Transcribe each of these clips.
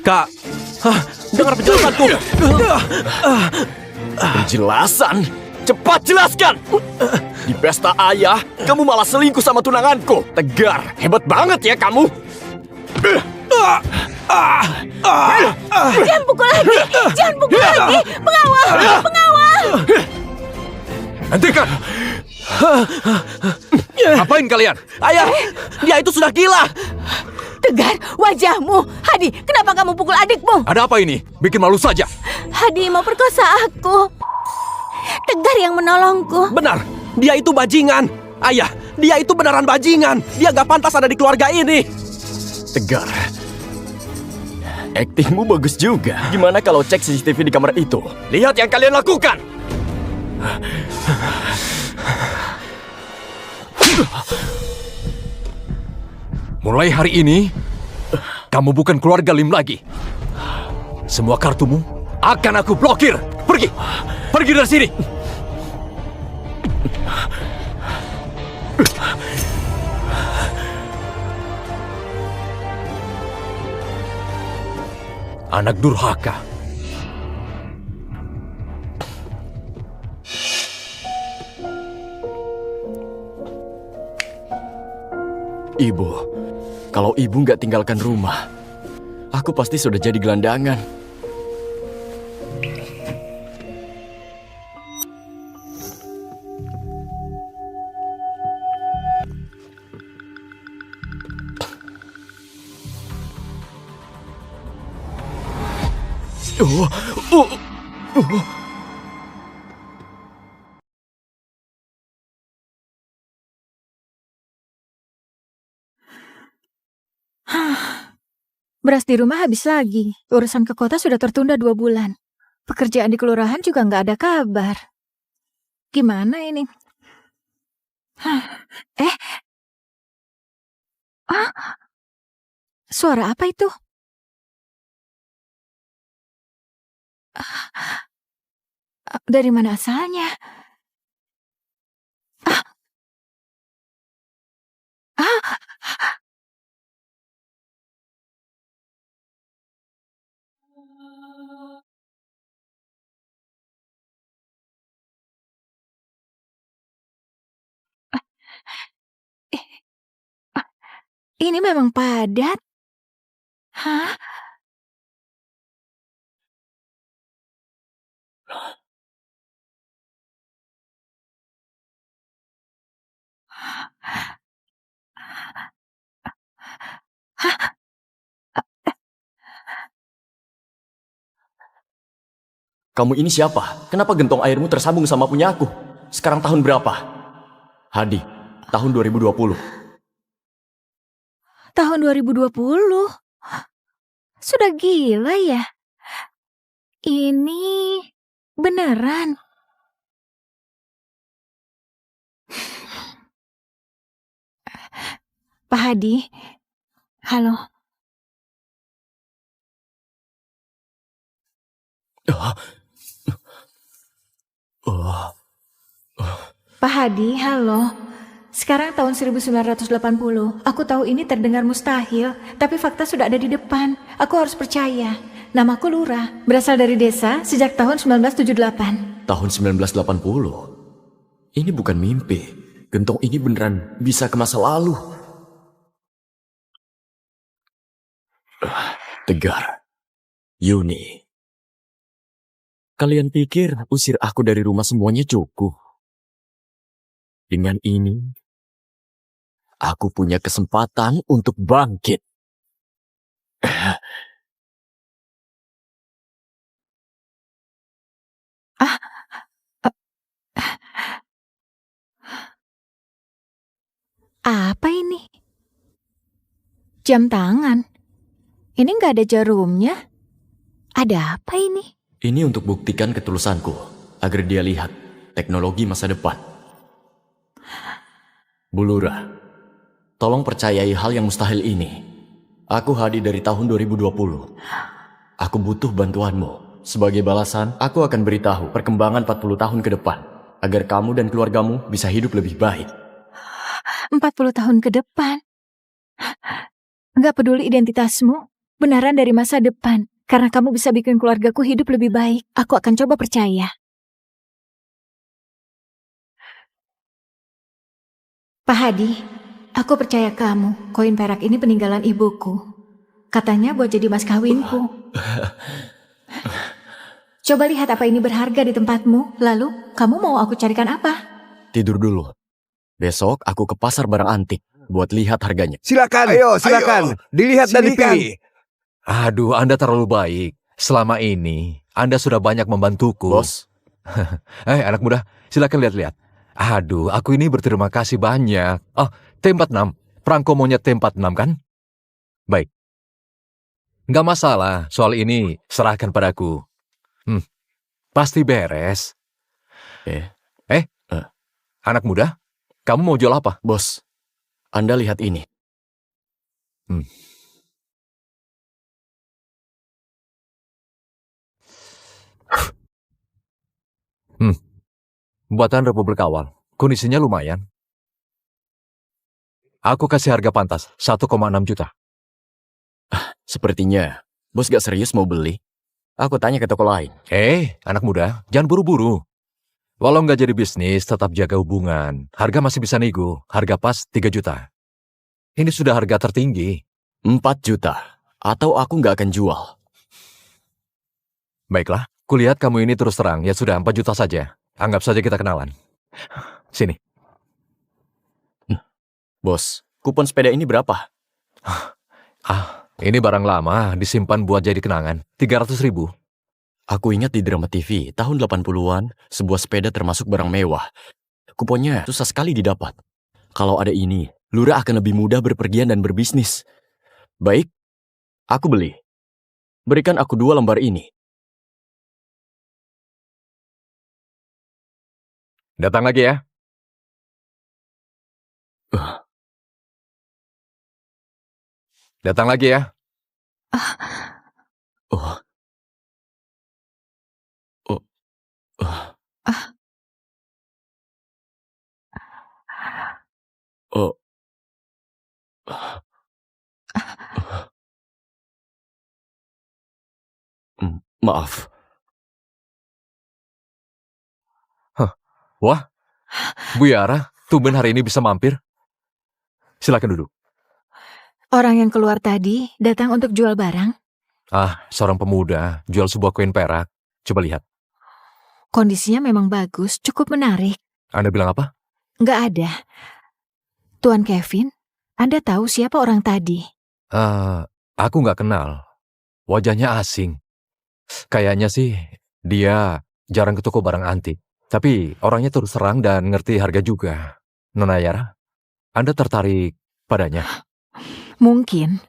Kak, dengar penjelasanku. Penjelasan? Cepat jelaskan! Di pesta ayah, kamu malah selingkuh sama tunanganku. Tegar, hebat banget ya kamu. Jangan pukul lagi! Jangan pukul lagi! Pengawal! Hentikan! Apain kalian? Ayah, dia itu sudah gila. Tegar, wajahmu! Hadi, kenapa kamu pukul adikmu? Ada apa ini? Bikin malu saja. Hadi mau perkosa aku. Tegar yang menolongku. Benar, dia itu bajingan. Ayah, dia itu beneran bajingan. Dia gak pantas ada di keluarga ini. Tegar, aktingmu bagus juga. Gimana kalau cek CCTV di kamar itu? Lihat yang kalian lakukan. Mulai hari ini, kamu bukan keluarga Lim lagi. Semua kartumu akan aku blokir. Pergi! Pergi dari sini! Anak durhaka. Ibu, kalau ibu nggak tinggalkan rumah, aku pasti sudah jadi gelandangan. Beras di rumah habis lagi. Urusan ke kota sudah tertunda 2 bulan. Pekerjaan di kelurahan juga nggak ada kabar. Gimana ini? Suara apa itu? Dari mana asalnya? Ini memang padat. Hah? Kamu ini siapa? Kenapa gentong airmu tersambung sama punya aku? Sekarang tahun berapa? Hadi, tahun 2020. Tahun 2020? Sudah gila ya? Ini beneran. Pak Hadi, halo. Pak Hadi, halo. Sekarang tahun 1980. Aku tahu ini terdengar mustahil, tapi fakta sudah ada di depan. Aku harus percaya. Namaku Lurah, berasal dari desa sejak tahun 1978. Tahun 1980? Ini bukan mimpi. Gentong ini beneran bisa ke masa lalu. Tegar, Yuni. Kalian pikir usir aku dari rumah semuanya cukup? Dengan ini, aku punya kesempatan untuk bangkit. Apa ini? Jam tangan. Ini nggak ada jarumnya. Ada apa ini? Ini untuk buktikan ketulusanku. agar dia lihat teknologi masa depan. Bu Lurah, tolong percayai hal yang mustahil ini. Aku Hadi dari tahun 2020. Aku butuh bantuanmu. Sebagai balasan, aku akan beritahu perkembangan 40 tahun ke depan, agar kamu dan keluargamu bisa hidup lebih baik. 40 tahun ke depan. Nggak peduli identitasmu, benaran dari masa depan. Karena kamu bisa bikin keluargaku hidup lebih baik. Aku akan coba percaya. Pak Hadi, aku percaya kamu. Koin perak ini peninggalan ibuku. Katanya buat jadi mas kawinku. Coba lihat apa ini berharga di tempatmu. Lalu, kamu mau aku carikan apa? Tidur dulu. Besok aku ke pasar barang antik buat lihat harganya. Silakan, silakan. Dilihat dan dipilih. Aduh, Anda terlalu baik. Selama ini, Anda sudah banyak membantuku. Bos, Anak muda, silakan lihat-lihat. Aduh, aku ini berterima kasih banyak. Oh, T46. Perangko monyet T46 kan? Baik. Nggak masalah, soal ini serahkan padaku. Pasti beres. Anak muda, kamu mau jual apa? bos, Anda lihat ini. Buatan Republik Awal. Kondisinya lumayan. Aku kasih harga pantas, 1,6 juta. Sepertinya bos gak serius mau beli. Aku tanya ke toko lain. Anak muda, jangan buru-buru. Walau nggak jadi bisnis, tetap jaga hubungan. Harga masih bisa nego. Harga pas 3 juta. Ini sudah harga tertinggi. 4 juta. Atau aku gak akan jual. Baiklah, kulihat kamu ini terus terang. Ya sudah, 4 juta saja. Anggap saja kita kenalan. Sini. Bos, kupon sepeda ini berapa? Ini barang lama, disimpan buat jadi kenangan. 300.000. Aku ingat di drama TV, tahun 80-an, sebuah sepeda termasuk barang mewah. Kuponnya susah sekali didapat. Kalau ada ini, Lurah akan lebih mudah berpergian dan berbisnis. Baik, aku beli. Berikan aku 2 lembar ini. Datang lagi ya. Datang lagi ya. Oh. Maaf. Wah, Bu Yara, tumben hari ini bisa mampir. Silakan duduk. Orang yang keluar tadi datang untuk jual barang. Seorang pemuda jual sebuah koin perak. Coba lihat. Kondisinya memang bagus, cukup menarik. Anda bilang apa? Nggak ada. Tuan Kevin, Anda tahu siapa orang tadi? Aku nggak kenal. Wajahnya asing. Kayaknya sih dia jarang ke toko barang antik. Tapi orangnya terus terang dan ngerti harga juga. Nona Yara, Anda tertarik padanya? Mungkin.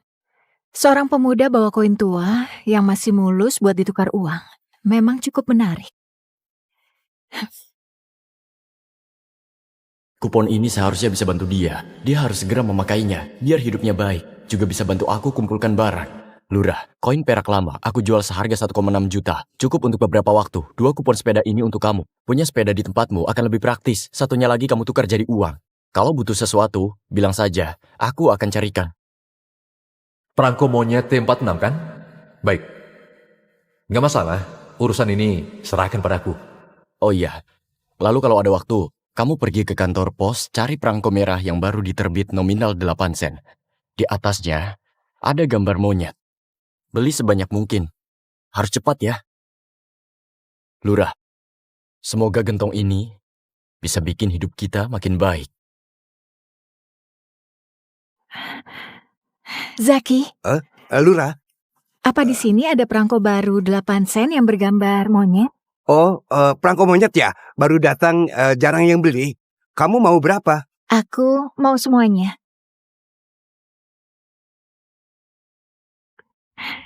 Seorang pemuda bawa koin tua yang masih mulus buat ditukar uang. Memang cukup menarik. Kupon ini seharusnya bisa bantu dia. Dia harus segera memakainya, biar hidupnya baik. Juga bisa bantu aku kumpulkan barang. Lurah, koin perak lama aku jual seharga 1,6 juta. Cukup untuk beberapa waktu. 2 kupon sepeda ini untuk kamu. Punya sepeda di tempatmu akan lebih praktis. Satunya lagi kamu tukar jadi uang. Kalau butuh sesuatu, bilang saja. Aku akan carikan. Perangko monyet T46 kan? Baik. Nggak masalah. Urusan ini serahkan padaku. Oh iya. Lalu kalau ada waktu, kamu pergi ke kantor pos, cari perangko merah yang baru diterbit nominal 8 sen. Di atasnya, ada gambar monyet. Beli sebanyak mungkin. Harus cepat ya. Lurah, semoga gentong ini bisa bikin hidup kita makin baik. Zaki, Lurah. apa di sini ada perangko baru 8 sen yang bergambar monyet? Oh, perangko monyet ya? Baru datang, jarang yang beli. Kamu mau berapa? Aku mau semuanya.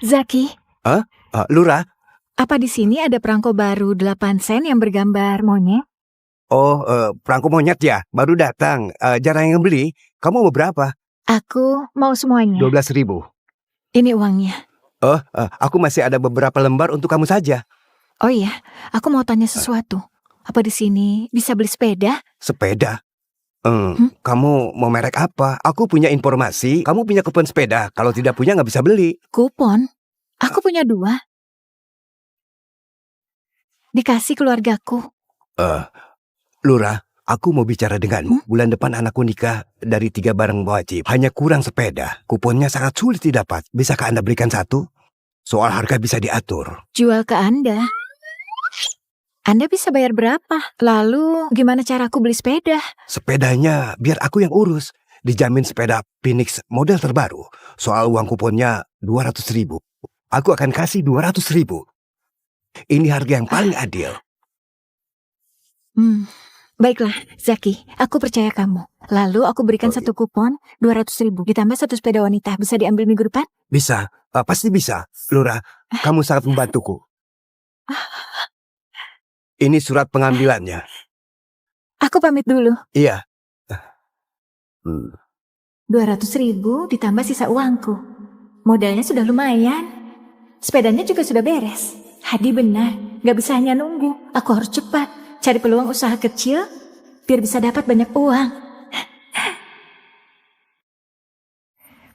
Zaki, Lurah, Apa di sini ada perangko baru 8 sen yang bergambar monyet? Oh, perangko monyet ya? Baru datang. Jarang yang beli. Kamu mau berapa? Aku mau semuanya. 12.000. Ini uangnya. Oh, aku masih ada beberapa lembar untuk kamu saja. Oh iya, aku mau tanya sesuatu. Apa di sini bisa beli sepeda? Sepeda? Kamu mau merek apa? Aku punya informasi. Kamu punya kupon sepeda. Kalau tidak punya nggak bisa beli. Kupon? Aku punya 2. Dikasih keluargaku. Lurah, aku mau bicara denganmu. Bulan depan anakku nikah dari 3 barang wajib. Hanya kurang sepeda. Kuponnya sangat sulit didapat. Bisakah Anda berikan 1? Soal harga bisa diatur. Jual ke Anda. Anda bisa bayar berapa? Lalu gimana cara aku beli sepeda? Sepedanya biar aku yang urus. Dijamin sepeda Phoenix model terbaru. Soal uang kuponnya 200.000. Aku akan kasih 200.000. Ini harga yang paling adil. Baiklah, Zaki. Aku percaya kamu. Lalu aku berikan 1 kupon 200.000 ditambah 1 sepeda wanita. Bisa diambil minggu depan? Bisa, pasti bisa. Lurah, kamu sangat membantuku. Ini surat pengambilannya. Aku pamit dulu. Iya. 200.000 ditambah sisa uangku. Modalnya sudah lumayan. Sepedanya juga sudah beres. Hadi benar, gak bisa hanya nunggu. Aku harus cepat cari peluang usaha kecil biar bisa dapat banyak uang.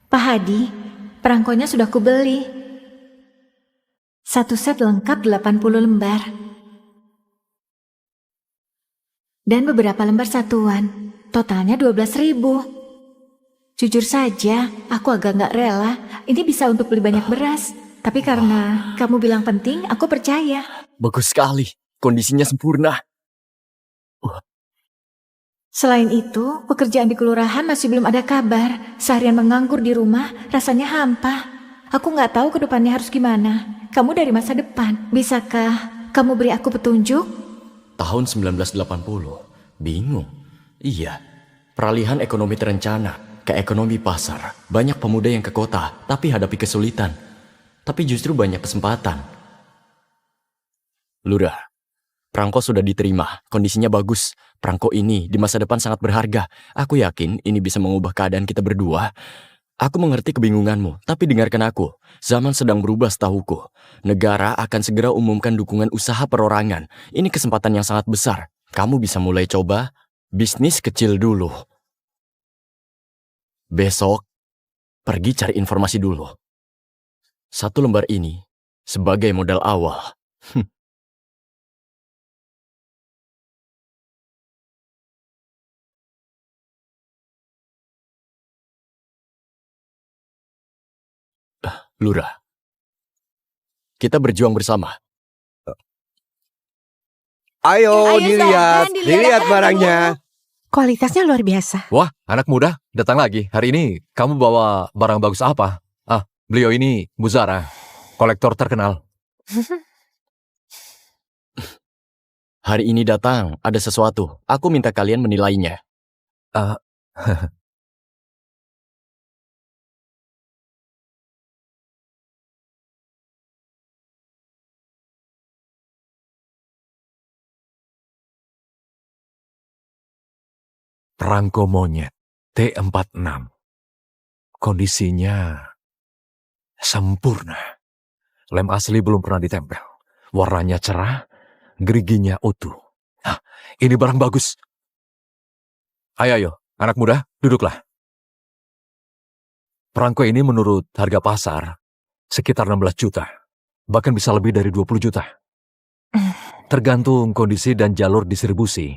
Pak Hadi, perangkonya sudah kubeli. 1 set lengkap 80 lembar. Dan beberapa lembar satuan. Totalnya 12.000. Jujur saja, aku agak gak rela. Ini bisa untuk beli banyak beras. Tapi karena kamu bilang penting, aku percaya. Bagus sekali. Kondisinya sempurna. Selain itu, pekerjaan di kelurahan masih belum ada kabar. Seharian menganggur di rumah, rasanya hampa. Aku gak tahu ke depannya harus gimana. Kamu dari masa depan. Bisakah kamu beri aku petunjuk? Tahun 1980. Bingung. Iya. Peralihan ekonomi terencana ke ekonomi pasar. Banyak pemuda yang ke kota, tapi hadapi kesulitan. Tapi justru banyak kesempatan. Lurah, perangko sudah diterima. Kondisinya bagus. Perangko ini di masa depan sangat berharga. Aku yakin ini bisa mengubah keadaan kita berdua. Aku mengerti kebingunganmu, tapi dengarkan aku. Zaman sedang berubah setahuku. Negara akan segera umumkan dukungan usaha perorangan. Ini kesempatan yang sangat besar. Kamu bisa mulai coba bisnis kecil dulu. Besok, pergi cari informasi dulu. 1 lembar ini sebagai modal awal. Lurah, kita berjuang bersama. Ayo, Ayo, dilihat. Zan, Dilihat barangnya. Kualitasnya luar biasa. Wah, anak muda, datang lagi. Hari ini kamu bawa barang bagus apa? Beliau ini Muzara, kolektor terkenal. Hari ini datang, ada sesuatu. Aku minta kalian menilainya. Perangko monyet T46. Kondisinya sempurna. Lem asli belum pernah ditempel. Warnanya cerah, geriginya utuh. Ini barang bagus. Ayo, anak muda, duduklah. Perangko ini menurut harga pasar sekitar 16 juta. Bahkan bisa lebih dari 20 juta. Tergantung kondisi dan jalur distribusi.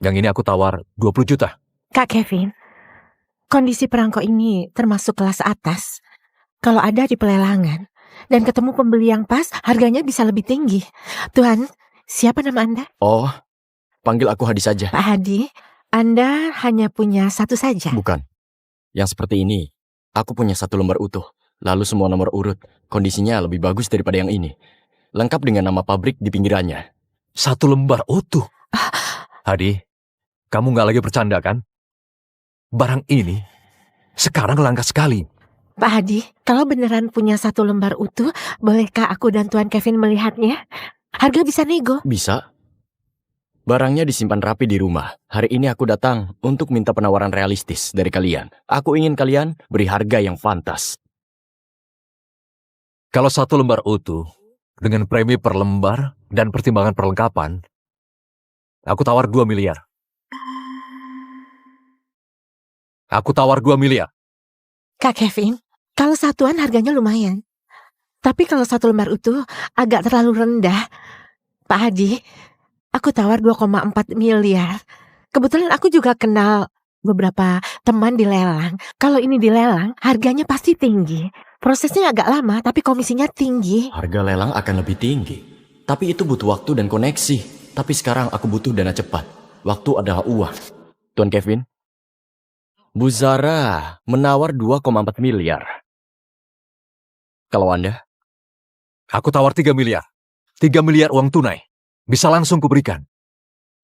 Yang ini aku tawar 20 juta. Kak Kevin, kondisi perangko ini termasuk kelas atas. Kalau ada di pelelangan dan ketemu pembeli yang pas, harganya bisa lebih tinggi. Tuhan, siapa nama Anda? Oh, panggil aku Hadi saja. Pak Hadi, Anda hanya punya 1 saja. Bukan. Yang seperti ini, aku punya 1 lembar utuh. Lalu semua nomor urut. Kondisinya lebih bagus daripada yang ini. Lengkap dengan nama pabrik di pinggirannya. 1 lembar utuh. Hadi, kamu nggak lagi bercanda kan? Barang ini sekarang langka sekali. Pak Hadi, kalau beneran punya 1 lembar utuh, bolehkah aku dan Tuan Kevin melihatnya? Harga bisa nego. Bisa. Barangnya disimpan rapi di rumah. Hari ini aku datang untuk minta penawaran realistis dari kalian. Aku ingin kalian beri harga yang pantas. Kalau 1 lembar utuh, dengan premi per lembar dan pertimbangan perlengkapan, aku tawar 2 miliar. Aku tawar 2 miliar. Kak Kevin, kalau satuan harganya lumayan. Tapi kalau 1 lembar utuh agak terlalu rendah. Pak Hadi, aku tawar 2,4 miliar. Kebetulan aku juga kenal beberapa teman di lelang. Kalau ini di lelang, harganya pasti tinggi. Prosesnya agak lama, tapi komisinya tinggi. Harga lelang akan lebih tinggi. Tapi itu butuh waktu dan koneksi. Tapi sekarang aku butuh dana cepat. Waktu adalah uang. Tuan Kevin, Bu Zara menawar 2,4 miliar. Kalau Anda? Aku tawar 3 miliar. 3 miliar uang tunai. Bisa langsung kuberikan.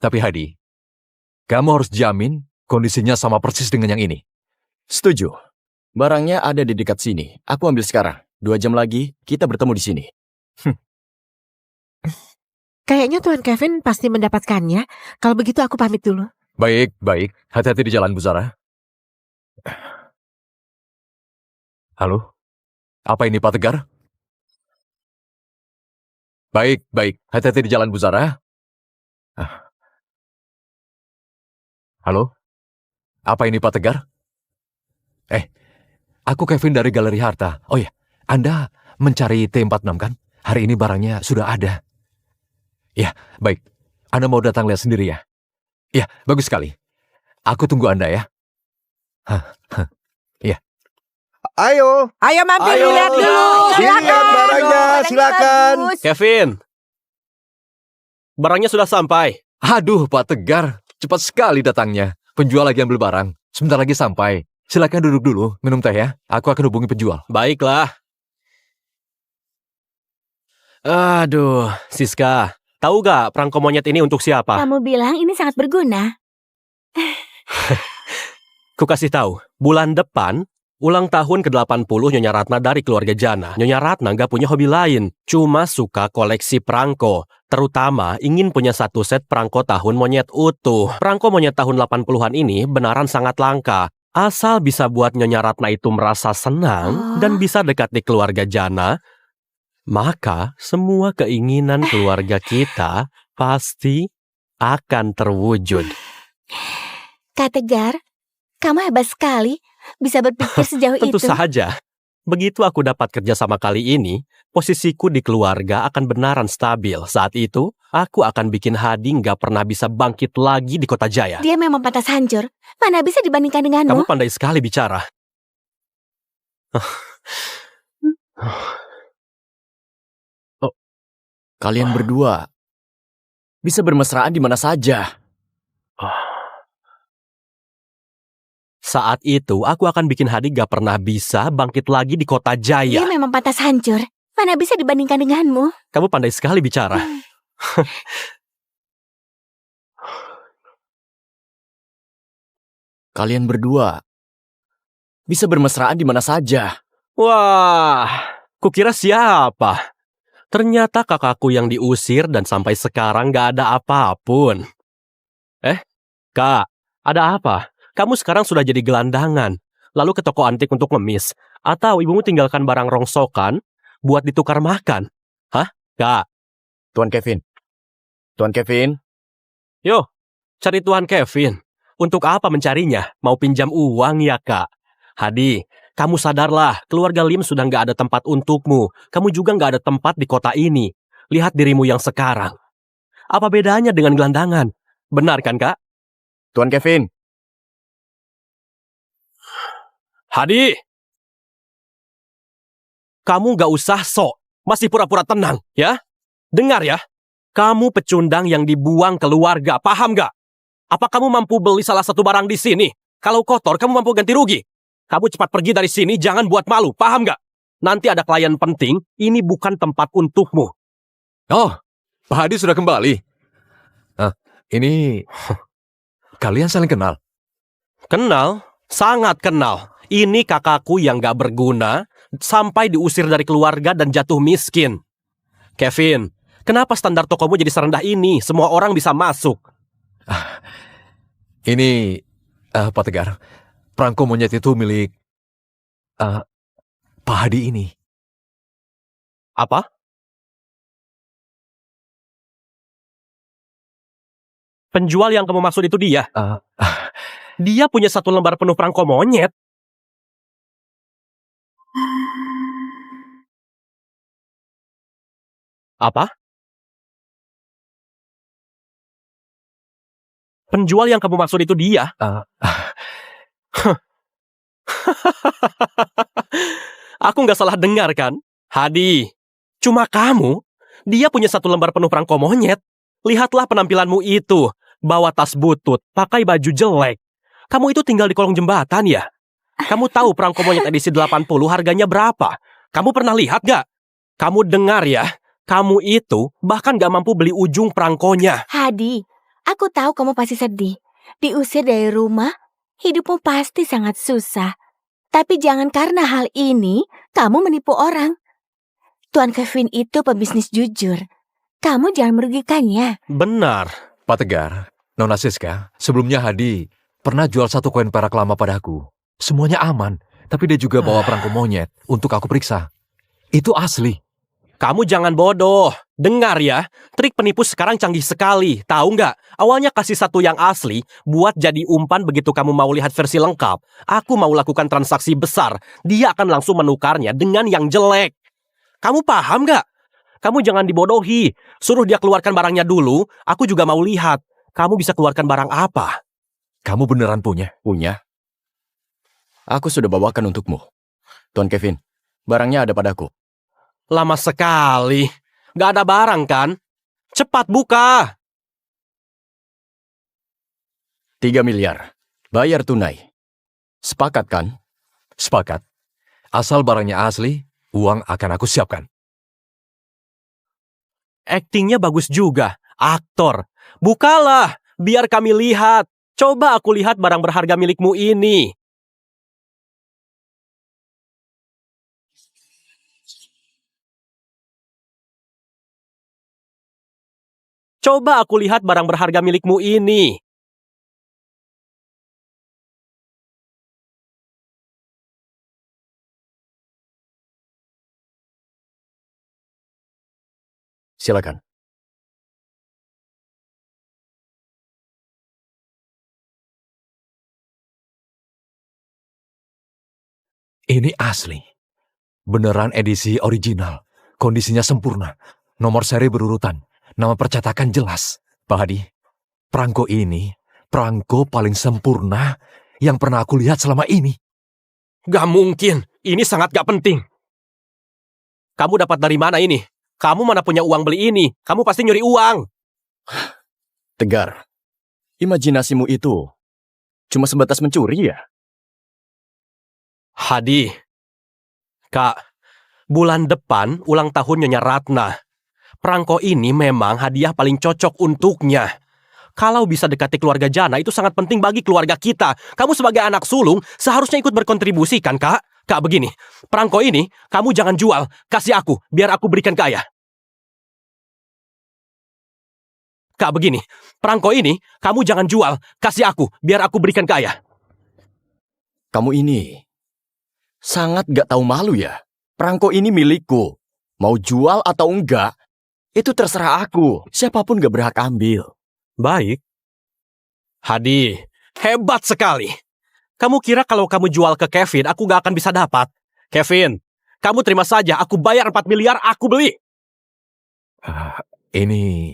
Tapi Hadi, kamu harus jamin kondisinya sama persis dengan yang ini. Setuju. Barangnya ada di dekat sini. Aku ambil sekarang. 2 jam lagi, kita bertemu di sini. Kayaknya Tuan Kevin pasti mendapatkannya. Kalau begitu aku pamit dulu. Baik, baik. Hati-hati di jalan, Bu Zara. Halo? Apa ini, Pak Tegar? Baik, baik. Hati-hati di jalan, Bu Zara. Halo? Apa ini, Pak Tegar? Aku Kevin dari Galeri Harta. Oh ya, Anda mencari T46 kan? Hari ini barangnya sudah ada. Ya, baik. Anda mau datang lihat sendiri ya? Ya, bagus sekali. Aku tunggu Anda ya. Ya. Ayo, Ayo mampir Ayo, lihat dulu. dilihat barangnya, silakan. Kevin, barangnya sudah sampai. Aduh, Pak Tegar. Cepat sekali datangnya. Penjual lagi ambil barang. Sebentar lagi sampai. Silakan duduk dulu, minum teh ya. Aku akan hubungi penjual. Baiklah. Aduh, Siska, tahu gak perangko monyet ini untuk siapa? Kamu bilang ini sangat berguna. Ku kasih tahu, bulan depan ulang tahun ke-80 Nyonya Ratna dari keluarga Jana. Nyonya Ratna gak punya hobi lain, cuma suka koleksi perangko. Terutama ingin punya 1 set perangko tahun monyet utuh. Perangko monyet tahun 80-an ini benaran sangat langka. Asal bisa buat Nyonya Ratna itu merasa senang dan bisa dekat di keluarga Jana, maka semua keinginan keluarga kita pasti akan terwujud. Kak Tegar, kamu hebat sekali. Bisa berpikir sejauh Tentu itu. saja. Begitu aku dapat kerja sama kali ini, posisiku di keluarga akan benaran stabil. Saat itu, aku akan bikin Hadi nggak pernah bisa bangkit lagi di Kota Jaya. Dia memang pantas hancur. Mana bisa dibandingkan denganmu? Kamu pandai sekali bicara. Kalian berdua bisa bermesraan di mana saja. Saat itu, aku akan bikin Hadi gak pernah bisa bangkit lagi di Kota Dia Jaya. memang pantas hancur. Mana bisa dibandingkan denganmu? Kamu pandai sekali bicara. Kalian berdua bisa bermesraan di mana saja. Wah, kukira siapa? Ternyata kakakku yang diusir dan sampai sekarang gak ada apapun. Kak, ada apa? Kamu sekarang sudah jadi gelandangan, lalu ke toko antik untuk ngemis, atau ibumu tinggalkan barang rongsokan buat ditukar makan? Hah, Kak? Tuan Kevin. Tuan Kevin, Yo, cari Tuan Kevin. Untuk apa mencarinya? Mau pinjam uang ya, Kak? Hadi, kamu sadarlah, keluarga Lim sudah nggak ada tempat untukmu. Kamu juga nggak ada tempat di kota ini. Lihat dirimu yang sekarang. Apa bedanya dengan gelandangan? Benar kan, Kak? Tuan Kevin. Hadi! Kamu nggak usah sok. Masih pura-pura tenang, ya? Dengar ya. Kamu pecundang yang dibuang keluarga, paham nggak? Apa kamu mampu beli salah satu barang di sini? Kalau kotor, kamu mampu ganti rugi. Kamu cepat pergi dari sini, jangan buat malu, paham nggak? Nanti ada klien penting, ini bukan tempat untukmu. Oh, Pak Hadi sudah kembali. Ini kalian saling kenal? Kenal? Sangat kenal. Ini kakakku yang gak berguna, sampai diusir dari keluarga dan jatuh miskin. Kevin, kenapa standar tokomu jadi serendah ini? Semua orang bisa masuk. Ini, Pak Tegar, perangko monyet itu milik Pak Hadi ini. Apa? Penjual yang kamu maksud itu dia? Dia punya 1 lembar penuh perangko monyet. Apa? Penjual yang kamu maksud itu dia? Aku nggak salah dengar kan? Hadi, cuma kamu? Dia punya 1 lembar penuh perangko monyet. Lihatlah penampilanmu itu. Bawa tas butut, pakai baju jelek. Kamu itu tinggal di kolong jembatan ya? Kamu tahu perangko monyet edisi 80 harganya berapa? Kamu pernah lihat gak? Kamu dengar ya? Kamu itu bahkan gak mampu beli ujung perangkonya. Hadi, aku tahu kamu pasti sedih. Diusir dari rumah, hidupmu pasti sangat susah. Tapi jangan karena hal ini, kamu menipu orang. Tuan Kevin itu pebisnis jujur. Kamu jangan merugikannya. Benar. Pak Tegar, Nona Siska, sebelumnya Hadi pernah jual 1 koin perak lama padaku. Semuanya aman, tapi dia juga bawa perangko monyet untuk aku periksa. Itu asli. Kamu jangan bodoh. Dengar ya, trik penipu sekarang canggih sekali. Tahu nggak? Awalnya kasih 1 yang asli, buat jadi umpan begitu kamu mau lihat versi lengkap. Aku mau lakukan transaksi besar. Dia akan langsung menukarnya dengan yang jelek. Kamu paham nggak? Kamu jangan dibodohi. Suruh dia keluarkan barangnya dulu. Aku juga mau lihat. Kamu bisa keluarkan barang apa? Kamu beneran punya? Punya? Aku sudah bawakan untukmu. Tuan Kevin, barangnya ada padaku. Lama sekali. Nggak ada barang kan? Cepat buka. 3 miliar. Bayar tunai. Sepakat kan? Sepakat. Asal barangnya asli, uang akan aku siapkan. Aktingnya bagus juga. Aktor. Bukalah. Biar kami lihat. Coba aku lihat barang berharga milikmu ini. Coba aku lihat barang berharga milikmu ini. Silakan. Ini asli. Beneran edisi original. Kondisinya sempurna. Nomor seri berurutan. Nama percetakan jelas. Pak Hadi, perangko ini perangko paling sempurna yang pernah aku lihat selama ini. Gak mungkin. Ini sangat gak penting. Kamu dapat dari mana ini? Kamu mana punya uang beli ini? Kamu pasti nyuri uang. Tegar, imajinasimu itu cuma sebatas mencuri ya? Hadi. Kak, bulan depan ulang tahun Nyonya Ratna. Perangko ini memang hadiah paling cocok untuknya. Kalau bisa dekati keluarga Jana itu sangat penting bagi keluarga kita. Kamu sebagai anak sulung seharusnya ikut berkontribusi kan, Kak? Kak, begini. Perangko ini kamu jangan jual. Kasih aku, biar aku berikan ke ayah. Kak, begini. Perangko ini kamu jangan jual. Kasih aku, biar aku berikan ke ayah. Kamu ini sangat gak tahu malu ya. Perangko ini milikku. Mau jual atau enggak, itu terserah aku. Siapapun gak berhak ambil. Baik. Hadi, hebat sekali. Kamu kira kalau kamu jual ke Kevin, aku gak akan bisa dapat? Kevin, kamu terima saja. Aku bayar 4 miliar, aku beli. Ini,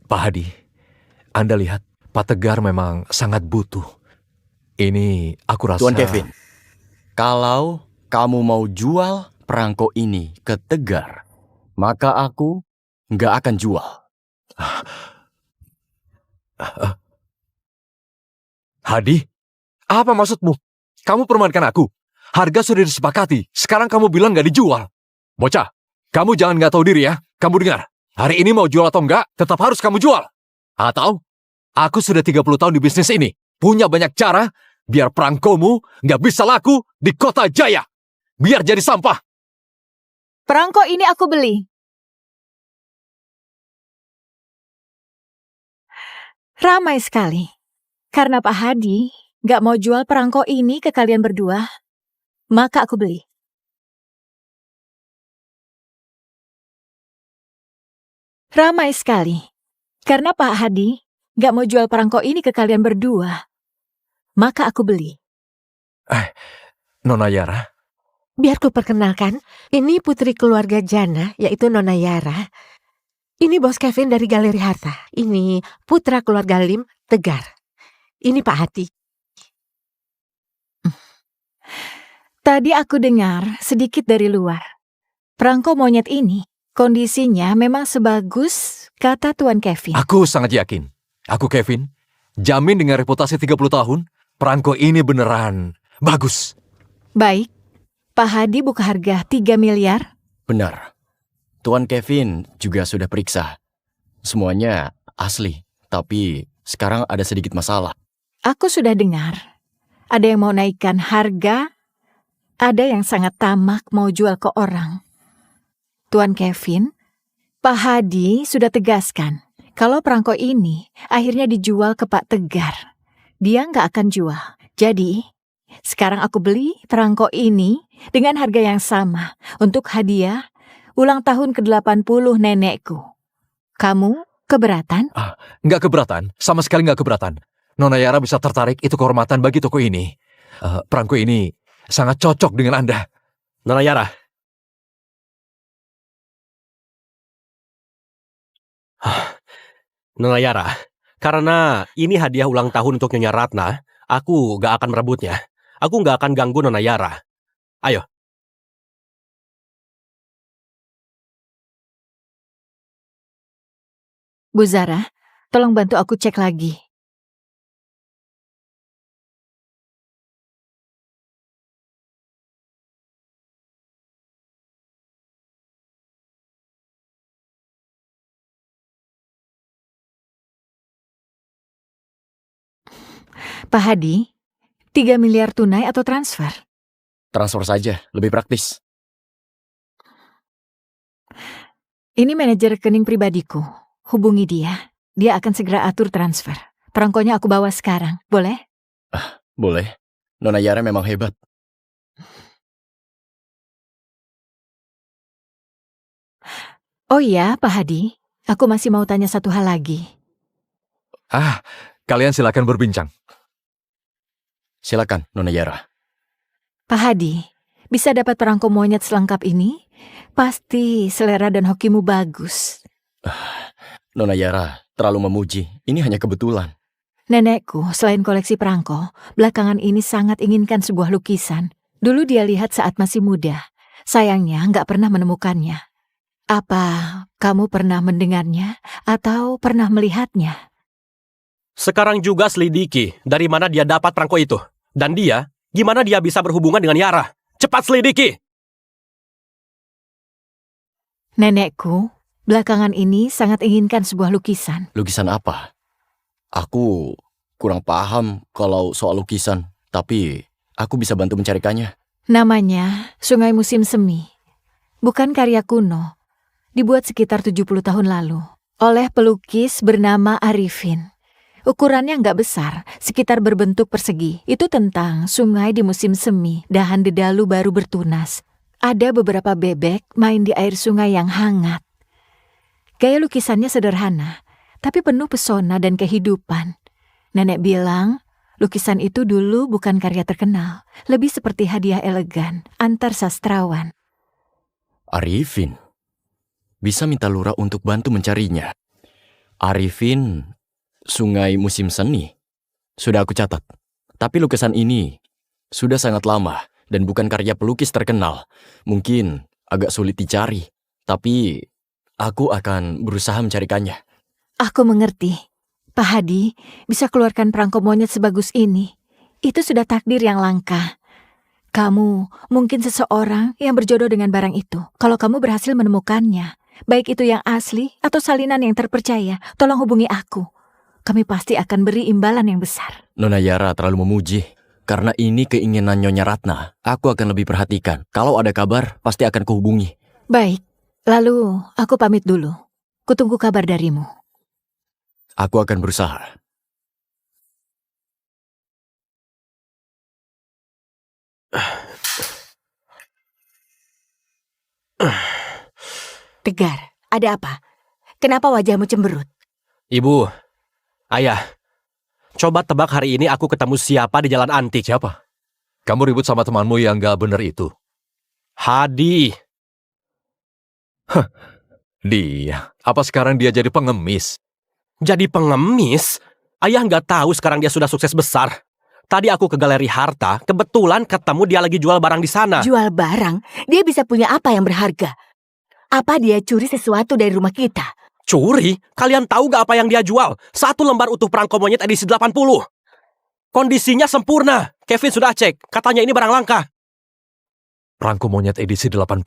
Pak Hadi, Anda lihat, Pak Tegar memang sangat butuh. Ini aku rasa... Tuan Kevin, kalau kamu mau jual perangko ini ke Tegar, maka aku nggak akan jual. Hadi, apa maksudmu? Kamu permainkan aku. Harga sudah disepakati. Sekarang kamu bilang nggak dijual. Bocah, kamu jangan nggak tahu diri ya. Kamu dengar, hari ini mau jual atau enggak, tetap harus kamu jual. Atau, aku sudah 30 tahun di bisnis ini. Punya banyak cara, biar perangkomu nggak bisa laku di kota Jaya. Biar jadi sampah. Perangko ini aku beli. Ramai sekali. Karena Pak Hadi nggak mau jual perangko ini ke kalian berdua, maka aku beli. Ramai sekali. Karena Pak Hadi nggak mau jual perangko ini ke kalian berdua, maka aku beli. Nona Yara, Biar ku perkenalkan, ini putri keluarga Jana, yaitu Nona Yara. Ini bos Kevin dari Galeri Harta. Ini putra keluarga Lim, Tegar. Ini Pak Hadi. Tadi aku dengar sedikit dari luar. Perangko monyet ini, kondisinya memang sebagus kata Tuan Kevin. aku sangat yakin. Aku Kevin, jamin dengan reputasi 30 tahun, perangko ini beneran bagus. Baik, Pak Hadi buka harga 3 miliar. Benar. Tuan Kevin juga sudah periksa. Semuanya asli, tapi sekarang ada sedikit masalah. Aku sudah dengar. Ada yang mau naikkan harga, ada yang sangat tamak mau jual ke orang. Tuan Kevin, Pak Hadi sudah tegaskan kalau perangko ini akhirnya dijual ke Pak Tegar. Dia nggak akan jual. Jadi, sekarang aku beli perangko ini dengan harga yang sama untuk hadiah ulang tahun ke-80 nenekku. Kamu keberatan? Nggak keberatan, sama sekali nggak keberatan. Nona Yara bisa tertarik, itu kehormatan bagi toko ini. Perangko ini sangat cocok dengan Anda. Nona Yara. Nona Yara, karena ini hadiah ulang tahun untuk Nyonya Ratna, aku gak akan merebutnya. Aku gak akan ganggu Nona Yara. Ayo. Bu Zara, tolong bantu aku cek lagi. Pak Hadi, 3 miliar tunai atau transfer? Transfer saja, lebih praktis. Ini manajer rekening pribadiku. Hubungi dia. Dia akan segera atur transfer. Perangkonya aku bawa sekarang. Boleh? Boleh. Nona Yara memang hebat. Oh iya, Pak Hadi. Aku masih mau tanya satu hal lagi. Kalian silakan berbincang. Silakan, Nona Yara. Pak Hadi, bisa dapat perangko monyet selengkap ini? Pasti selera dan hokimu bagus. Nona Yara terlalu memuji. Ini hanya kebetulan. Nenekku, selain koleksi perangko, belakangan ini sangat inginkan sebuah lukisan. Dulu dia lihat saat masih muda. Sayangnya nggak pernah menemukannya. Apa kamu pernah mendengarnya atau pernah melihatnya? Sekarang juga selidiki dari mana dia dapat perangko itu. Dan dia, gimana dia bisa berhubungan dengan Yara? Cepat selidiki! Nenekku, belakangan ini sangat inginkan sebuah lukisan. Lukisan apa? Aku kurang paham kalau soal lukisan, tapi aku bisa bantu mencarikannya. Namanya Sungai Musim Semi. Bukan karya kuno. Dibuat sekitar 70 tahun lalu. Oleh pelukis bernama Arifin. Ukurannya nggak besar, sekitar berbentuk persegi. Itu tentang sungai di musim semi, dahan dedalu baru bertunas. Ada beberapa bebek main di air sungai yang hangat. Gaya lukisannya sederhana, tapi penuh pesona dan kehidupan. Nenek bilang, lukisan itu dulu bukan karya terkenal, lebih seperti hadiah elegan antar sastrawan. Arifin. Bisa minta Lura untuk bantu mencarinya. Arifin, Sungai Musim Seni. Sudah aku catat. Tapi lukisan ini sudah sangat lama dan bukan karya pelukis terkenal. Mungkin agak sulit dicari, tapi aku akan berusaha mencarikannya. Aku mengerti. Pak Hadi bisa keluarkan perangko monyet sebagus ini. Itu sudah takdir yang langka. Kamu mungkin seseorang yang berjodoh dengan barang itu. Kalau kamu berhasil menemukannya, baik itu yang asli atau salinan yang terpercaya, tolong hubungi aku. Kami pasti akan beri imbalan yang besar. Nona Yara terlalu memuji. Karena ini keinginan Nyonya Ratna, aku akan lebih perhatikan. Kalau ada kabar, pasti akan kuhubungi. Baik, lalu aku pamit dulu. Kutunggu kabar darimu. Aku akan berusaha. Tegar, ada apa? Kenapa wajahmu cemberut? Ibu, ayah, coba tebak hari ini aku ketemu siapa di Jalan Antik. Siapa? Kamu ribut sama temanmu yang gak bener itu. Hadi. Dia. Apa sekarang dia jadi pengemis? Jadi pengemis? Ayah nggak tahu sekarang dia sudah sukses besar. Tadi aku ke galeri harta, kebetulan ketemu dia lagi jual barang di sana. Jual barang? Dia bisa punya apa yang berharga? Apa dia curi sesuatu dari rumah kita? Curi? Kalian tahu gak apa yang dia jual? 1 lembar utuh perangko monyet edisi 80. Kondisinya sempurna. Kevin sudah cek, katanya ini barang langka. Perangko monyet edisi 80.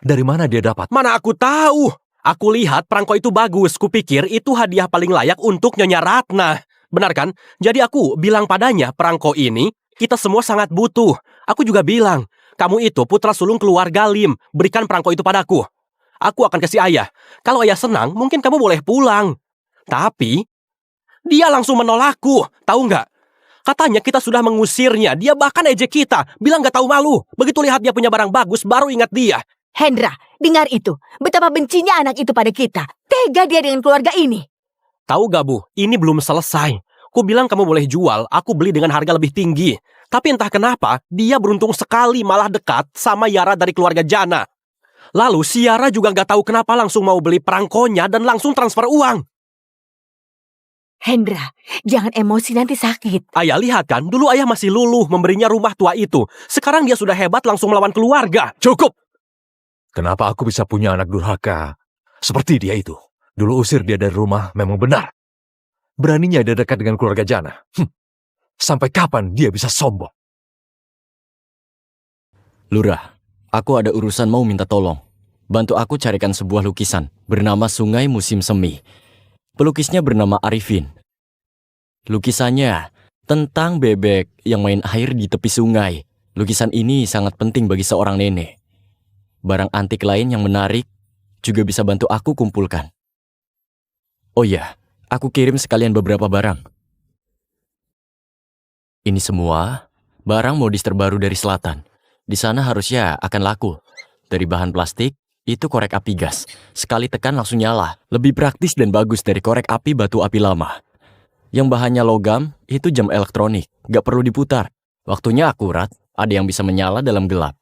Dari mana dia dapat? Mana aku tahu? Aku lihat perangko itu bagus. Kupikir itu hadiah paling layak untuk Nyonya Ratna. Benar kan? Jadi aku bilang padanya, perangko ini kita semua sangat butuh. Aku juga bilang, kamu itu putra sulung keluarga Lim. Berikan perangko itu padaku. Aku akan kasih ayah. Kalau ayah senang, mungkin kamu boleh pulang. Tapi, dia langsung menolakku. Tahu nggak? Katanya kita sudah mengusirnya. Dia bahkan ejek kita. Bilang nggak tahu malu. Begitu lihat dia punya barang bagus, baru ingat dia. Hendra, dengar itu. Betapa bencinya anak itu pada kita. Tega dia dengan keluarga ini. Tahu gak Bu, ini belum selesai. Ku bilang kamu boleh jual, aku beli dengan harga lebih tinggi. Tapi entah kenapa, dia beruntung sekali malah dekat sama Yara dari keluarga Jana. Lalu si Yara juga gak tahu kenapa langsung mau beli perangkonya dan langsung transfer uang. Hendra, jangan emosi nanti sakit. Ayah lihat kan, dulu ayah masih luluh memberinya rumah tua itu. Sekarang dia sudah hebat langsung melawan keluarga. Cukup! Kenapa aku bisa punya anak durhaka seperti dia itu? Dulu usir dia dari rumah memang benar. Beraninya dia dekat dengan keluarga Jana. Sampai kapan dia bisa sombong? Lurah, aku ada urusan mau minta tolong. Bantu aku carikan sebuah lukisan bernama Sungai Musim Semi. Pelukisnya bernama Arifin. Lukisannya tentang bebek yang main air di tepi sungai. Lukisan ini sangat penting bagi seorang nenek. Barang antik lain yang menarik juga bisa bantu aku kumpulkan. Oh ya, aku kirim sekalian beberapa barang. Ini semua barang modis terbaru dari selatan. Di sana harusnya akan laku. Dari bahan plastik, itu korek api gas. Sekali tekan langsung nyala. Lebih praktis dan bagus dari korek api batu api lama. Yang bahannya logam, itu jam elektronik. Gak perlu diputar. Waktunya akurat, ada yang bisa menyala dalam gelap.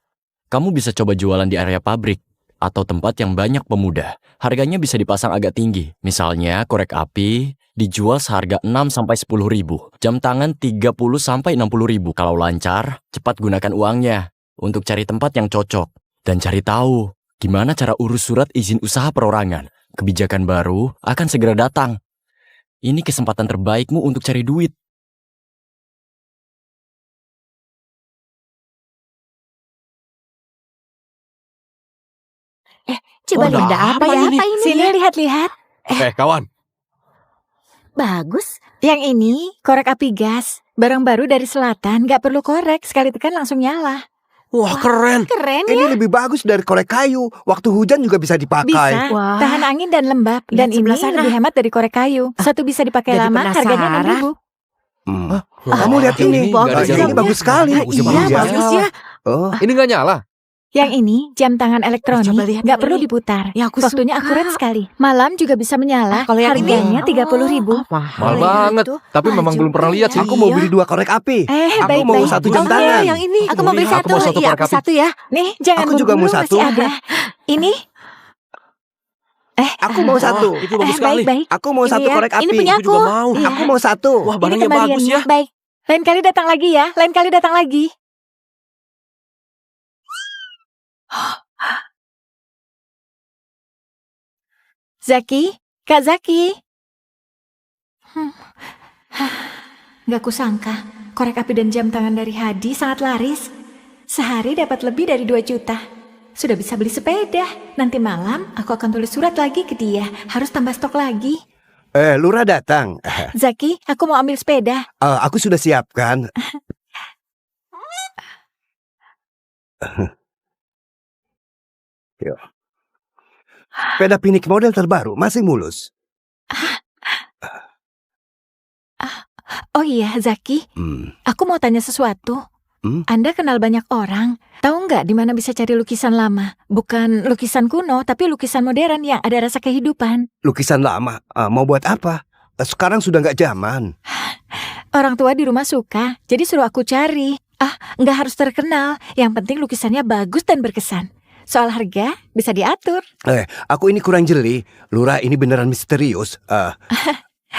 Kamu bisa coba jualan di area pabrik atau tempat yang banyak pemuda. Harganya bisa dipasang agak tinggi. Misalnya korek api dijual seharga 6-10 ribu. Jam tangan 30-60 ribu. Kalau lancar, cepat gunakan uangnya untuk cari tempat yang cocok. Dan cari tahu gimana cara urus surat izin usaha perorangan. Kebijakan baru akan segera datang. Ini kesempatan terbaikmu untuk cari duit. Coba Wah, lihat apa apa ya? ini? Apa ini? Sini lihat-lihat. Kawan, Bagus. Yang ini korek api gas. Barang baru dari selatan, gak perlu korek. Sekali tekan langsung nyala. wah keren. Keren ya. Ini lebih bagus dari korek kayu. Waktu hujan juga bisa dipakai. Bisa, Wah. tahan angin dan lembab. Dan Lihat ini sebelah sana. lebih hemat dari korek kayu. Satu bisa dipakai Jadi lama, harganya penasaran. 6.000. Kamu lihat ini. nggak ada Ini jalannya. bagus sekali. Bagusnya Iya, bagus ya. bagus ya. Oh, Ini nggak nyala. Yang ini jam tangan elektronik, Coba lihat gak yang perlu ini. diputar. Ya, aku Waktunya suka. akurat sekali. Malam juga bisa menyala. Kalau yang ini? Harganya 30.000. Mahal banget. Tapi memang belum pernah lihat sih. aku mau beli 2 korek api. Eh, Aku mau baik-baik. satu jam Oh, tangan. iya, yang ini. Aku mau beli Aku satu. mau satu Iya, korek aku api. satu ya. Nih, jangan Aku juga buru-buru, mau satu. masih ada. Ini? Aku mau satu. Itu bagus sekali. Baik-baik. Aku mau Ini satu ya. korek api. Ini punya Aku juga mau. Iya. Aku mau satu. Wah, Ini barangnya bagus kembaliannya. ya. Baik. Lain kali datang lagi ya. Lain kali datang lagi. Zaki, Kak Zaki. Gak kusangka, korek api dan jam tangan dari Hadi sangat laris. Sehari dapat lebih dari 2 juta. Sudah bisa beli sepeda. Nanti malam aku akan tulis surat lagi ke dia. Harus tambah stok lagi. Lurah datang. Zaki, aku mau ambil sepeda. Aku sudah siapkan. Yuk. Sepeda pinik model terbaru, masih mulus. Oh iya, Zaki, aku mau tanya sesuatu. Anda kenal banyak orang. Tahu nggak di mana bisa cari lukisan lama? Bukan lukisan kuno, tapi lukisan modern yang ada rasa kehidupan. Lukisan lama, mau buat apa? Sekarang sudah nggak zaman. Orang tua di rumah suka, jadi suruh aku cari. Nggak harus terkenal. Yang penting lukisannya bagus dan berkesan. Soal harga, bisa diatur. Aku ini kurang jeli. Lurah ini beneran misterius.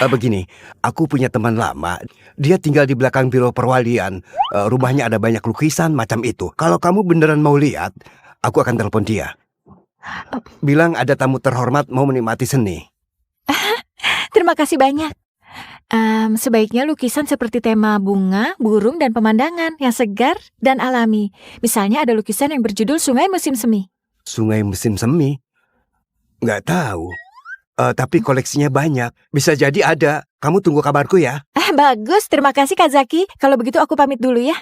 Begini, aku punya teman lama. Dia tinggal di belakang biro perwalian. Rumahnya ada banyak lukisan macam itu. Kalau kamu beneran mau lihat, aku akan telepon dia. Bilang ada tamu terhormat mau menikmati seni. Terima kasih banyak. Sebaiknya lukisan seperti tema bunga, burung, dan pemandangan yang segar dan alami. Misalnya ada lukisan yang berjudul Sungai Musim Semi. Sungai Musim Semi? Nggak tahu. Tapi koleksinya banyak. Bisa jadi ada. Kamu tunggu kabarku ya. Bagus, terima kasih Kak Zaki. Kalau begitu aku pamit dulu ya.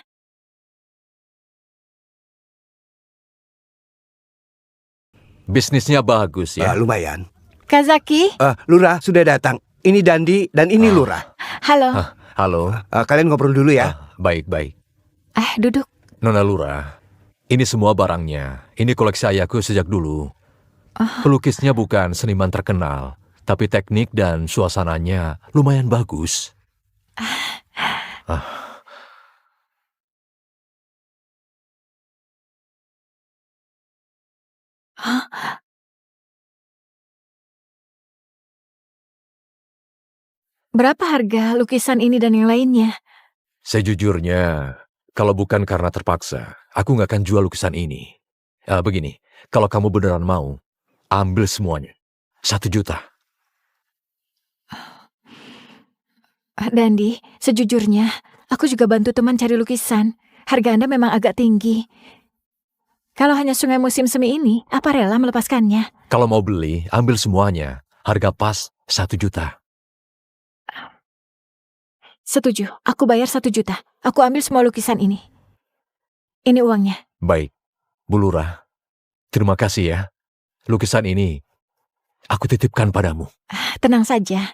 Bisnisnya bagus ya. Lumayan. Kak Zaki. Lurah sudah datang. Ini Dandi dan ini Lurah. Halo. Halo. Kalian ngobrol dulu ya. Baik-baik. Duduk. Nona Lurah, ini semua barangnya. Ini koleksi ayahku sejak dulu. Pelukisnya bukan seniman terkenal, tapi teknik dan suasananya lumayan bagus. Berapa harga lukisan ini dan yang lainnya? Sejujurnya, kalau bukan karena terpaksa, aku nggak akan jual lukisan ini. Begini, kalau kamu beneran mau, ambil semuanya. 1 juta. Dandi, sejujurnya, aku juga bantu teman cari lukisan. Harga Anda memang agak tinggi. Kalau hanya Sungai Musim Semi ini, apa rela melepaskannya? Kalau mau beli, ambil semuanya. Harga pas 1 juta. Setuju, aku bayar 1 juta. Aku ambil semua lukisan ini. Ini uangnya. Baik, Bu Lurah. Terima kasih ya. Lukisan ini aku titipkan padamu. Tenang saja.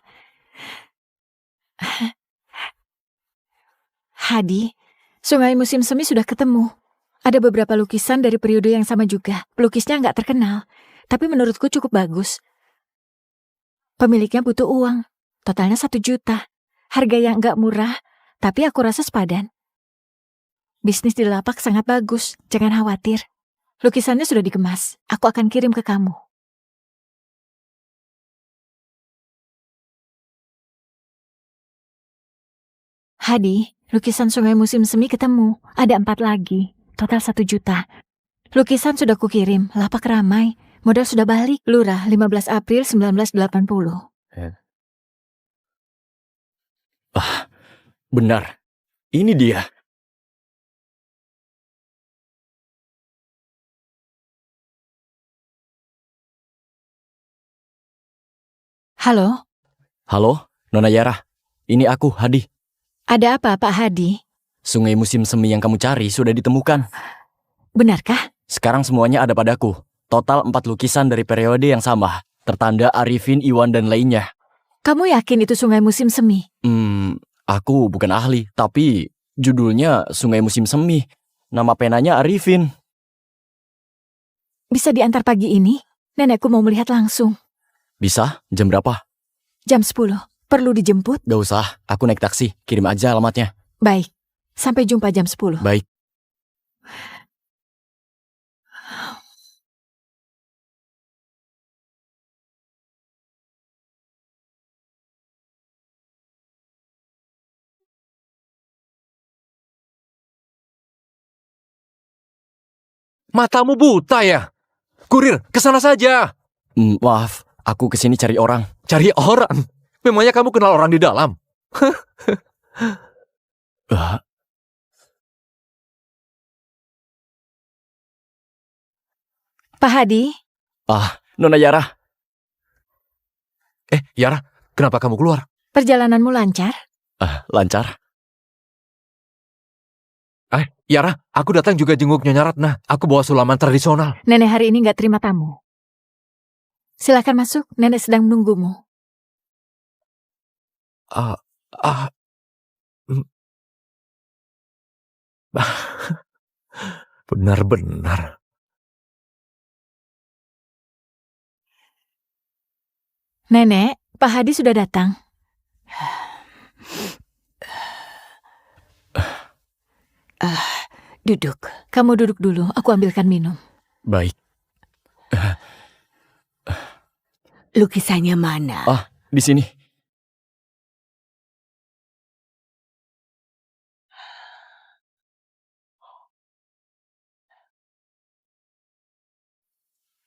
Hadi, Sungai Musim Semi sudah ketemu. Ada beberapa lukisan dari periode yang sama juga. Pelukisnya nggak terkenal, tapi menurutku cukup bagus. Pemiliknya butuh uang. Totalnya 1 juta. Harga yang nggak murah, tapi aku rasa sepadan. Bisnis di lapak sangat bagus, jangan khawatir. Lukisannya sudah dikemas. Aku akan kirim ke kamu. Hadi, lukisan Sungai Musim Semi ketemu. Ada 4 lagi. Total 1 juta. Lukisan sudah kukirim. Lapak ramai. Modal sudah balik. Lurah, 15 April 1980. Benar. Ini dia. Halo, Halo, Nona Yara. Ini aku, Hadi. ada apa Pak Hadi? Sungai Musim Semi yang kamu cari sudah ditemukan. Benarkah? Sekarang semuanya ada padaku. Total 4 lukisan dari periode yang sama. Tertanda Arifin, Iwan, dan lainnya. Kamu yakin itu Sungai Musim Semi? Aku bukan ahli, tapi judulnya Sungai Musim Semi. Nama penanya Arifin. Bisa diantar pagi ini? Nenekku mau melihat langsung. Bisa? Jam berapa? Jam 10. Perlu dijemput? Gak usah, aku naik taksi. Kirim aja alamatnya. Baik. Sampai jumpa jam 10. Baik. Matamu buta ya? Kurir, kesana saja. Maaf, aku kesini cari orang. Cari orang? Memangnya kamu kenal orang di dalam? Pak Hadi, Nona Yara. Yara, Kenapa kamu keluar? Perjalananmu lancar? Lancar? Yara, aku datang juga jenguk Nyonya Ratna. Aku bawa sulaman tradisional. Nenek hari ini nggak terima tamu. Silakan masuk, nenek sedang menunggumu. Ah, ah, mm. Benar-benar. Nenek, Pak Hadi sudah datang. Duduk. Kamu duduk dulu, aku ambilkan minum. Baik. Lukisannya mana? Di sini.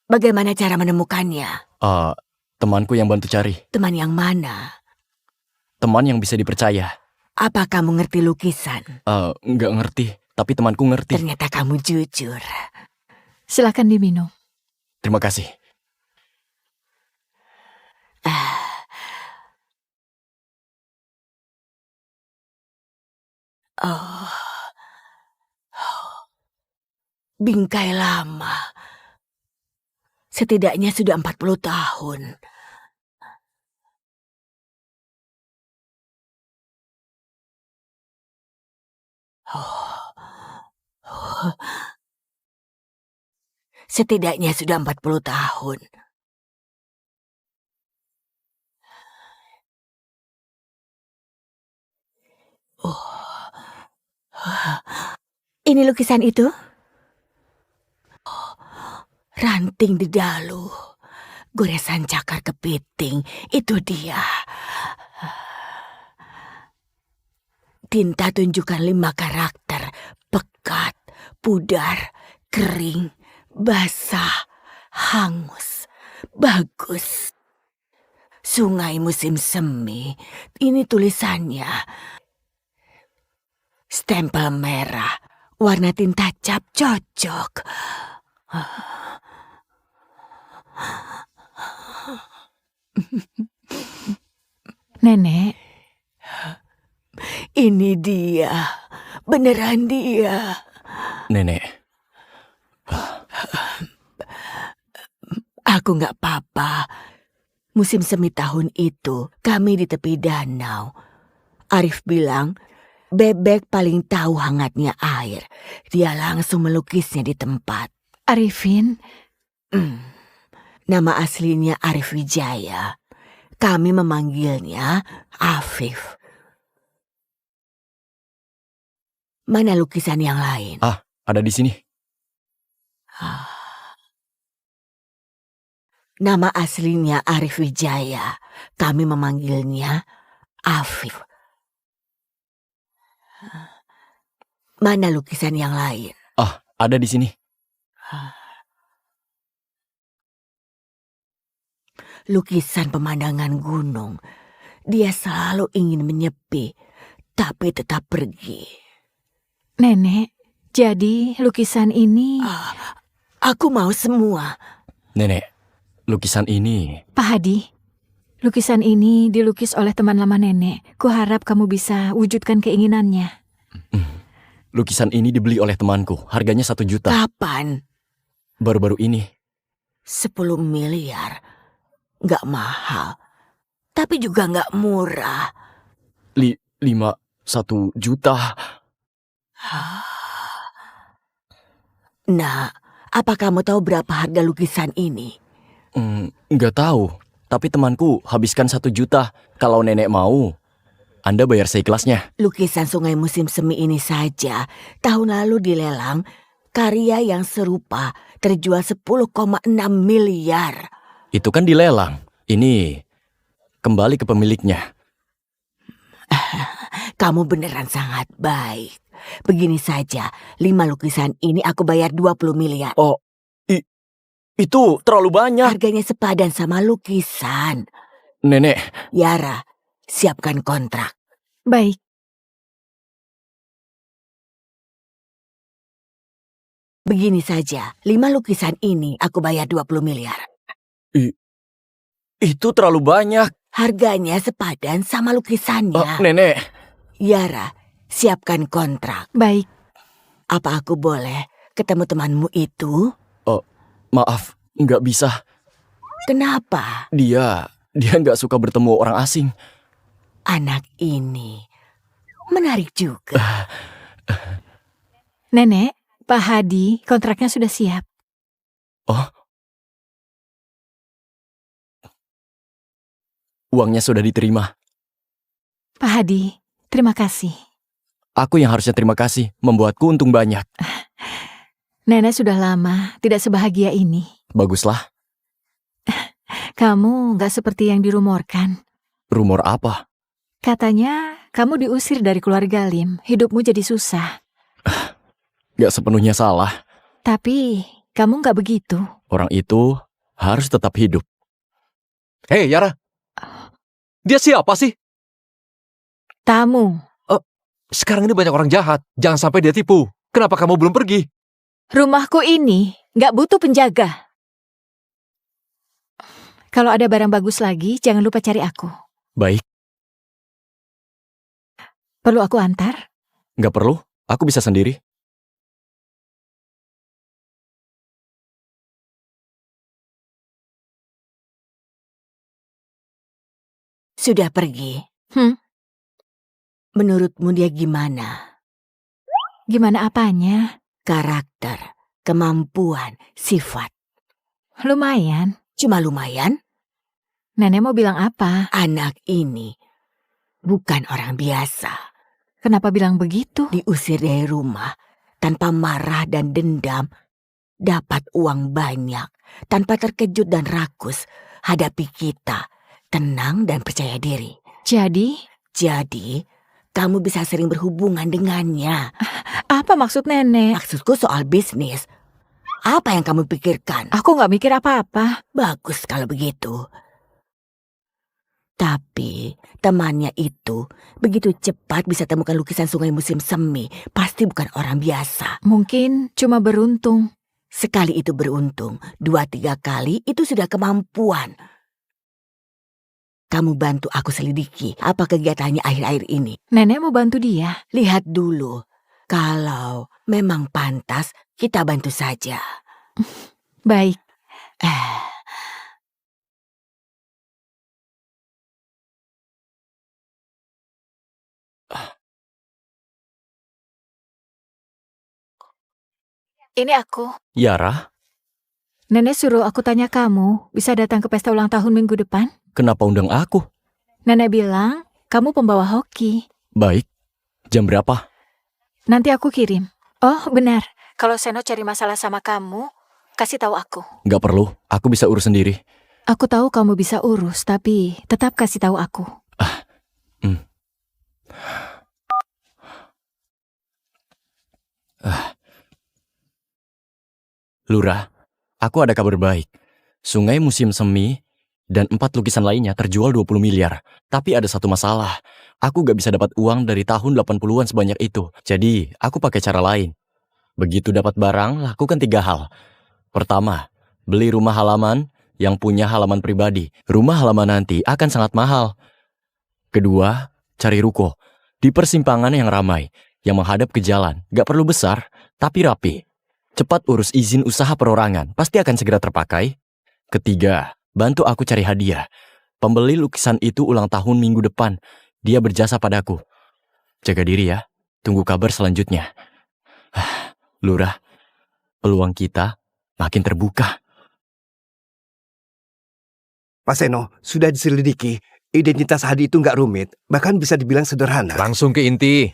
Bagaimana cara menemukannya? Temanku yang bantu cari. Teman yang mana? Teman yang bisa dipercaya. Apa kamu ngerti lukisan? Nggak ngerti, tapi temanku ngerti. Ternyata kamu jujur. Silakan diminum. Terima kasih. Oh. Bingkai lama. Setidaknya sudah 40 tahun. Setidaknya sudah 40 tahun. Ini lukisan itu? Ranting Dedalu, goresan cakar kepiting, itu dia. Tinta tunjukkan 5 karakter, pekat, pudar, kering, basah, hangus, bagus. Sungai musim semi, ini tulisannya. Stempel merah, warna tinta cap cocok. Nenek, Ini dia, beneran dia. Nenek, Aku nggak apa-apa. Musim semi tahun itu, kami di tepi danau. Arif bilang, bebek paling tahu hangatnya air. Dia langsung melukisnya di tempat. Arifin, Nama aslinya Arif Wijaya. Kami memanggilnya Afif. Mana lukisan yang lain? ada di sini. Nama aslinya Arif Wijaya. Kami memanggilnya Afif. Mana lukisan yang lain? Ada di sini. Lukisan pemandangan gunung. Dia selalu ingin menyepi, tapi tetap pergi. nenek, jadi lukisan ini... Aku mau semua. Nenek, lukisan ini. Pak Hadi, lukisan ini dilukis oleh teman lama nenek. Kuharap kamu bisa wujudkan keinginannya. Lukisan ini dibeli oleh temanku. Harganya 1 juta. Kapan? Baru-baru ini. 10 miliar. Nggak mahal. Tapi juga nggak murah. 1 juta. Nah, apa kamu tahu berapa harga lukisan ini? Nggak tahu. Tapi temanku habiskan 1 juta. Kalau nenek mau, Anda bayar seikhlasnya. Lukisan sungai musim semi ini saja. Tahun lalu dilelang, karya yang serupa terjual 10,6 miliar. Itu kan dilelang. Ini kembali ke pemiliknya. Kamu beneran sangat baik. Begini saja, 5 lukisan ini aku bayar 20 miliar. Itu terlalu banyak. Harganya sepadan sama lukisan. Nenek, Yara, siapkan kontrak. Baik, Begini saja, 5 lukisan ini aku bayar 20 miliar. itu terlalu banyak. Harganya sepadan sama lukisannya. Nenek, Yara, siapkan kontrak. Baik, Apa aku boleh ketemu temanmu itu? maaf, nggak bisa. Kenapa? Dia nggak suka bertemu orang asing. Anak ini menarik juga. Nenek, Pak Hadi, kontraknya sudah siap. Uangnya sudah diterima. Pak Hadi, terima kasih. Aku yang harusnya terima kasih, membuatku untung banyak. Nenek sudah lama tidak sebahagia ini. Baguslah. Kamu nggak seperti yang dirumorkan. Rumor apa? Katanya kamu diusir dari keluarga Lim, hidupmu jadi susah. Nggak sepenuhnya salah. Tapi kamu nggak begitu. Orang itu harus tetap hidup. Hei, Yara. Dia siapa sih? Tamu, Sekarang ini banyak orang jahat. Jangan sampai dia tipu. Kenapa kamu belum pergi? rumahku ini nggak butuh penjaga. Kalau ada barang bagus lagi, jangan lupa cari aku. Baik, Perlu aku antar? nggak perlu. Aku bisa sendiri. Sudah pergi. Menurutmu dia gimana? Gimana apanya? Karakter, kemampuan, sifat. Lumayan. Cuma lumayan. Nenek mau bilang apa? Anak ini bukan orang biasa. Kenapa bilang begitu? Diusir dari rumah tanpa marah dan dendam, dapat uang banyak tanpa terkejut dan rakus, hadapi kita, tenang dan percaya diri. Jadi, kamu bisa sering berhubungan dengannya. Apa maksud nenek? Maksudku soal bisnis. Apa yang kamu pikirkan? Aku nggak mikir apa-apa. Bagus kalau begitu. Tapi temannya itu begitu cepat bisa temukan lukisan sungai musim semi. Pasti bukan orang biasa. Mungkin cuma beruntung. Sekali itu beruntung, 2-3 kali itu sudah kemampuan. Kamu bantu aku selidiki apa kegiatannya akhir-akhir ini. Nenek mau bantu dia. Lihat dulu. Kalau memang pantas, kita bantu saja. Baik. Ini aku. Yara, Nenek suruh aku tanya kamu, bisa datang ke pesta ulang tahun minggu depan? kenapa undang aku? Nenek bilang, kamu pembawa hoki. Baik, jam berapa? Nanti aku kirim. Oh, benar. Kalau Seno cari masalah sama kamu, kasih tahu aku. Nggak perlu, aku bisa urus sendiri. Aku tahu kamu bisa urus, tapi tetap kasih tahu aku. Lurah, aku ada kabar baik. Sungai musim semi dan 4 lukisan lainnya terjual 20 miliar. Tapi ada satu masalah. Aku gak bisa dapat uang dari tahun 80-an sebanyak itu. Jadi, aku pakai cara lain. Begitu dapat barang, lakukan 3 hal. Pertama, beli rumah halaman yang punya halaman pribadi. Rumah halaman nanti akan sangat mahal. Kedua, cari ruko di persimpangan yang ramai, yang menghadap ke jalan. Gak perlu besar, tapi rapi. Cepat urus izin usaha perorangan, pasti akan segera terpakai. Ketiga, bantu aku cari hadiah. Pembeli lukisan itu ulang tahun minggu depan. Dia berjasa padaku. Jaga diri ya, tunggu kabar selanjutnya. Lurah, peluang kita makin terbuka. Pak Seno, sudah diselidiki. Identitas Hadi itu nggak rumit, bahkan bisa dibilang sederhana. Langsung ke inti.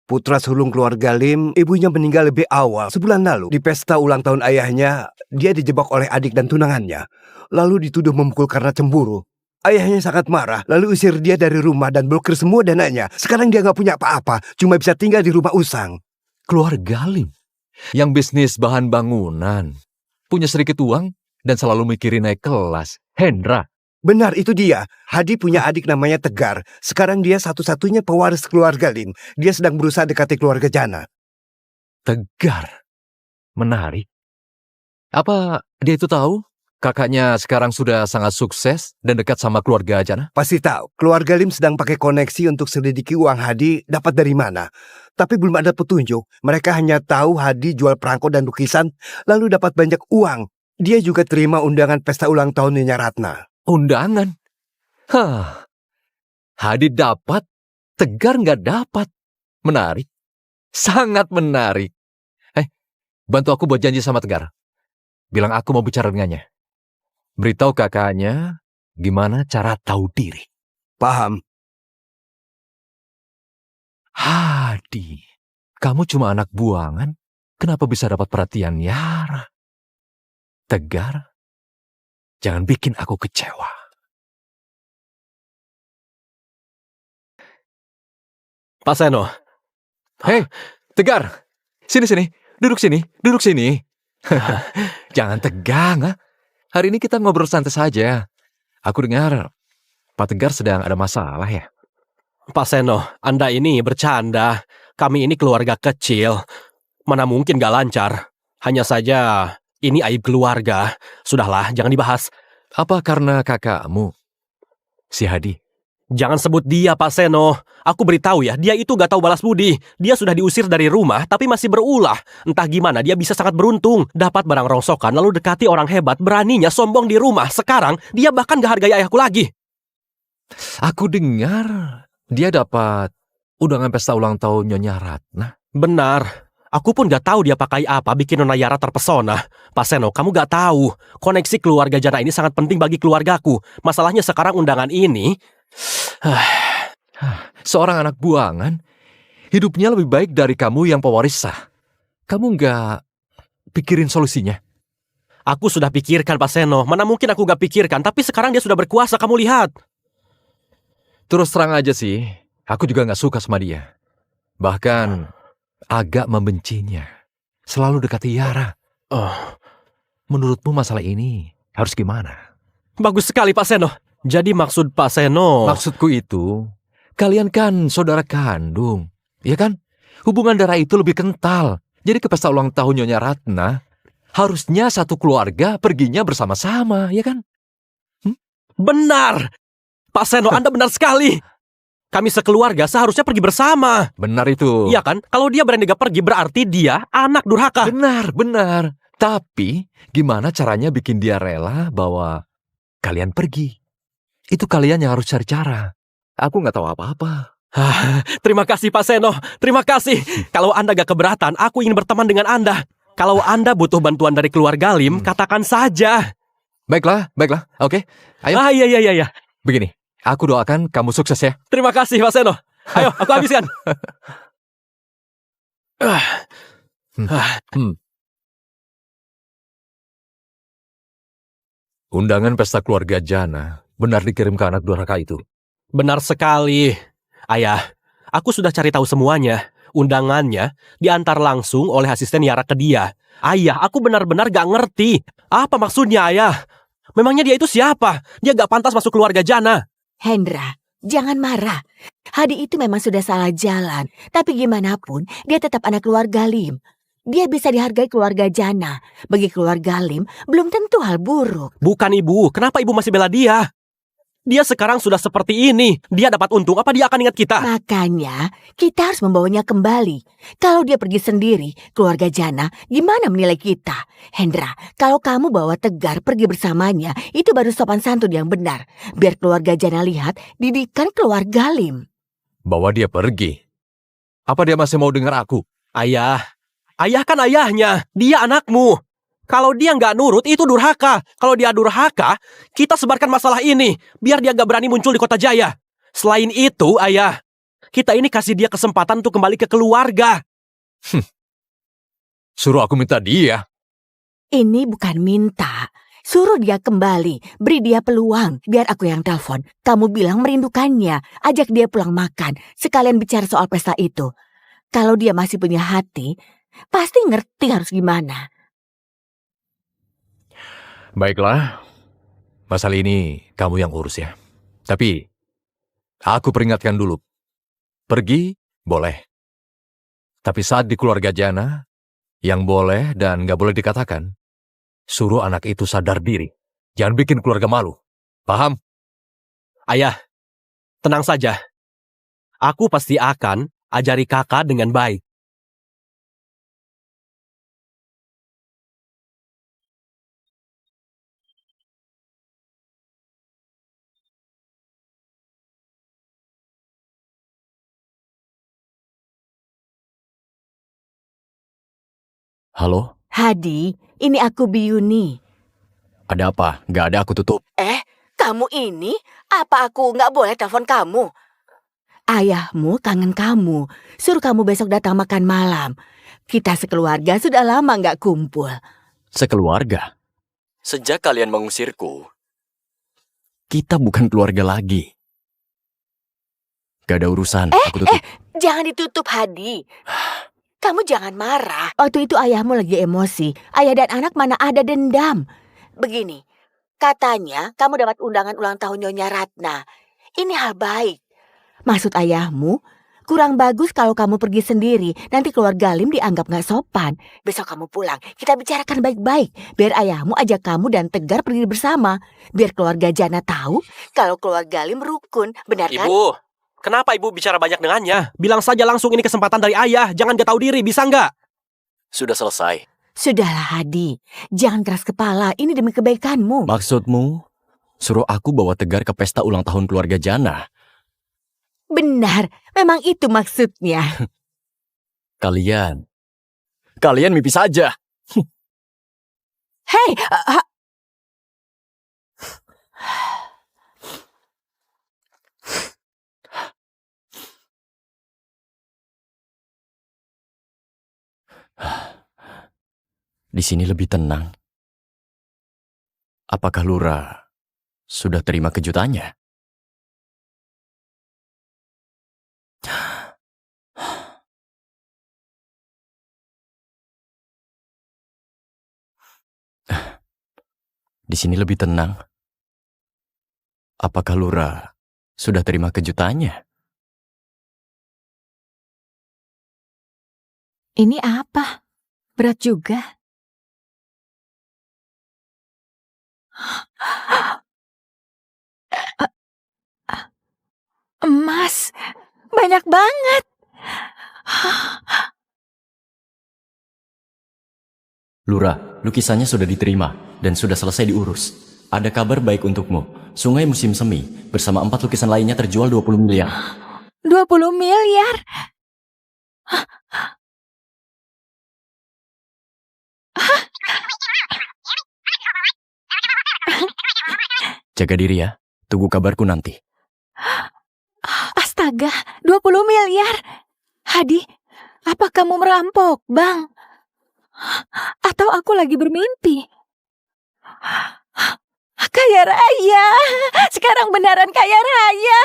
Putra sulung keluarga Lim, ibunya meninggal lebih awal, sebulan lalu. Di pesta ulang tahun ayahnya, dia dijebak oleh adik dan tunangannya. Lalu dituduh memukul karena cemburu. Ayahnya sangat marah, lalu usir dia dari rumah dan blokir semua dananya. Sekarang dia nggak punya apa-apa, cuma bisa tinggal di rumah usang. Keluarga Lim. Yang bisnis bahan bangunan. Punya sedikit uang dan selalu mikirin naik kelas. Hendra. Benar, itu dia. Hadi punya adik namanya Tegar. Sekarang dia satu-satunya pewaris keluarga Lim. Dia sedang berusaha dekati keluarga Jana. Tegar. Menarik. Apa dia itu tahu Kakaknya sekarang sudah sangat sukses dan dekat sama keluarga Jana? Pasti tahu, keluarga Lim sedang pakai koneksi untuk selidiki uang Hadi dapat dari mana. Tapi belum ada petunjuk. Mereka hanya tahu Hadi jual perangko dan lukisan, lalu dapat banyak uang. Dia juga terima undangan pesta ulang tahun Nyonya Ratna. Undangan? Hah, Hadi dapat, Tegar nggak dapat. Menarik. Sangat menarik. Bantu aku buat janji sama Tegar. Bilang aku mau bicara dengannya. Beritahu kakaknya gimana cara tahu diri. Paham? Hadi, kamu cuma anak buangan. Kenapa bisa dapat perhatian Yara? Tegar, jangan bikin aku kecewa. Pak Seno, Hei, Tegar, sini. Duduk sini. Jangan tegang, ha? Hari ini kita ngobrol santai saja. Aku dengar Pak Tegar sedang ada masalah ya? Pak Seno, Anda ini bercanda. Kami ini keluarga kecil. Mana mungkin gak lancar. Hanya saja ini aib keluarga. Sudahlah, jangan dibahas. Apa karena kakakmu, si Hadi? Jangan sebut dia, Pak Seno. Aku beritahu ya, dia itu gak tahu balas budi. Dia sudah diusir dari rumah, tapi masih berulah. Entah gimana, dia bisa sangat beruntung. Dapat barang rongsokan, lalu dekati orang hebat, beraninya sombong di rumah. Sekarang, dia bahkan gak hargai ayahku lagi. Aku dengar dia dapat undangan pesta ulang tahun Nyonya Ratna. Benar. Aku pun gak tahu dia pakai apa bikin Nona Yara terpesona. Pak Seno, kamu gak tahu. Koneksi keluarga Jana ini sangat penting bagi keluargaku. Masalahnya sekarang undangan ini... Seorang anak buangan, hidupnya lebih baik dari kamu yang pewaris sah. Kamu nggak pikirin solusinya? Aku sudah pikirkan, Pak Seno. Mana mungkin aku gak pikirkan, tapi sekarang dia sudah berkuasa, kamu lihat. Terus terang aja sih, aku juga nggak suka sama dia. Bahkan agak membencinya. Selalu dekati Yara. Menurutmu masalah ini harus gimana? Bagus sekali, Pak Seno. Jadi maksud Pak Seno... Maksudku itu, kalian kan saudara kandung, ya kan? Hubungan darah itu lebih kental. Jadi ke pesta ulang tahun Nyonya Ratna, harusnya satu keluarga perginya bersama-sama, ya kan? Benar! Pak Seno, Anda benar sekali. Kami sekeluarga seharusnya pergi bersama. Benar itu. Iya kan? Kalau dia berani gak pergi, berarti dia anak durhaka. Benar. Tapi, gimana caranya bikin dia rela bahwa kalian pergi? Itu kalian yang harus cari cara. Aku nggak tahu apa-apa. Terima kasih, Pak Seno. Terima kasih. Kalau Anda gak keberatan, aku ingin berteman dengan Anda. Kalau Anda butuh bantuan dari keluarga Lim, katakan saja. Baiklah. Oke, ayo. Iya. Begini, aku doakan kamu sukses ya. Terima kasih, Pak Seno. Ayo, aku habiskan. Undangan pesta keluarga Jana benar dikirim ke anak durhaka itu. Benar sekali. Ayah, aku sudah cari tahu semuanya. Undangannya diantar langsung oleh asisten Yara ke dia. Ayah, aku benar-benar gak ngerti. Apa maksudnya, Ayah? Memangnya dia itu siapa? Dia gak pantas masuk keluarga Jana. Hendra, jangan marah. Hadi itu memang sudah salah jalan. Tapi gimana pun, dia tetap anak keluarga Lim. Dia bisa dihargai keluarga Jana. Bagi keluarga Lim, belum tentu hal buruk. Bukan Ibu, kenapa Ibu masih bela dia? Dia sekarang sudah seperti ini. Dia dapat untung, apa dia akan ingat kita? Makanya, kita harus membawanya kembali. Kalau dia pergi sendiri, keluarga Jana, gimana menilai kita? Hendra, kalau kamu bawa Tegar pergi bersamanya, itu baru sopan santun yang benar. Biar keluarga Jana lihat didikan keluarga Lim. Bawa dia pergi. Apa dia masih mau dengar aku? Ayah kan ayahnya. Dia anakmu. Kalau dia nggak nurut, itu durhaka. Kalau dia durhaka, kita sebarkan masalah ini. Biar dia nggak berani muncul di Kota Jaya. Selain itu, Ayah, kita ini kasih dia kesempatan untuk kembali ke keluarga. Suruh aku minta dia. Ini bukan minta. Suruh dia kembali. Beri dia peluang. Biar aku yang telepon. Kamu bilang merindukannya. Ajak dia pulang makan. Sekalian bicara soal pesta itu. Kalau dia masih punya hati, pasti ngerti harus gimana. Baiklah, masalah ini kamu yang urus ya. Tapi, aku peringatkan dulu. Pergi, boleh. Tapi saat di keluarga Jana, yang boleh dan nggak boleh dikatakan, suruh anak itu sadar diri. Jangan bikin keluarga malu. Paham? Ayah, tenang saja. Aku pasti akan ajari kakak dengan baik. Halo, Hadi, ini aku Biuni. ada apa? Nggak ada, aku tutup. Kamu ini? Apa aku nggak boleh telepon kamu? Ayahmu kangen kamu. Suruh kamu besok datang makan malam. Kita sekeluarga sudah lama nggak kumpul. Sekeluarga. Sejak kalian mengusirku, kita bukan keluarga lagi. Gak ada urusan, aku tutup. Jangan ditutup, Hadi. Kamu jangan marah. Waktu itu ayahmu lagi emosi. Ayah dan anak mana ada dendam. Begini, katanya kamu dapat undangan ulang tahun Nyonya Ratna. Ini hal baik. Maksud ayahmu, kurang bagus kalau kamu pergi sendiri. Nanti keluarga Lim dianggap gak sopan. Besok kamu pulang, kita bicarakan baik-baik. Biar ayahmu ajak kamu dan Tegar pergi bersama. Biar keluarga Jana tahu kalau keluarga Lim rukun. Benar kan? Ibu, kenapa ibu bicara banyak dengannya? Bilang saja langsung ini kesempatan dari ayah. Jangan gak tahu diri, bisa nggak? Sudah selesai. Sudahlah, Hadi. Jangan keras kepala, ini demi kebaikanmu. Maksudmu, suruh aku bawa Tegar ke pesta ulang tahun keluarga Jana? Benar, memang itu maksudnya. Kalian mimpi saja. Hei, Di sini lebih tenang. Apakah Lura sudah terima kejutannya? Di sini lebih tenang. Apakah Lura sudah terima kejutannya? Ini apa? Berat juga. Emas, banyak banget. Lura, lukisannya sudah diterima dan sudah selesai diurus. Ada kabar baik untukmu. Sungai Musim Semi bersama 4 lukisan lainnya terjual 20 miliar. 20 miliar? Jaga diri ya. Tunggu kabarku nanti. Astaga, 20 miliar. Hadi, apa kamu merampok, Bang? Atau aku lagi bermimpi? Kaya raya. Sekarang beneran kaya raya.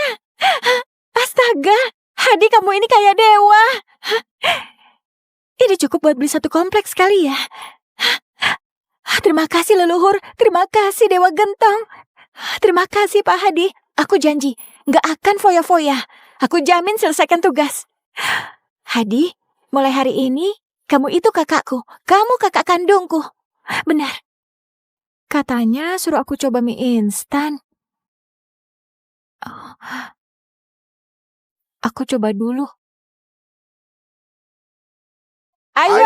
Astaga, Hadi kamu ini kayak dewa. Ini cukup buat beli satu kompleks kali ya. Terima kasih leluhur, terima kasih Dewa Gentong. Terima kasih Pak Hadi. Aku janji, gak akan foya-foya. Aku jamin selesaikan tugas. Hadi, mulai hari ini, kamu itu kakakku. Kamu kakak kandungku. Benar. Katanya suruh aku coba mie instan. Oh. Aku coba dulu. Ayo.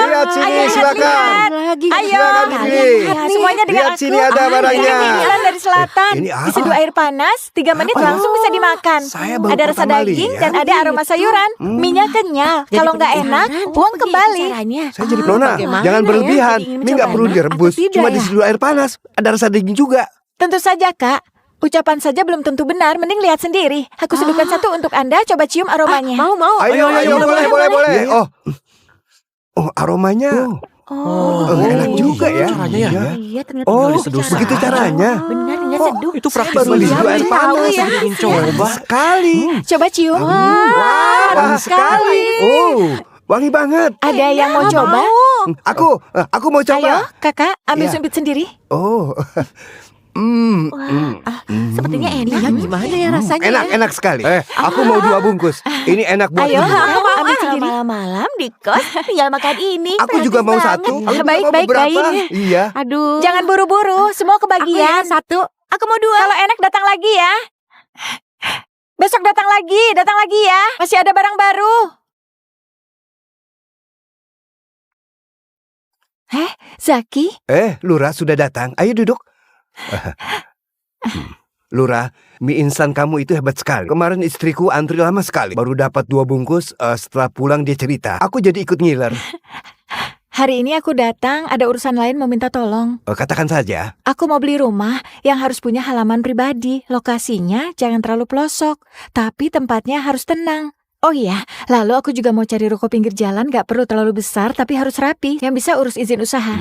Lihat sini, Ayo, silakan. Lagi. Ayo. Silakan pilih. Lihat, semuanya dengan Lihat aku. sini ada barangnya. Ini mie dari selatan. Ini apa? Diseduh air panas, 3 menit Apa? langsung bisa dimakan. Saya baru Ada rasa pertama daging lihat. dan ada aroma sayuran. Mie-nya kenyal. Kalau nggak enak, uang kembali. Saya jadi Nona, jangan berlebihan. Mie nggak perlu direbus, Aku tidak cuma ya. diseduh air panas. Ada rasa daging juga. Tentu saja, Kak. Ucapan saja belum tentu benar, mending lihat sendiri. Aku seduhkan satu untuk Anda, coba cium aromanya. Mau. Ayo, boleh. Iya. Oh, aromanya. Enak juga ya. Caranya ya? Iya, ternyata Oh, tinggal diseduh diseduh. begitu caranya. Benar, tinggal Oh, seduh. Itu praktis Baru banget. diseduh air Tahu panas. ya. Coba sekali. Coba cium. Wangi sekali. Oh, wangi banget. Ada yang mau coba? Aku mau coba. Ayo, Kakak, ambil Iya. sumpit sendiri. Oh, Sepertinya enak. Iya, gimana ya rasanya? Enak, enak sekali. Aku mau 2 bungkus. Ini enak buat Ayo, ibu. aku mau ambil kalau sendiri. malam-malam di kos tinggal makan ini. Aku juga mau Praktis 1. banget. Aku juga Baik, mau baik, beberapa. baik. Iya. Aduh. Jangan buru-buru, semua Aku ya kebagian. 1. Aku mau 2. Kalau enak datang lagi ya. Besok datang lagi ya. Masih ada barang baru. Zaki? Lura sudah datang. Ayo duduk. Lura, mie instan kamu itu hebat sekali. Kemarin istriku antri lama sekali. Baru dapat 2 bungkus, setelah pulang dia cerita. Aku jadi ikut ngiler. Hari ini aku datang, ada urusan lain mau minta tolong. Katakan saja. Aku mau beli rumah yang harus punya halaman pribadi. Lokasinya jangan terlalu pelosok, tapi tempatnya harus tenang. Oh iya, lalu aku juga mau cari ruko pinggir jalan, gak perlu terlalu besar, tapi harus rapi, yang bisa urus izin usaha.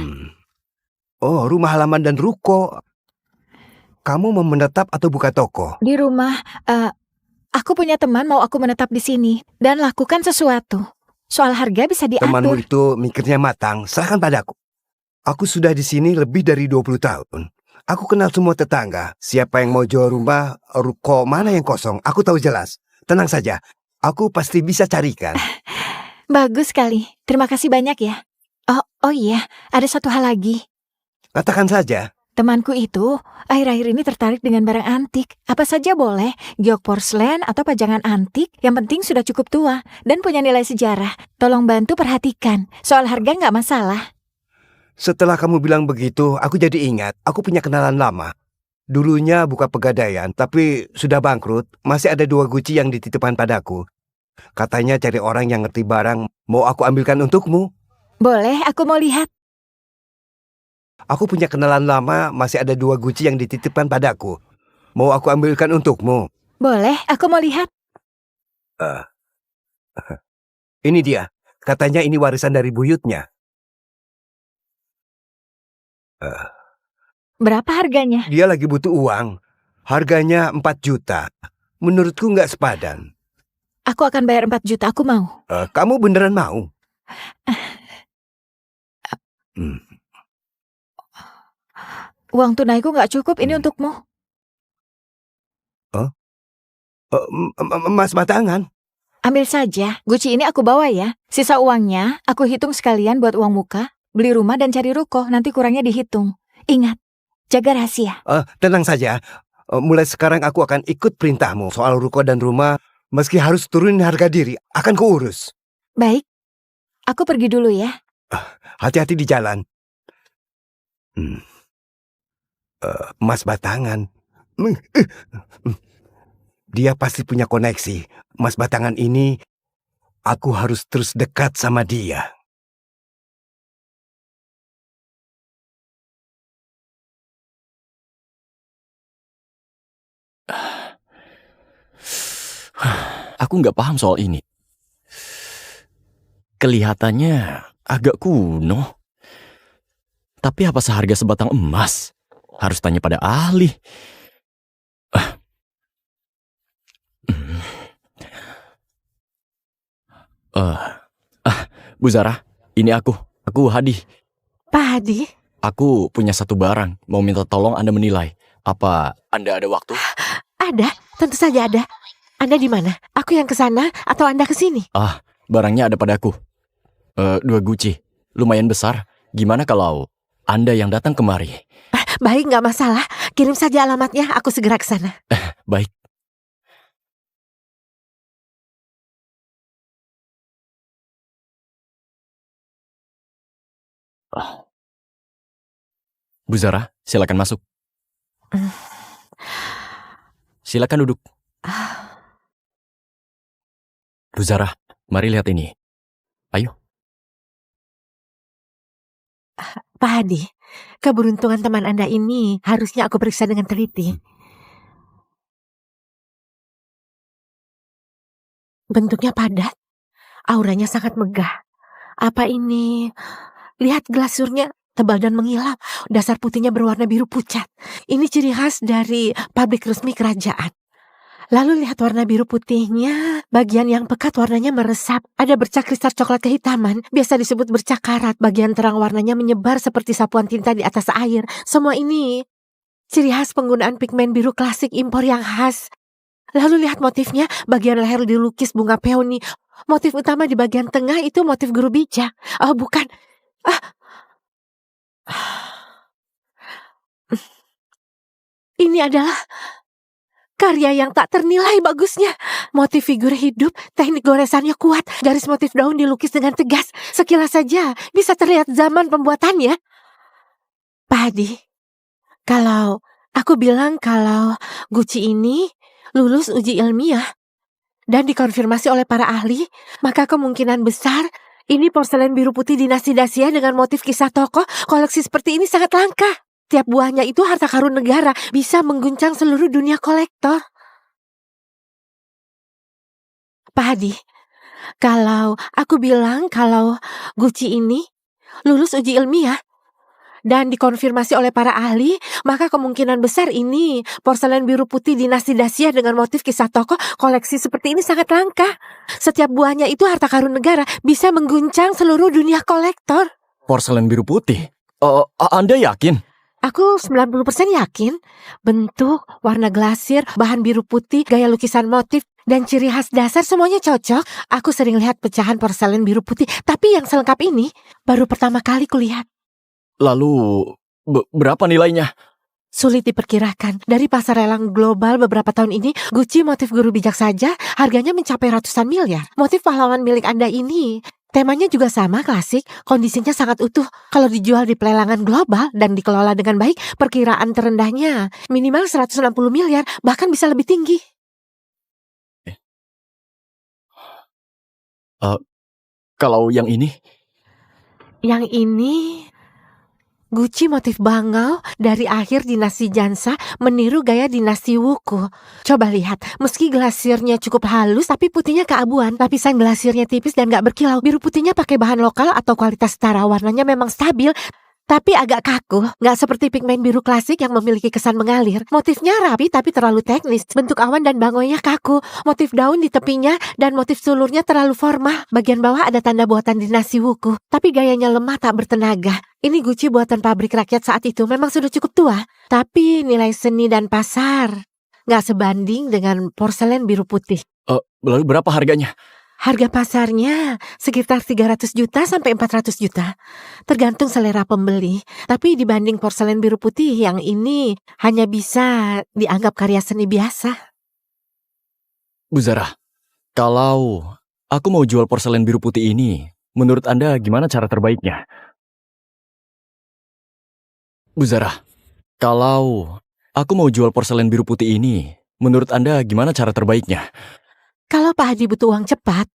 Oh, rumah halaman dan ruko. Kamu mau menetap atau buka toko? Di rumah, aku punya teman mau aku menetap di sini dan lakukan sesuatu. Soal harga bisa Temanmu diatur. itu mikirnya matang. Serahkan padaku. Aku sudah di sini lebih dari 20 tahun. Aku kenal semua tetangga. Siapa yang mau jual rumah, ruko mana yang kosong, aku tahu jelas. Tenang saja. Aku pasti bisa carikan. Bagus sekali, terima kasih banyak ya. Oh iya, ada satu hal lagi. Katakan saja. Temanku itu akhir-akhir ini tertarik dengan barang antik. Apa saja boleh, giok porselen atau pajangan antik, yang penting sudah cukup tua dan punya nilai sejarah. Tolong bantu perhatikan, soal harga nggak masalah. Setelah kamu bilang begitu, aku jadi ingat. Aku punya kenalan lama. Dulunya buka pegadaian, tapi sudah bangkrut. Masih ada 2 guci yang dititipkan padaku. Katanya cari orang yang ngerti barang. Mau aku ambilkan untukmu? Boleh, aku mau lihat. Aku punya kenalan lama, masih ada 2 guci yang dititipkan padaku. Mau aku ambilkan untukmu? Boleh, aku mau lihat. Ini dia. Katanya ini warisan dari buyutnya. Berapa harganya? Dia lagi butuh uang. Harganya 4 juta. Menurutku nggak sepadan. Aku akan bayar 4 juta, aku mau. Kamu beneran mau? Uang tunaiku nggak cukup, ini untukmu. Emas batangan. Ambil saja, guci ini aku bawa ya. Sisa uangnya, aku hitung sekalian buat uang muka, beli rumah dan cari ruko, nanti kurangnya dihitung. Ingat, jaga rahasia. Tenang saja. Mulai sekarang aku akan ikut perintahmu. Soal ruko dan rumah, meski harus turunin harga diri, akan kuurus. Baik, aku pergi dulu ya. Hati-hati di jalan. Emas batangan. Dia pasti punya koneksi. Emas batangan ini, aku harus terus dekat sama dia. Aku nggak paham soal ini. Kelihatannya agak kuno. Tapi apa seharga sebatang emas? Harus tanya pada ahli. Bu Zara, ini aku. Aku Hadi. Pak Hadi, Aku punya satu barang. Mau minta tolong Anda menilai. Apa Anda ada waktu? ada, tentu saja ada. Anda di mana? Aku yang ke sana atau Anda ke sini? Barangnya ada padaku. 2 guci. Lumayan besar. Gimana kalau Anda yang datang kemari? Baik, nggak masalah. Kirim saja alamatnya, aku segera ke sana. Baik. Bu Zara, silakan masuk. Silakan duduk. Bu Zara, mari lihat ini. Ayo. Pak Hadi, keberuntungan teman Anda ini harusnya aku periksa dengan teliti. Bentuknya padat, auranya sangat megah. Apa ini? Lihat glasurnya tebal dan mengilap. Dasar putihnya berwarna biru pucat. Ini ciri khas dari pabrik resmi kerajaan. Lalu lihat warna biru putihnya, bagian yang pekat warnanya meresap. Ada bercak kristal coklat kehitaman, biasa disebut bercak karat. Bagian terang warnanya menyebar seperti sapuan tinta di atas air. Semua ini Ciri khas penggunaan pigmen biru klasik impor yang khas. Lalu lihat motifnya, bagian leher dilukis bunga peony. Motif utama di bagian tengah itu motif guru bijak. Oh bukan. Ah. Ini adalah karya yang tak ternilai bagusnya. Motif figur hidup, teknik goresannya kuat, garis motif daun dilukis dengan tegas. Sekilas saja bisa terlihat zaman pembuatannya. Pak Hadi, kalau aku bilang kalau guci ini lulus uji ilmiah dan dikonfirmasi oleh para ahli, maka kemungkinan besar ini porselen biru putih dinasti Dacia dengan motif kisah tokoh. Koleksi seperti ini sangat langka. Tiap buahnya itu harta karun negara, bisa mengguncang seluruh dunia kolektor. Pak Hadi, kalau aku bilang kalau guci ini lulus uji ilmiah dan dikonfirmasi oleh para ahli, maka kemungkinan besar ini porselen biru putih dinasti Dacia dengan motif kisah tokoh. Koleksi seperti ini sangat langka. Setiap buahnya itu harta karun negara, bisa mengguncang seluruh dunia kolektor. Porselen biru putih? Anda yakin? Aku 90% yakin. Bentuk, warna glasir, bahan biru putih, gaya lukisan motif, dan ciri khas dasar semuanya cocok. Aku sering lihat pecahan porselen biru putih, tapi yang selengkap ini baru pertama kali kulihat. Lalu, berapa nilainya? Sulit diperkirakan. Dari pasar lelang global beberapa tahun ini, guci motif guru bijak saja harganya mencapai ratusan miliar. Motif pahlawan milik Anda ini temanya juga sama, klasik, kondisinya sangat utuh. Kalau dijual di pelelangan global dan dikelola dengan baik, perkiraan terendahnya minimal 160 miliar, bahkan bisa lebih tinggi. Kalau yang ini? Yang ini guci motif bangau dari akhir dinasti Jansa meniru gaya dinasti Wuku. Coba lihat, meski glasirnya cukup halus tapi putihnya keabuan. Lapisan glasirnya tipis dan gak berkilau. Biru putihnya pakai bahan lokal atau kualitas setara. Warnanya memang stabil, tapi agak kaku. Gak seperti pigmen biru klasik yang memiliki kesan mengalir. Motifnya rapi tapi terlalu teknis. Bentuk awan dan bangonya kaku. Motif daun di tepinya dan motif sulurnya terlalu formal. Bagian bawah ada tanda buatan dinasti Wuku, tapi gayanya lemah tak bertenaga. Ini guci buatan pabrik rakyat saat itu, memang sudah cukup tua. Tapi nilai seni dan pasar gak sebanding dengan porselen biru putih. Lalu berapa harganya? Harga pasarnya sekitar 300 juta sampai 400 juta. Tergantung selera pembeli. Tapi dibanding porselen biru putih yang ini hanya bisa dianggap karya seni biasa. Bu Zara, kalau aku mau jual porselen biru putih ini, menurut Anda gimana cara terbaiknya? Bu Zara, kalau aku mau jual porselen biru putih ini, menurut Anda gimana cara terbaiknya? Kalau Pak Hadi butuh uang cepat,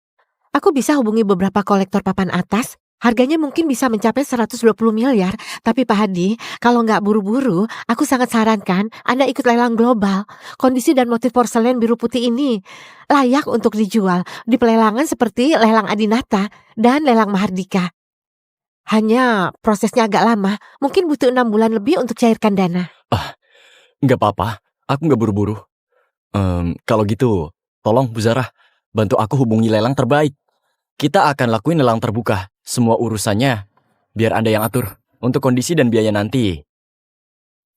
aku bisa hubungi beberapa kolektor papan atas. Harganya mungkin bisa mencapai 120 miliar. Tapi Pak Hadi, kalau nggak buru-buru, aku sangat sarankan Anda ikut lelang global. Kondisi dan motif porselen biru putih ini layak untuk dijual di pelelangan seperti lelang Adinata dan lelang Mahardika. Hanya prosesnya agak lama, mungkin butuh 6 bulan lebih untuk cairkan dana. Nggak apa-apa, aku nggak buru-buru. Kalau gitu, tolong Bu Zara, bantu aku hubungi lelang terbaik. Kita akan lakuin lelang terbuka. Semua urusannya, biar Anda yang atur. Untuk kondisi dan biaya nanti,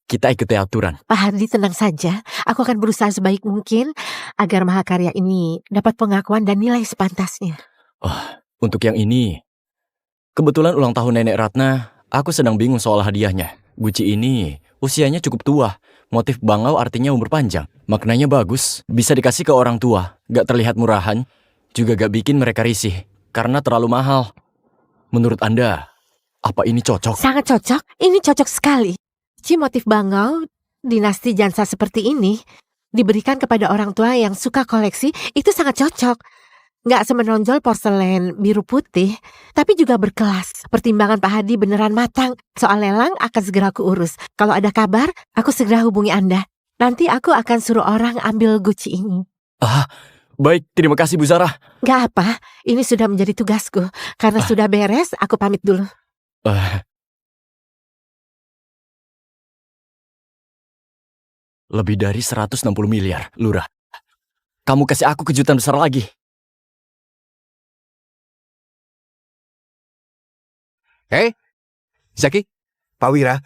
kita ikuti aturan. Pak Hardi tenang saja, aku akan berusaha sebaik mungkin agar mahakarya ini dapat pengakuan dan nilai sepantasnya. Untuk yang ini, kebetulan ulang tahun Nenek Ratna, aku sedang bingung soal hadiahnya. Guci ini usianya cukup tua. Motif bangau artinya umur panjang. Maknanya bagus, bisa dikasih ke orang tua. Gak terlihat murahan, juga gak bikin mereka risih. Karena terlalu mahal. Menurut Anda, apa ini cocok? Sangat cocok, ini cocok sekali. Guci motif bangau, dinasti Jansa seperti ini, diberikan kepada orang tua yang suka koleksi, itu sangat cocok. Gak semenonjol porselen biru putih, tapi juga berkelas. Pertimbangan Pak Hadi beneran matang. Soal lelang akan segera aku urus. Kalau ada kabar, aku segera hubungi Anda. Nanti aku akan suruh orang ambil guci ini. Baik, terima kasih Bu Zara. Gak apa, ini sudah menjadi tugasku. Karena sudah beres, aku pamit dulu. Lebih dari 160 miliar, Lurah. Kamu kasih aku kejutan besar lagi. Zaki, Pak Wira,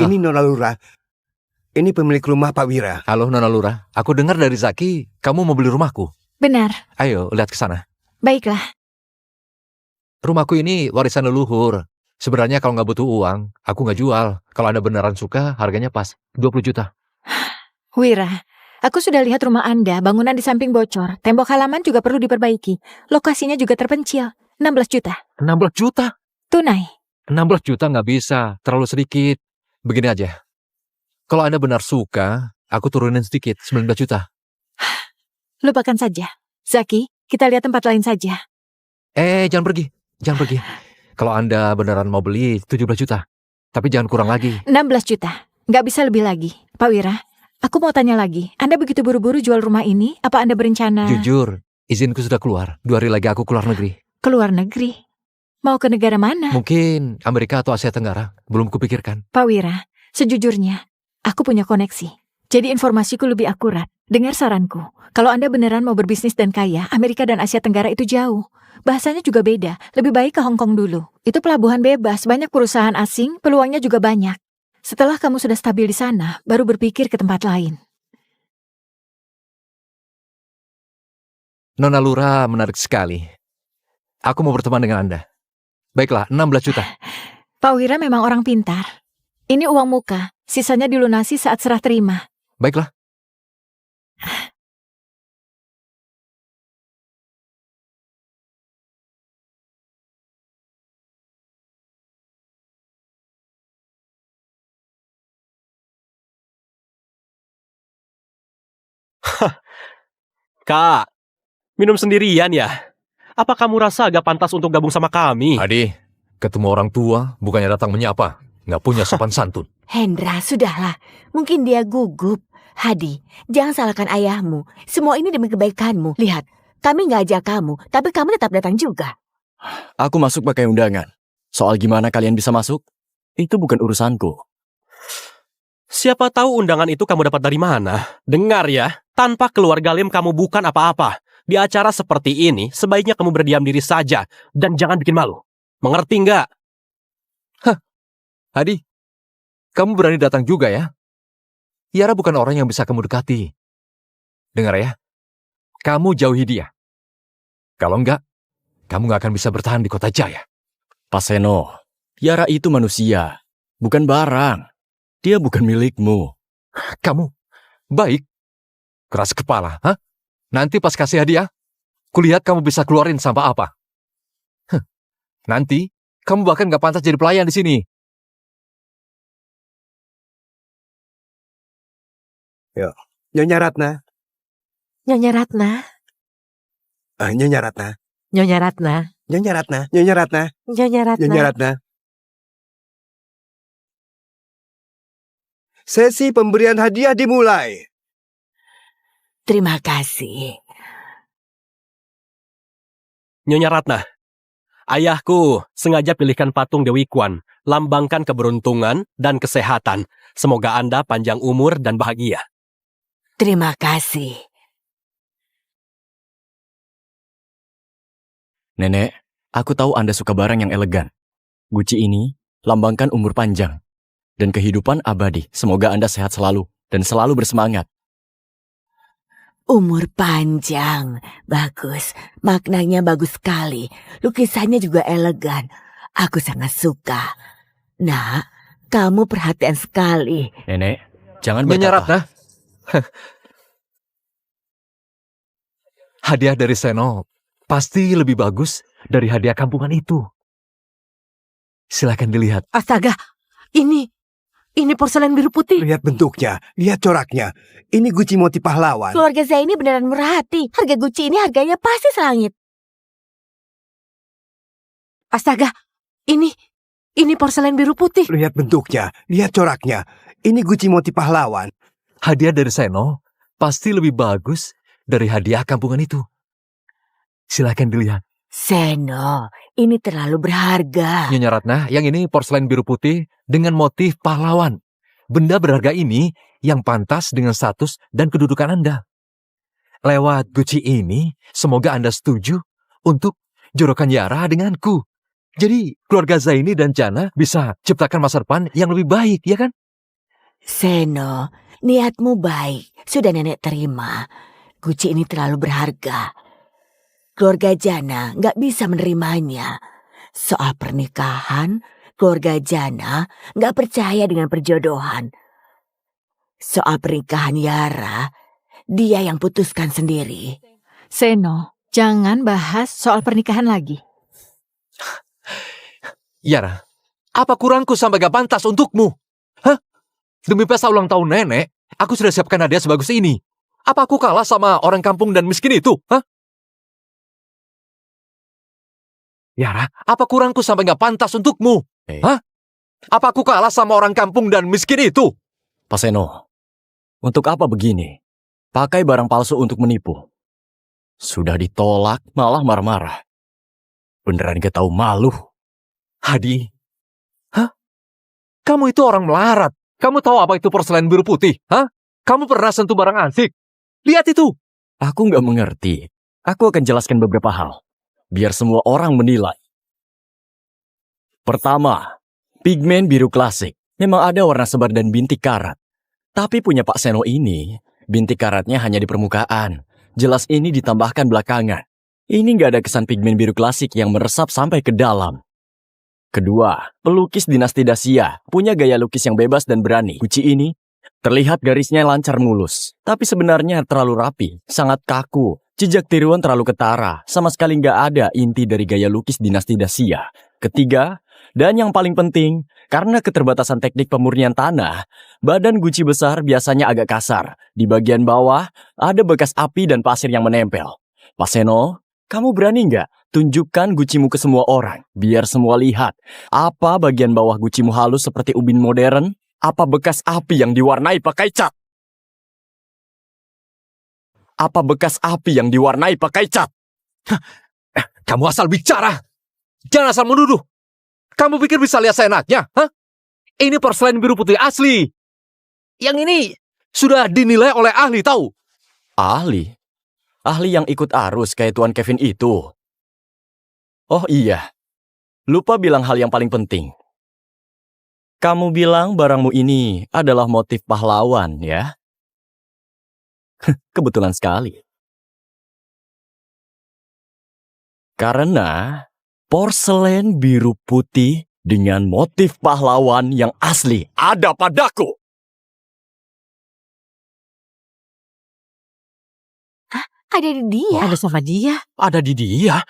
ini Nona Lurah. Ini pemilik rumah Pak Wira. Halo Nona Lura, aku dengar dari Zaki, kamu mau beli rumahku. Benar. Ayo, lihat ke sana. Baiklah. Rumahku ini warisan leluhur. Sebenarnya kalau nggak butuh uang, aku nggak jual. Kalau Anda beneran suka, harganya pas. 20 juta. Wira, aku sudah lihat rumah Anda, bangunan di samping bocor, tembok halaman juga perlu diperbaiki. Lokasinya juga terpencil. 16 juta. 16 juta? Tunai. 16 juta nggak bisa, terlalu sedikit. Begini aja. Kalau Anda benar suka, aku turunin sedikit, 19 juta. Lupakan saja. Zaki, kita lihat tempat lain saja. Jangan pergi. Jangan pergi. Kalau Anda beneran mau beli, 17 juta. Tapi jangan kurang lagi. 16 juta. Nggak bisa lebih lagi. Pak Wira, aku mau tanya lagi. Anda begitu buru-buru jual rumah ini, apa Anda berencana... Jujur, izinku sudah keluar. 2 hari lagi aku keluar negeri. Keluar negeri? Mau ke negara mana? Mungkin Amerika atau Asia Tenggara. Belum kupikirkan. Pak Wira, sejujurnya, aku punya koneksi. Jadi informasiku lebih akurat. Dengar saranku. Kalau Anda beneran mau berbisnis dan kaya, Amerika dan Asia Tenggara itu jauh. Bahasanya juga beda. Lebih baik ke Hong Kong dulu. Itu pelabuhan bebas, banyak perusahaan asing, peluangnya juga banyak. Setelah kamu sudah stabil di sana, baru berpikir ke tempat lain. Nona Lura menarik sekali. Aku mau berteman dengan Anda. Baiklah, 16 juta. Pak Wira memang orang pintar. Ini uang muka, sisanya dilunasi saat serah terima. Baiklah. Kak, minum sendirian ya? Apa kamu rasa agak pantas untuk gabung sama kami? Adi, ketemu orang tua bukannya datang menyapa. Nggak punya sopan santun. Hendra, sudahlah. Mungkin dia gugup. Hadi, jangan salahkan ayahmu. Semua ini demi kebaikanmu. Lihat, kami nggak ajak kamu, tapi kamu tetap datang juga. Aku masuk pakai undangan. Soal gimana kalian bisa masuk, itu bukan urusanku. Siapa tahu undangan itu kamu dapat dari mana? Dengar ya, tanpa keluarga Lim kamu bukan apa-apa. Di acara seperti ini, sebaiknya kamu berdiam diri saja dan jangan bikin malu. Mengerti nggak? Adi, kamu berani datang juga ya? Yara bukan orang yang bisa kamu dekati. Dengar ya, kamu jauhi dia. Kalau enggak, kamu nggak akan bisa bertahan di kota Jaya. Pak Seno, Yara itu manusia, bukan barang. Dia bukan milikmu. Kamu baik, keras kepala, hah? Nanti pas kasih hadiah, kulihat kamu bisa keluarin sampah apa. Nanti, kamu bahkan gak pantas jadi pelayan di sini. Nyonya Ratna. Nyonya Ratna, Nyonya Ratna. Nyonya Ratna, Nyonya Ratna. Nyonya Ratna. Nyonya Ratna. Nyonya Ratna. Sesi pemberian hadiah dimulai. Terima kasih. Nyonya Ratna, ayahku sengaja pilihkan patung Dewi Kwan, lambangkan keberuntungan dan kesehatan. Semoga Anda panjang umur dan bahagia. Terima kasih. Nenek, aku tahu Anda suka barang yang elegan. Guci ini lambangkan umur panjang dan kehidupan abadi. Semoga Anda sehat selalu dan selalu bersemangat. Umur panjang. Bagus. Maknanya bagus sekali. Lukisannya juga elegan. Aku sangat suka. Nak, kamu perhatian sekali. Nenek, jangan Nyonya berkata. Ratna. Hadiah dari Seno pasti lebih bagus dari hadiah kampungan itu. Silakan dilihat. Astaga, ini porselen biru putih. Lihat bentuknya, lihat coraknya. Ini guci motif pahlawan. Keluarga Zaini beneran murah hati. Harga Gucci ini harganya pasti selangit. Astaga, ini porselen biru putih. Lihat bentuknya, lihat coraknya. Ini guci motif pahlawan. Hadiah dari Seno pasti lebih bagus dari hadiah kampungan itu. Silakan dilihat. Seno, ini terlalu berharga. Nyonya Ratna, yang ini porselen biru putih dengan motif pahlawan. Benda berharga ini yang pantas dengan status dan kedudukan Anda. Lewat Gucci ini, semoga Anda setuju untuk jodohkan Yara denganku. Jadi, keluarga Zaini dan Jana bisa ciptakan masa depan yang lebih baik, ya kan? Seno, niatmu baik. Sudah nenek terima. Guci ini terlalu berharga. Keluarga Jana nggak bisa menerimanya. Soal pernikahan, keluarga Jana nggak percaya dengan perjodohan. Soal pernikahan Yara, dia yang putuskan sendiri. Seno, jangan bahas soal pernikahan lagi. Yara, apa kurangku sampai gak pantas untukmu? Hah? Demi pesta ulang tahun nenek, aku sudah siapkan hadiah sebagus ini. Apa aku kalah sama orang kampung dan miskin itu? Hah? Yara, apa kurangku sampai gak pantas untukmu? Hah? Apa aku kalah sama orang kampung dan miskin itu? Pak Seno, untuk apa begini? Pakai barang palsu untuk menipu. Sudah ditolak, malah marah-marah. Beneran gak tahu malu. Hadi, hah? Kamu itu orang melarat. Kamu tahu apa itu porselen biru putih? Hah? Kamu pernah sentuh barang antik? Lihat itu. Aku nggak mengerti. Aku akan jelaskan beberapa hal, biar semua orang menilai. Pertama, pigmen biru klasik. Memang ada warna sebar dan bintik karat. Tapi punya Pak Seno ini, bintik karatnya hanya di permukaan. Jelas ini ditambahkan belakangan. Ini nggak ada kesan pigmen biru klasik yang meresap sampai ke dalam. Kedua, pelukis dinasti Dacia punya gaya lukis yang bebas dan berani. Guci ini terlihat garisnya lancar mulus, tapi sebenarnya terlalu rapi, sangat kaku. Jejak tiruan terlalu ketara, sama sekali nggak ada inti dari gaya lukis dinasti Dacia. Ketiga, dan yang paling penting, karena keterbatasan teknik pemurnian tanah, badan Guci besar biasanya agak kasar. Di bagian bawah, ada bekas api dan pasir yang menempel. Pak Seno, kamu berani nggak tunjukkan gucimu ke semua orang, biar semua lihat. Apa bagian bawah gucimu halus seperti ubin modern? Apa bekas api yang diwarnai pakai cat? Apa bekas api yang diwarnai pakai cat? Kamu asal bicara. Jangan asal menuduh. Kamu pikir bisa lihat seenaknya? Hah? Ini porselen biru putih asli. Yang ini sudah dinilai oleh ahli, tahu? Ahli? Ahli yang ikut arus kayak Tuan Kevin itu. Oh iya, lupa bilang hal yang paling penting. Kamu bilang barangmu ini adalah motif pahlawan, ya? Kebetulan sekali. Karena porselen biru putih dengan motif pahlawan yang asli ada padaku. Ada di dia. Ada sama dia. Ada di dia.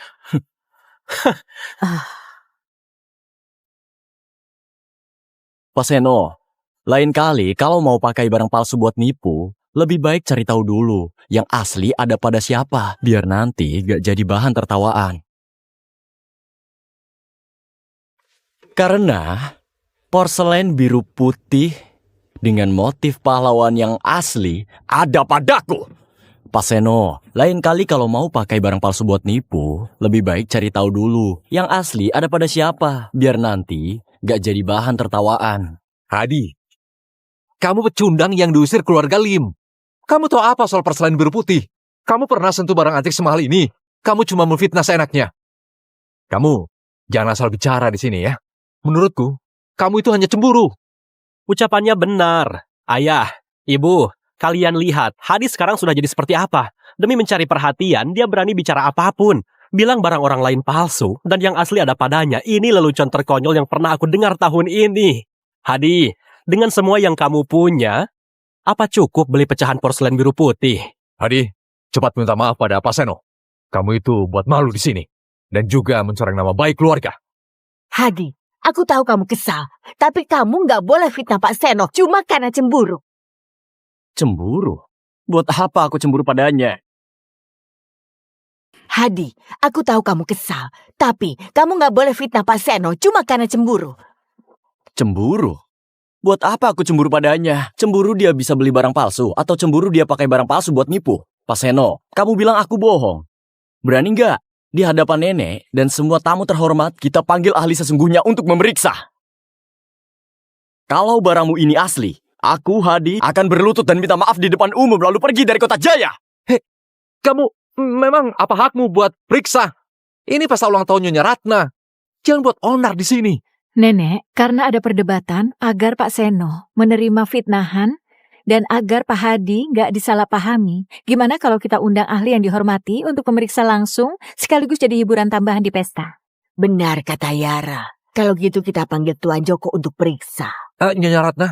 Pak Seno, lain kali kalau mau pakai barang palsu buat nipu, lebih baik cari tahu dulu yang asli ada pada siapa, biar nanti gak jadi bahan tertawaan. Karena porselen biru putih dengan motif pahlawan yang asli ada padaku. Pak Seno, lain kali kalau mau pakai barang palsu buat nipu, lebih baik cari tahu dulu yang asli ada pada siapa, biar nanti gak jadi bahan tertawaan. Hadi, kamu pecundang yang diusir keluarga Lim. Kamu tahu apa soal porselen biru putih? Kamu pernah sentuh barang antik semahal ini? Kamu cuma memfitnah seenaknya. Kamu jangan asal bicara di sini ya. Menurutku, kamu itu hanya cemburu. Ucapannya benar. Ayah, ibu, kalian lihat, Hadi sekarang sudah jadi seperti apa. Demi mencari perhatian, dia berani bicara apapun. Bilang barang orang lain palsu, dan yang asli ada padanya. Ini lelucon terkonyol yang pernah aku dengar tahun ini. Hadi, dengan semua yang kamu punya, apa cukup beli pecahan porselen biru putih? Hadi, cepat minta maaf pada Pak Seno. Kamu itu buat malu di sini. Dan juga mencoreng nama baik keluarga. Hadi, aku tahu kamu kesal, tapi kamu nggak boleh fitnah Pak Seno cuma karena cemburu. Cemburu? Buat apa aku cemburu padanya? Hadi, aku tahu kamu kesal, tapi kamu nggak boleh fitnah Pak Seno cuma karena cemburu. Cemburu? Buat apa aku cemburu padanya? Cemburu dia bisa beli barang palsu, atau cemburu dia pakai barang palsu buat nipu? Pak Seno, kamu bilang aku bohong. Berani nggak? Di hadapan nenek dan semua tamu terhormat, kita panggil ahli sesungguhnya untuk memeriksa. Kalau barangmu ini asli, aku, Hadi, akan berlutut dan minta maaf di depan umum lalu pergi dari kota Jaya. Hei, kamu memang apa hakmu buat periksa? Ini pesta ulang tahun Nyonya Ratna. Jangan buat onar di sini. Nenek, karena ada perdebatan agar Pak Seno menerima fitnahan dan agar Pak Hadi nggak disalahpahami, gimana kalau kita undang ahli yang dihormati untuk memeriksa langsung sekaligus jadi hiburan tambahan di pesta? Benar kata Yara. Kalau gitu kita panggil Tuan Joko untuk periksa. Nyonya Ratna,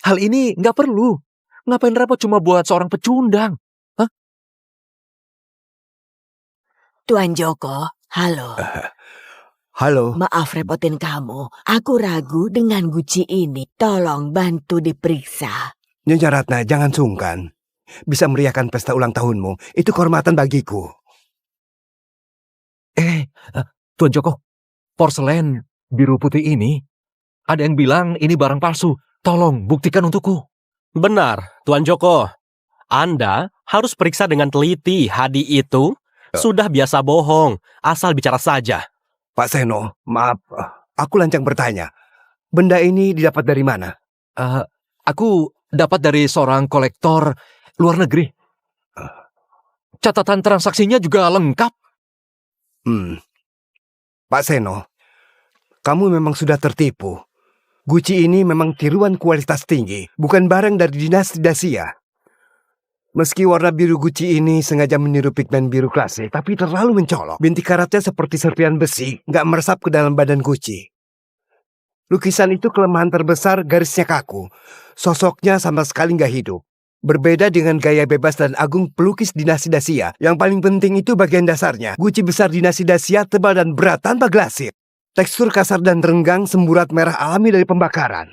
hal ini nggak perlu. Ngapain repot cuma buat seorang pecundang? Tuan Joko, halo. Halo, Maaf repotin kamu. Aku ragu dengan guci ini. Tolong bantu diperiksa. Nyonya Ratna, jangan sungkan. Bisa meriahkan pesta ulang tahunmu, itu kehormatan bagiku. Tuan Joko, porselen biru putih ini, ada yang bilang ini barang palsu. Tolong buktikan untukku. Benar, Tuan Joko. Anda harus periksa dengan teliti. Hadi itu sudah biasa bohong, asal bicara saja. Pak Seno, maaf, aku lancang bertanya. Benda ini didapat dari mana? Aku dapat dari seorang kolektor luar negeri. Catatan transaksinya juga lengkap. Pak Seno, kamu memang sudah tertipu. Gucci ini memang tiruan kualitas tinggi, bukan barang dari dinasti Dacia. Meski warna biru Gucci ini sengaja meniru pigmen biru klasik, tapi terlalu mencolok. Bintik karatnya seperti serpian besi, nggak meresap ke dalam badan Gucci. Lukisan itu kelemahan terbesar, garisnya kaku. Sosoknya sama sekali nggak hidup. Berbeda dengan gaya bebas dan agung pelukis dinasti Dacia. Yang paling penting itu bagian dasarnya. Gucci besar dinasti Dacia tebal dan berat tanpa glasir. Tekstur kasar dan renggang, semburat merah alami dari pembakaran.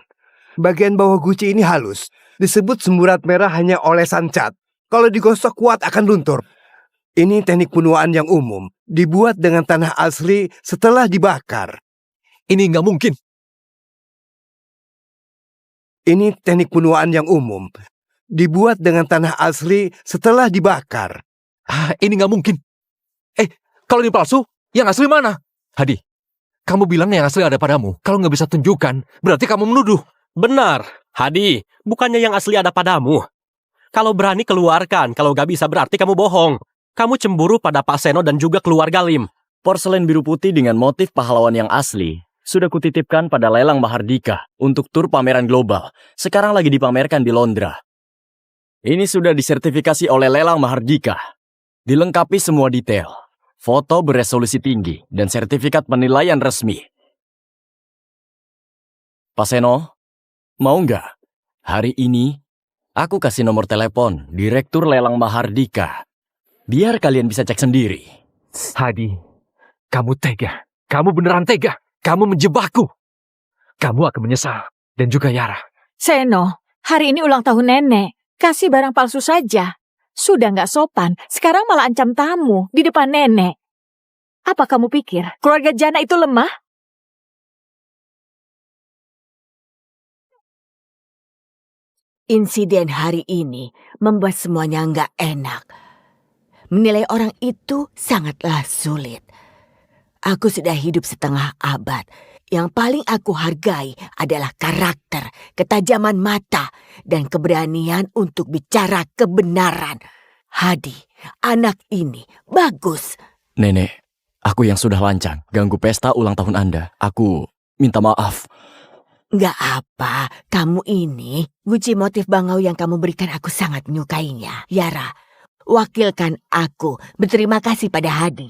Bagian bawah Gucci ini halus. Disebut semburat merah hanya olesan cat. Kalau digosok kuat akan luntur. Ini teknik penuaan yang umum. Dibuat dengan tanah asli setelah dibakar. Ini nggak mungkin. Ini teknik penuaan yang umum. Dibuat dengan tanah asli setelah dibakar. Ini nggak mungkin. Kalau ini palsu, yang asli mana? Hadi, kamu bilang yang asli ada padamu. Kalau nggak bisa tunjukkan, berarti kamu menuduh. Benar, Hadi, bukannya yang asli ada padamu. Kalau berani keluarkan, kalau gak bisa berarti kamu bohong. Kamu cemburu pada Pak Seno dan juga keluarga Lim. Porselen biru putih dengan motif pahlawan yang asli sudah kutitipkan pada lelang Mahardika untuk tur pameran global. Sekarang lagi dipamerkan di Londra. Ini sudah disertifikasi oleh lelang Mahardika. Dilengkapi semua detail, foto beresolusi tinggi, dan sertifikat penilaian resmi. Pak Seno, mau nggak? Hari ini, aku kasih nomor telepon Direktur Lelang Mahardika. Biar kalian bisa cek sendiri. Hadi, kamu tega. Kamu beneran tega. Kamu menjebakku. Kamu akan menyesal. Dan juga Yara. Seno, hari ini ulang tahun nenek. Kasih barang palsu saja. Sudah nggak sopan, sekarang malah ancam tamu di depan nenek. Apa kamu pikir keluarga Jana itu lemah? Insiden hari ini membuat semuanya nggak enak. Menilai orang itu sangatlah sulit. Aku sudah hidup setengah abad. Yang paling aku hargai adalah karakter, ketajaman mata, dan keberanian untuk bicara kebenaran. Hadi, anak ini bagus. Nenek, aku yang sudah lancang ganggu pesta ulang tahun Anda. Aku minta maaf. Nggak apa, kamu ini, guci motif bangau yang kamu berikan aku sangat menyukainya. Yara, wakilkan aku berterima kasih pada Hadi.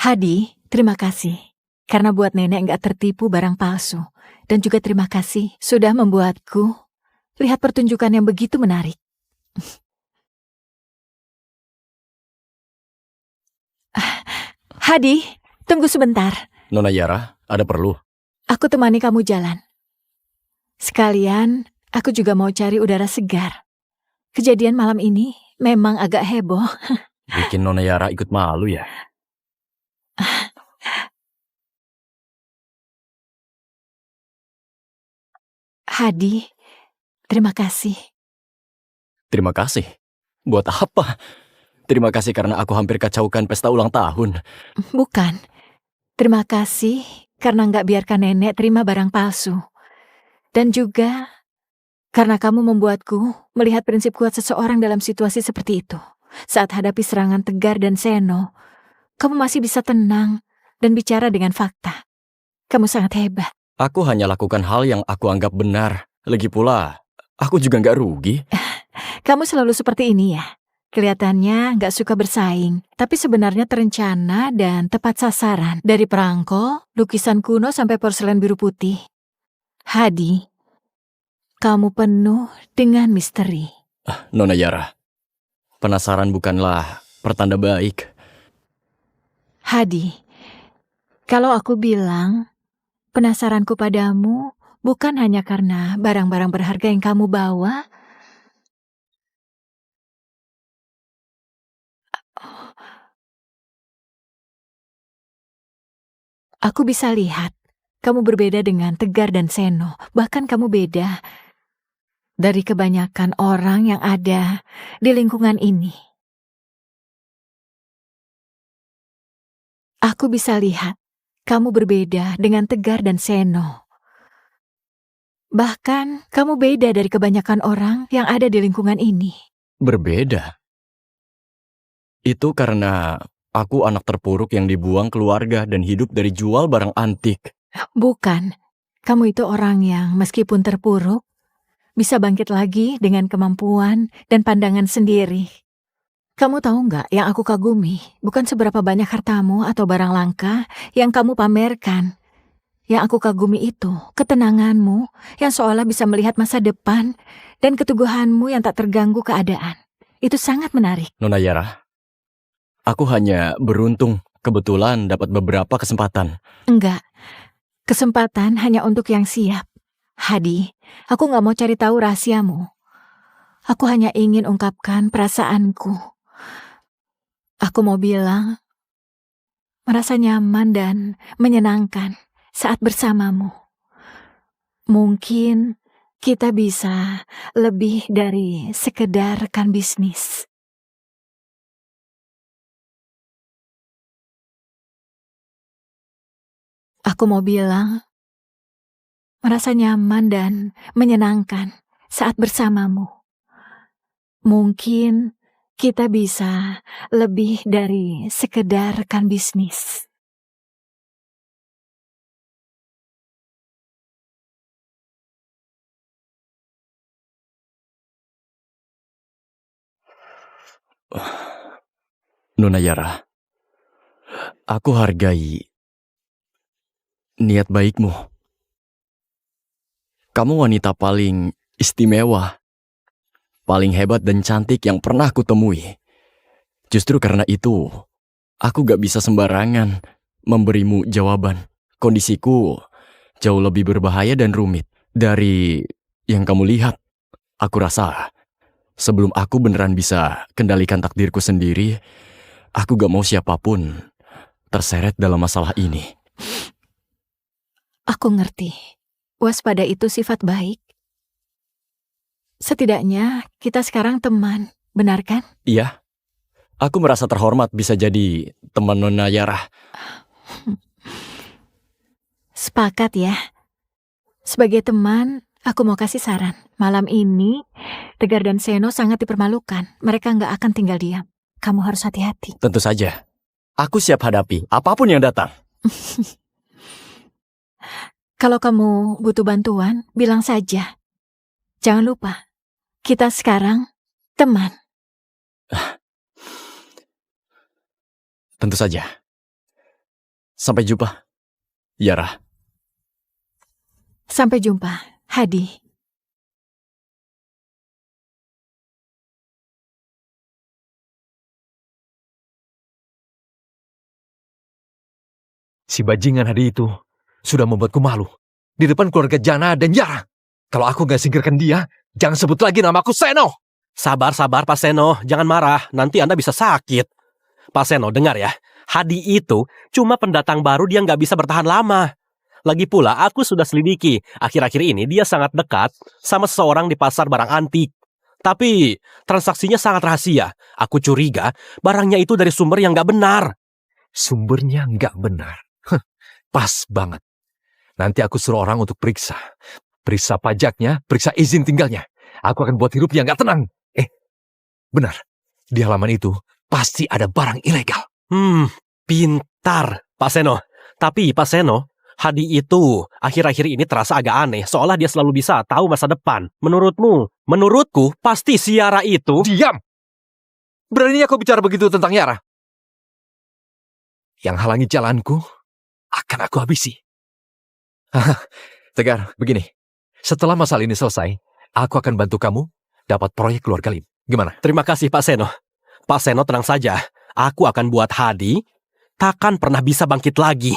Hadi, terima kasih. Karena buat nenek nggak tertipu barang palsu. Dan juga terima kasih sudah membuatku lihat pertunjukan yang begitu menarik. Hadi, tunggu sebentar. Nona Yara, ada perlu? Aku temani kamu jalan. Sekalian, aku juga mau cari udara segar. Kejadian malam ini memang agak heboh. Bikin Nona Yara ikut malu ya? Hadi, terima kasih. Terima kasih. Buat apa? Terima kasih karena aku hampir kacaukan pesta ulang tahun. Bukan. Terima kasih karena nggak biarkan nenek terima barang palsu. Dan juga karena kamu membuatku melihat prinsip kuat seseorang dalam situasi seperti itu. Saat hadapi serangan Tegar dan Seno, kamu masih bisa tenang dan bicara dengan fakta. Kamu sangat hebat. Aku hanya lakukan hal yang aku anggap benar. Lagi pula, aku juga nggak rugi. Kamu selalu seperti ini ya. Kelihatannya nggak suka bersaing, tapi sebenarnya terencana dan tepat sasaran. Dari perangko, lukisan kuno sampai porselen biru putih. Hadi, kamu penuh dengan misteri. Nona Yara, penasaran bukanlah pertanda baik. Hadi, kalau aku bilang penasaranku padamu bukan hanya karena barang-barang berharga yang kamu bawa. Aku bisa lihat, kamu berbeda dengan Tegar dan Seno. Bahkan kamu beda dari kebanyakan orang yang ada di lingkungan ini. Aku bisa lihat, kamu berbeda dengan Tegar dan Seno. Bahkan kamu beda dari kebanyakan orang yang ada di lingkungan ini. Berbeda? Itu karena aku anak terpuruk yang dibuang keluarga dan hidup dari jual barang antik. Bukan, kamu itu orang yang meskipun terpuruk, bisa bangkit lagi dengan kemampuan dan pandangan sendiri. Kamu tahu nggak, yang aku kagumi bukan seberapa banyak hartamu atau barang langka yang kamu pamerkan. Yang aku kagumi itu ketenanganmu yang seolah bisa melihat masa depan dan keteguhanmu yang tak terganggu keadaan. Itu sangat menarik. Nona Yara, aku hanya beruntung kebetulan dapat beberapa kesempatan. Enggak, kesempatan hanya untuk yang siap. Hadi, aku nggak mau cari tahu rahasiamu. Aku hanya ingin ungkapkan perasaanku. Aku mau bilang, merasa nyaman dan menyenangkan saat bersamamu. Mungkin kita bisa lebih dari sekedar rekan bisnis. Aku mau bilang, merasa nyaman dan menyenangkan saat bersamamu. Mungkin kita bisa lebih dari sekedar rekan bisnis. Nona Yara, aku hargai niat baikmu. Kamu wanita paling istimewa, paling hebat dan cantik yang pernah kutemui. Justru karena itu, aku gak bisa sembarangan memberimu jawaban. Kondisiku jauh lebih berbahaya dan rumit dari yang kamu lihat. Aku rasa sebelum aku beneran bisa kendalikan takdirku sendiri, aku gak mau siapapun terseret dalam masalah ini. Aku ngerti. Waspada itu sifat baik. Setidaknya kita sekarang teman, benar kan? Iya, aku merasa terhormat bisa jadi teman Nona Yara. Sepakat ya. Sebagai teman, aku mau kasih saran. Malam ini, Tegar dan Seno sangat dipermalukan. Mereka nggak akan tinggal diam. Kamu harus hati-hati. Tentu saja, aku siap hadapi apapun yang datang. Kalau kamu butuh bantuan, bilang saja. Jangan lupa, kita sekarang teman. Tentu saja. Sampai jumpa, Yara. Sampai jumpa, Hadi. Si bajingan Hadi itu sudah membuatku malu di depan keluarga Jana dan Yara. Kalau aku gak singkirkan dia, jangan sebut lagi namaku Seno. Sabar, Pak Seno. Jangan marah, nanti Anda bisa sakit. Pak Seno, dengar ya. Hadi itu cuma pendatang baru, dia nggak bisa bertahan lama. Lagi pula, aku sudah selidiki. Akhir-akhir ini dia sangat dekat sama seseorang di pasar barang antik. Tapi transaksinya sangat rahasia. Aku curiga barangnya itu dari sumber yang nggak benar. Sumbernya nggak benar. Pas banget. Nanti aku suruh orang untuk periksa. Periksa pajaknya, periksa izin tinggalnya. Aku akan buat hidupnya nggak tenang. Benar. Di halaman itu pasti ada barang ilegal. Pintar. Pak Seno, Tapi Pak Seno, Hadi itu akhir-akhir ini terasa agak aneh, seolah dia selalu bisa tahu masa depan. Menurutmu? Menurutku, pasti si Yara itu... Diam! Beraninya kau bicara begitu tentang Yara? Yang halangi jalanku akan aku habisi. Tegar, begini. Setelah masalah ini selesai, aku akan bantu kamu dapat proyek keluarga Lim. Gimana? Terima kasih Pak Seno. Pak Seno tenang saja, aku akan buat Hadi takkan pernah bisa bangkit lagi.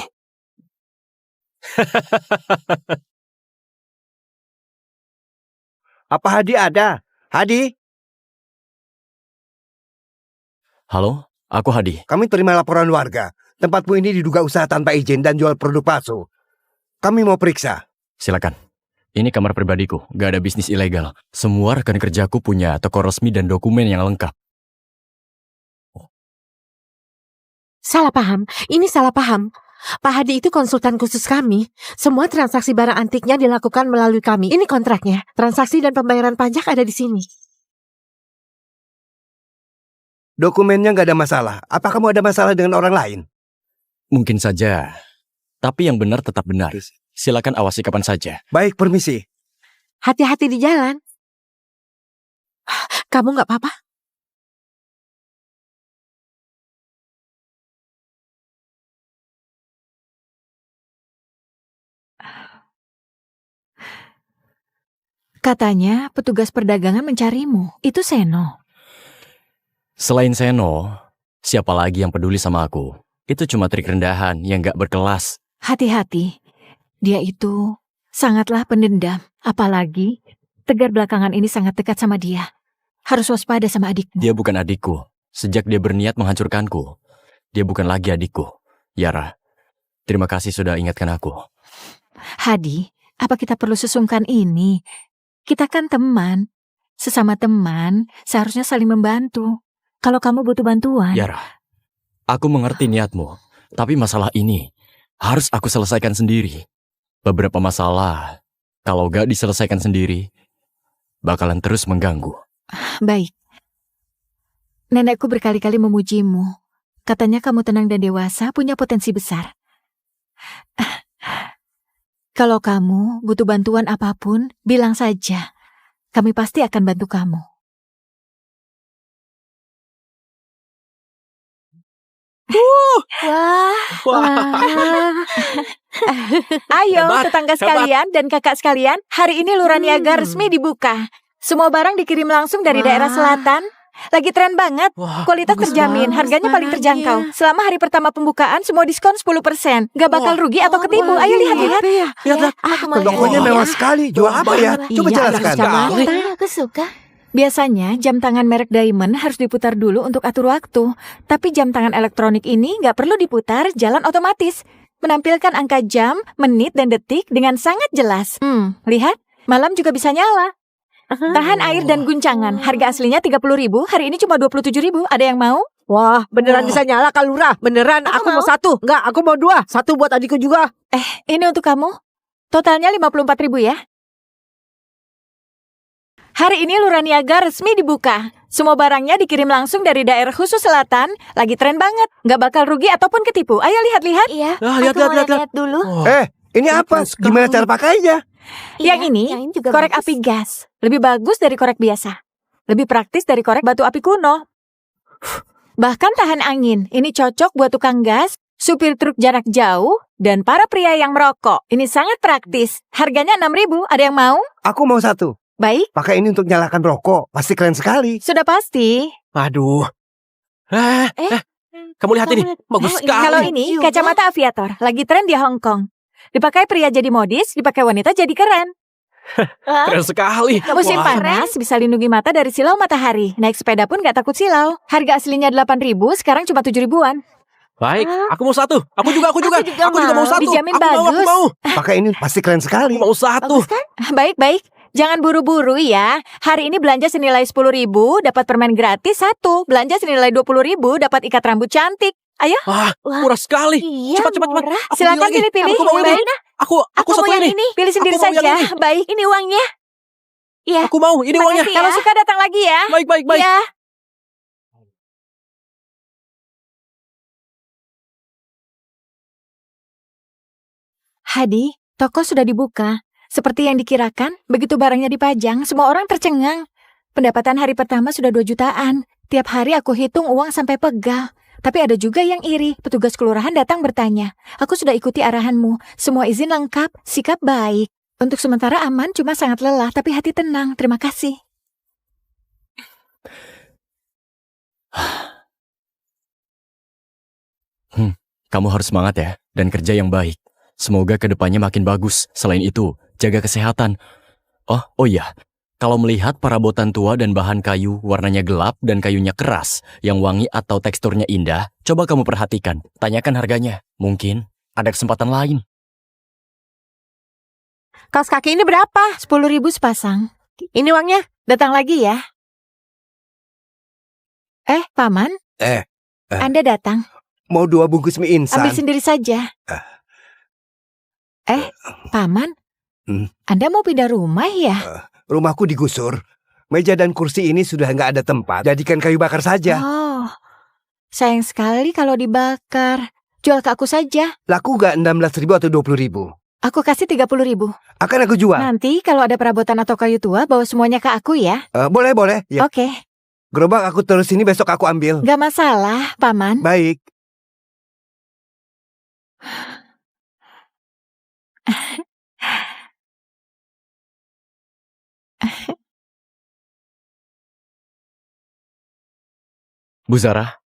Apa Hadi ada? Hadi, Halo, aku Hadi. kami terima laporan warga. Tempatmu ini diduga usaha tanpa izin dan jual produk palsu. Kami mau periksa. Silakan. Ini kamar pribadiku, gak ada bisnis ilegal. Semua rekan kerjaku punya toko resmi dan dokumen yang lengkap. Salah paham. Ini salah paham. Pak Hadi itu konsultan khusus kami. Semua transaksi barang antiknya dilakukan melalui kami. Ini kontraknya. Transaksi dan pembayaran pajak ada di sini. Dokumennya nggak ada masalah. Apa kamu ada masalah dengan orang lain? Mungkin saja, tapi yang benar tetap benar. Silakan awasi kapan saja. Baik, permisi. Hati-hati di jalan. Kamu nggak apa-apa? Katanya petugas perdagangan mencarimu. Itu Seno. Selain Seno, siapa lagi yang peduli sama aku? Itu cuma trik rendahan yang gak berkelas. Hati-hati. Dia itu sangatlah pendendam. Apalagi Tegar belakangan ini sangat dekat sama dia. Harus waspada sama adikmu. Dia bukan adikku. Sejak dia berniat menghancurkanku, dia bukan lagi adikku. Yara, terima kasih sudah ingatkan aku. Hadi, apa kita perlu sesungkan ini? Kita kan teman. Sesama teman, seharusnya saling membantu. Kalau kamu butuh bantuan. Yara, aku mengerti niatmu, tapi masalah ini harus aku selesaikan sendiri. Beberapa masalah, kalau gak diselesaikan sendiri, bakalan terus mengganggu. Baik. Nenekku berkali-kali memujimu. Katanya kamu tenang dan dewasa, punya potensi besar. Kalau kamu butuh bantuan apapun, bilang saja. Kami pasti akan bantu kamu. Wah, Ayo, Hebat, tetangga sekalian dan kakak sekalian, hari ini Lurah Niaga resmi dibuka. Semua barang dikirim langsung dari daerah selatan. Lagi tren banget. Wah, Kualitas bagus terjamin, banget. harganya paling terjangkau. Selama hari pertama pembukaan, semua diskon 10%. Gak bakal Wah. rugi atau ketipu. Ayo lihat-lihat. Lihat, aku mau Tokonya lihat. mewah sekali. Jual apa ya? Coba Iya, jelaskan. sekali. Aku suka. Biasanya jam tangan merek Diamond harus diputar dulu untuk atur waktu. Tapi jam tangan elektronik ini nggak perlu diputar, jalan otomatis. Menampilkan angka jam, menit, dan detik dengan sangat jelas. Lihat, malam juga bisa nyala. Tahan air dan guncangan. Harga aslinya 30.000, hari ini cuma 27.000. Ada yang mau? Wah, beneran bisa nyala Kak Lurah. Beneran, aku mau satu. Enggak, aku mau dua. Satu buat adikku juga. Ini untuk kamu. Totalnya 54.000 ya. Hari ini Lurah Niaga resmi dibuka. Semua barangnya dikirim langsung dari daerah khusus selatan. Lagi tren banget. Nggak bakal rugi ataupun ketipu. Ayo lihat-lihat. Iya, Lihat, aku mau lihat. lihat dulu. Ini apa? Gimana cara pakainya? Yang Iya, ini yang juga korek bagus. api gas. Lebih bagus dari korek biasa. Lebih praktis dari korek batu api kuno. Bahkan tahan angin. Ini cocok buat tukang gas, supir truk jarak jauh, dan para pria yang merokok. Ini sangat praktis. Harganya 6.000. Ada yang mau? Aku mau satu. Baik, Pakai ini untuk nyalakan rokok. Pasti keren sekali. sudah pasti. Aduh. Kamu lihat ini, bagus sekali. Kalau ini juga. kacamata aviator. Lagi tren di Hong Kong. Dipakai pria jadi modis, dipakai wanita jadi keren. Keren sekali. Musim Wah. panas bisa lindungi mata dari silau matahari. Naik sepeda pun gak takut silau. Harga aslinya 8.000, sekarang cuma 7.000-an. Baik, aku mau satu. Aku juga juga mau mau. satu. Dijamin Aku bagus. mau. Pakai ini pasti keren sekali. Aku mau satu. Bagus kan? Baik-baik. Jangan buru-buru ya. Hari ini belanja senilai 10.000, dapat permen gratis 1. Belanja senilai 20.000, dapat ikat rambut cantik. Ayo, Wah, Wah, murah sekali. iya, Cepat. murah. Aku silakan beli lagi. pilih-pilih. Aku mau ini. Baik. Aku Aku satu mau yang ini. ini. Pilih sendiri Aku mau yang saja. ini. Baik. Ini uangnya. Iya. Aku mau. Ini uangnya. Makasih Kalau ya. suka datang lagi ya. Baik. Ya. Hadi, toko sudah dibuka. Seperti yang dikirakan, begitu barangnya dipajang, semua orang tercengang. Pendapatan hari pertama sudah 2 jutaan. Tiap hari aku hitung uang sampai pegal. Tapi ada juga yang iri. Petugas kelurahan datang bertanya, aku sudah ikuti arahanmu. Semua izin lengkap, sikap baik. Untuk sementara aman, cuma sangat lelah, tapi hati tenang. Terima kasih. Kamu harus semangat ya, dan kerja yang baik. Semoga kedepannya makin bagus. Selain itu, jaga kesehatan. Oh iya, kalau melihat perabotan tua dan bahan kayu warnanya gelap dan kayunya keras, yang wangi atau teksturnya indah, coba kamu perhatikan. Tanyakan harganya. Mungkin ada kesempatan lain. Kaos kaki ini berapa? 10.000 sepasang. Ini uangnya. Datang lagi ya. Paman, Anda datang. Mau 2 bungkus mie instan. Ambil sendiri saja. Paman, Anda mau pindah rumah ya? Rumahku digusur. Meja dan kursi ini sudah nggak ada tempat. Jadikan kayu bakar saja. Oh, sayang sekali kalau dibakar. Jual ke aku saja. Laku nggak 16.000 atau 20.000? Aku kasih 30.000. Akan aku jual. Nanti kalau ada perabotan atau kayu tua, bawa semuanya ke aku ya. Boleh. Ya. Oke, Gerobak aku terus sini, besok aku ambil. gak masalah, Paman. Baik. Bu Zara,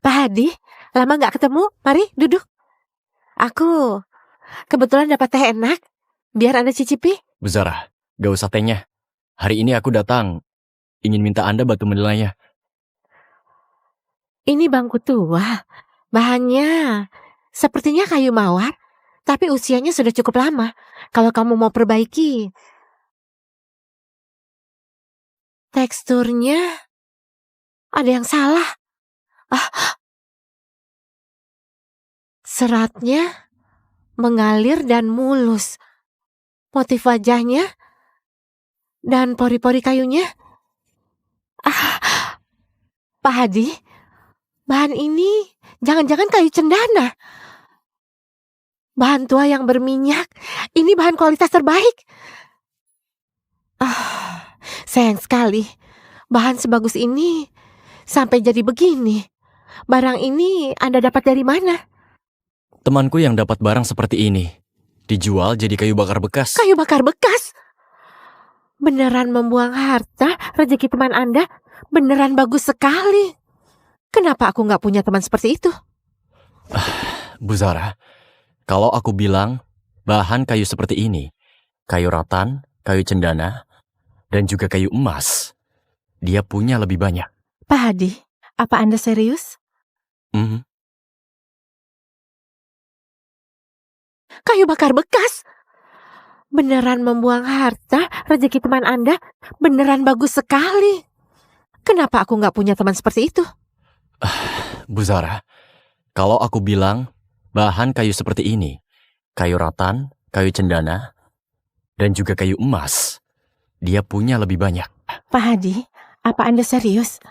Pak Hadi, lama nggak ketemu. Mari duduk. Aku kebetulan dapat teh enak. Biar Anda cicipi. Bu Zara, gak usah tehnya. Hari ini aku datang, ingin minta Anda bantu menilainya. Ini bangku tua. Bahannya sepertinya kayu mawar, tapi usianya sudah cukup lama. Kalau kamu mau perbaiki, teksturnya ada yang salah. Seratnya mengalir dan mulus. Motif wajahnya dan pori-pori kayunya. Pak Hadi, bahan ini jangan-jangan kayu cendana. Bahan tua yang berminyak. Ini bahan kualitas terbaik. Sayang sekali. Bahan sebagus ini sampai jadi begini. Barang ini Anda dapat dari mana? Temanku yang dapat barang seperti ini dijual jadi kayu bakar bekas. Kayu bakar bekas? Beneran membuang harta rezeki teman Anda? Beneran bagus sekali. Kenapa aku nggak punya teman seperti itu? Bu Zara, kalau aku bilang bahan kayu seperti ini, kayu rotan, kayu cendana, dan juga kayu emas, dia punya lebih banyak. Pak Hadi, apa Anda serius? Kayu bakar bekas? Beneran membuang harta rezeki teman Anda? Beneran bagus sekali. Kenapa aku nggak punya teman seperti itu? Bu Zara, kalau aku bilang bahan kayu seperti ini, kayu rotan, kayu cendana, dan juga kayu emas, dia punya lebih banyak. Pak Hadi, apa Anda serius?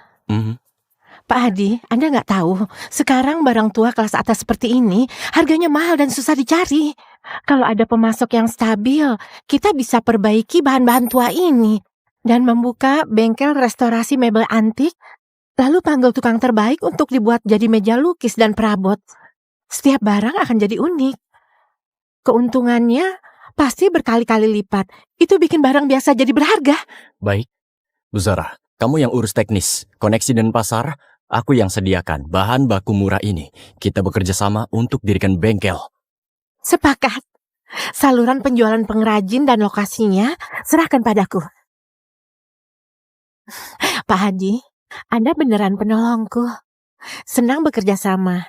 Pak Hadi, Anda nggak tahu, sekarang barang tua kelas atas seperti ini harganya mahal dan susah dicari. Kalau ada pemasok yang stabil, kita bisa perbaiki bahan-bahan tua ini dan membuka bengkel restorasi mebel antik, lalu panggil tukang terbaik untuk dibuat jadi meja lukis dan perabot. Setiap barang akan jadi unik. Keuntungannya pasti berkali-kali lipat. Itu bikin barang biasa jadi berharga. Baik, Bu Zara, kamu yang urus teknis, koneksi dan pasar, aku yang sediakan bahan baku murah ini. Kita bekerja sama untuk dirikan bengkel. Sepakat. Saluran penjualan pengrajin dan lokasinya serahkan padaku. Pak Hadi, Anda beneran penolongku. Senang bekerja sama.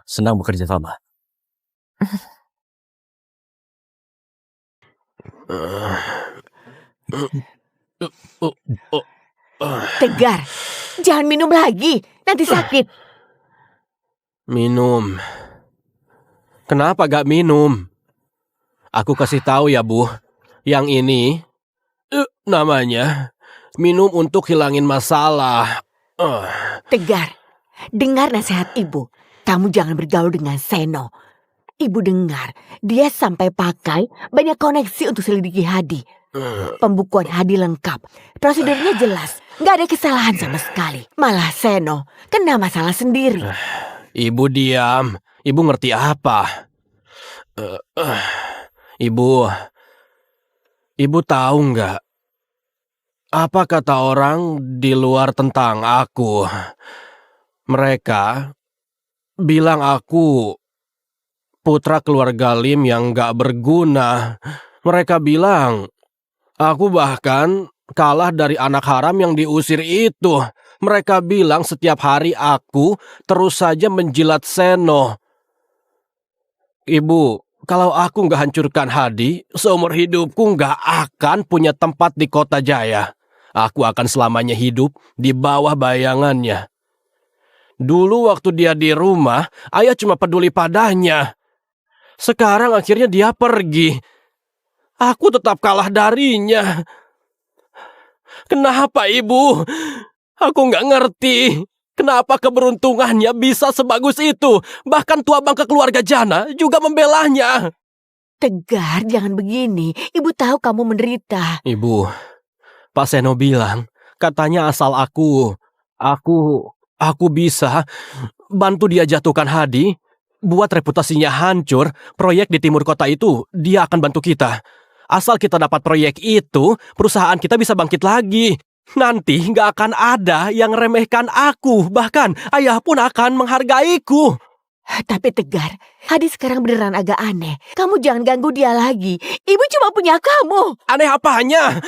Senang bekerja sama. Tegar, jangan minum lagi, nanti sakit. Minum. Kenapa gak minum? Aku kasih tahu ya, Bu. Yang ini namanya minum untuk hilangin masalah. Tegar, dengar nasihat ibu. Kamu jangan bergaul dengan Seno. Ibu dengar, dia sampai pakai banyak koneksi untuk selidiki Hadi. Pembukuan Hadi lengkap, prosedurnya jelas, nggak ada kesalahan sama sekali. Malah Seno kena masalah sendiri. Ibu diam. Ibu ngerti apa? Ibu tahu nggak? Apa kata orang di luar tentang aku? Mereka bilang aku putra keluarga Lim yang nggak berguna. Mereka bilang aku bahkan kalah dari anak haram yang diusir itu. Mereka bilang setiap hari aku terus saja menjilat Seno. Ibu, kalau aku nggak hancurkan Hadi, seumur hidupku nggak akan punya tempat di Kota Jaya. Aku akan selamanya hidup di bawah bayangannya. Dulu waktu dia di rumah, ayah cuma peduli padanya. Sekarang akhirnya dia pergi. Aku tetap kalah darinya. Kenapa, Ibu? Aku nggak ngerti. Kenapa keberuntungannya bisa sebagus itu? Bahkan tua bangka keluarga Jana juga membelanya. Tegar, jangan begini. Ibu tahu kamu menderita. Ibu, Pak Seno bilang, katanya asal aku bisa bantu dia jatuhkan Hadi, buat reputasinya hancur, proyek di timur kota itu dia akan bantu kita. Asal kita dapat proyek itu, perusahaan kita bisa bangkit lagi. Nanti nggak akan ada yang remehkan aku, bahkan ayah pun akan menghargaiku. Tapi Tegar, Hadi sekarang beneran agak aneh. Kamu jangan ganggu dia lagi. Ibu cuma punya kamu. Aneh apanya?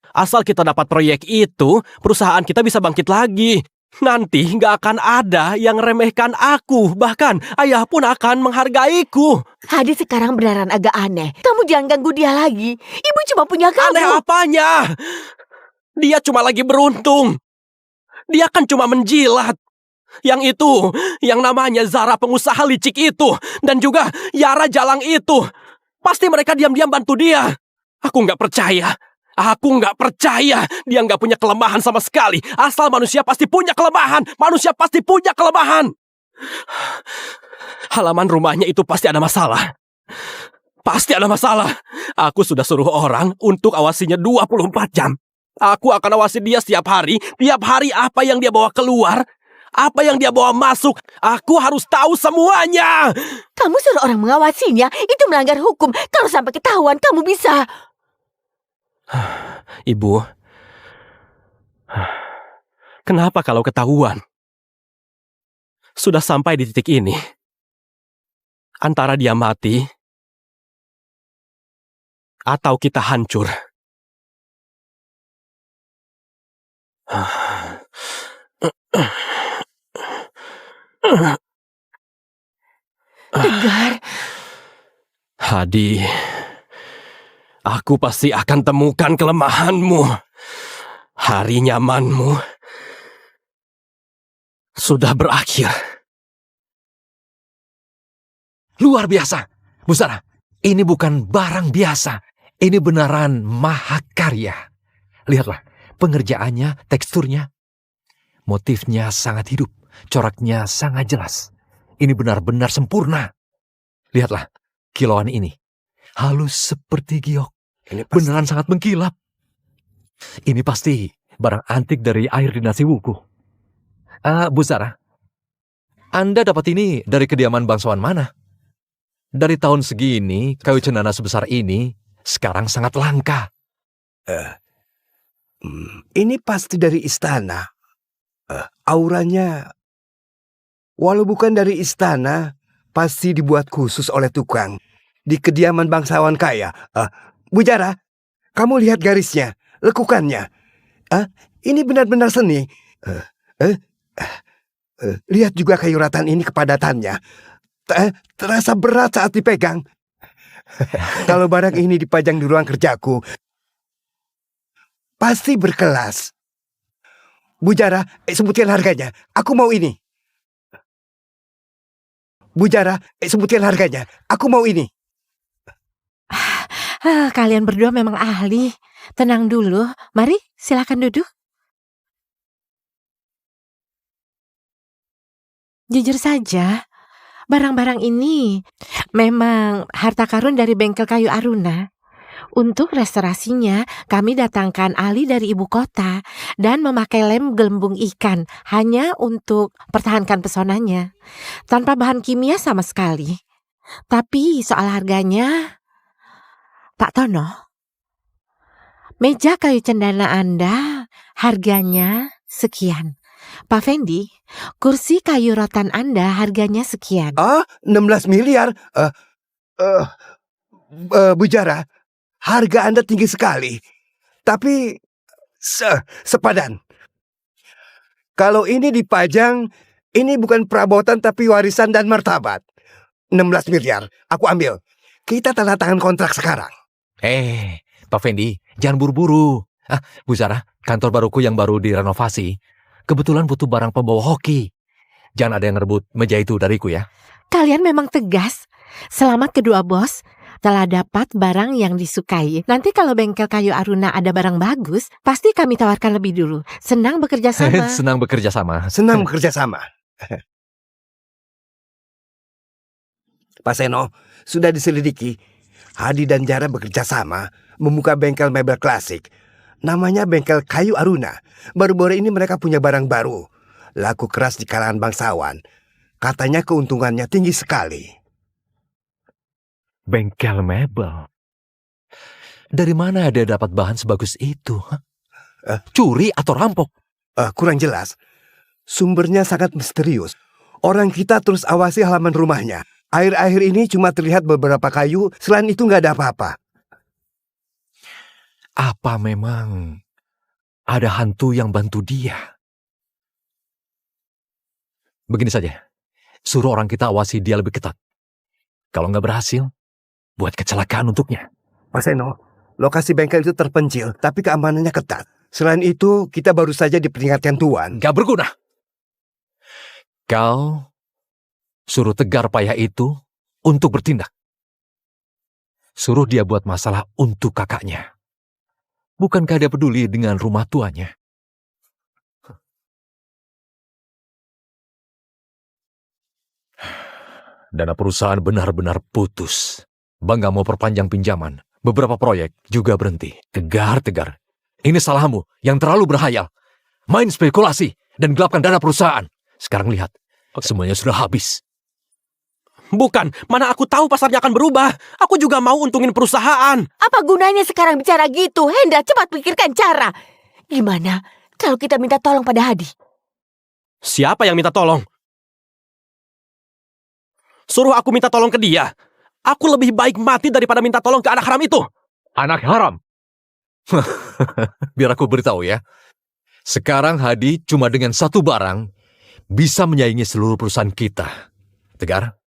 Asal kita dapat proyek itu, perusahaan kita bisa bangkit lagi. Nanti nggak akan ada yang remehkan aku, bahkan ayah pun akan menghargaiku. Hadi sekarang beneran agak aneh. Kamu jangan ganggu dia lagi. Ibu cuma punya kamu. Aneh apanya? Dia cuma lagi beruntung. Dia kan cuma menjilat. Yang itu, yang namanya Zara pengusaha licik itu, dan juga Yara Jalang itu. Pasti mereka diam-diam bantu dia. Aku nggak percaya. Aku nggak percaya. Dia nggak punya kelemahan sama sekali. Asal manusia pasti punya kelemahan. Manusia pasti punya kelemahan. Halaman rumahnya itu pasti ada masalah. Pasti ada masalah. Aku sudah suruh orang untuk awasinya 24 jam. Aku akan awasi dia setiap hari. Tiap hari apa yang dia bawa keluar, apa yang dia bawa masuk. Aku harus tahu semuanya. Kamu suruh orang mengawasinya. Itu melanggar hukum. Kalau sampai ketahuan, kamu bisa... Ibu, kenapa kalau ketahuan? Sudah sampai di titik ini, antara dia mati atau kita hancur. Tegar, Hadi, aku pasti akan temukan kelemahanmu. Hari nyamanmu sudah berakhir. Luar biasa. Bu Sarah, ini bukan barang biasa. Ini beneran mahakarya. Lihatlah, pengerjaannya, teksturnya, motifnya sangat hidup, coraknya sangat jelas. Ini benar-benar sempurna. Lihatlah, kilauan ini. Halus seperti giok. Ini pasti Beneran sangat mengkilap. Ini pasti barang antik dari air dinasti Wuku. Bu Sarah, Anda dapat ini dari kediaman bangsawan mana? Dari tahun segini, kayu cendana sebesar ini sekarang sangat langka. ini pasti dari istana. Auranya, walau bukan dari istana, pasti dibuat khusus oleh tukang di kediaman bangsawan kaya. Bu Jara, kamu lihat garisnya, lekukannya. Ini benar-benar seni. Lihat juga kayu ratan ini kepadatannya. Terasa berat saat dipegang. Kalau barang ini dipajang di ruang kerjaku, pasti berkelas. Bu Jara, sebutkan harganya. Aku mau ini. Bu Jara, sebutkan harganya. Aku mau ini. Kalian berdua memang ahli. Tenang dulu. Mari, silakan duduk. Jujur saja, barang-barang ini memang harta karun dari bengkel kayu Aruna. Untuk restorasinya, kami datangkan ahli dari ibu kota dan memakai lem gelembung ikan hanya untuk pertahankan pesonanya, tanpa bahan kimia sama sekali. Tapi soal harganya, Pak Tono, meja kayu cendana Anda harganya sekian. Pak Fendi, kursi kayu rotan Anda harganya sekian. 16 miliar? Bu Jara, harga Anda tinggi sekali. Tapi sepadan. Kalau ini dipajang, ini bukan perabotan tapi warisan dan martabat. 16 miliar, aku ambil. Kita tanda tangan kontrak sekarang. Pak Fendi, jangan buru-buru. Bu Zara, kantor baruku yang baru direnovasi. Kebetulan butuh barang pembawa hoki. Jangan ada yang ngerebut meja itu dariku ya. Kalian memang tegas. Selamat kedua bos, telah dapat barang yang disukai. Nanti kalau bengkel kayu Aruna ada barang bagus, pasti kami tawarkan lebih dulu. Senang bekerja sama. Senang bekerja sama. Senang bekerja sama. Pak Seno, sudah diselidiki. Hadi dan Jara bekerja sama membuka bengkel mebel klasik. Namanya bengkel kayu Aruna. Baru-baru ini mereka punya barang baru. Laku keras di kalangan bangsawan. Katanya keuntungannya tinggi sekali. Bengkel mebel. Dari mana dia dapat bahan sebagus itu? Curi atau rampok? Kurang jelas. Sumbernya sangat misterius. Orang kita terus awasi halaman rumahnya. Akhir-akhir ini cuma terlihat beberapa kayu. Selain itu nggak ada apa-apa. Apa memang ada hantu yang bantu dia? Begini saja, suruh orang kita awasi dia lebih ketat. Kalau nggak berhasil, buat kecelakaan untuknya. Pak Seno, lokasi bengkel itu terpencil, tapi keamanannya ketat. Selain itu, kita baru saja diperingatkan Tuan. Nggak berguna. Kau suruh Tegar Payah itu untuk bertindak. Suruh dia buat masalah untuk kakaknya. Bukankah dia peduli dengan rumah tuanya? Dana perusahaan benar-benar putus. Bang gak mau perpanjang pinjaman. Beberapa proyek juga berhenti. Tegar. Ini salahmu yang terlalu berhayal. Main spekulasi dan gelapkan dana perusahaan. Sekarang lihat, semuanya sudah habis. Bukan, mana aku tahu pasarnya akan berubah. Aku juga mau untungin perusahaan. Apa gunanya sekarang bicara gitu? Hendra, cepat pikirkan cara. Gimana kalau kita minta tolong pada Hadi? Siapa yang minta tolong? Suruh aku minta tolong ke dia. Aku lebih baik mati daripada minta tolong ke anak haram itu. Anak haram? Biar aku beritahu ya. Sekarang Hadi cuma dengan satu barang bisa menyaingi seluruh perusahaan kita. Tegar,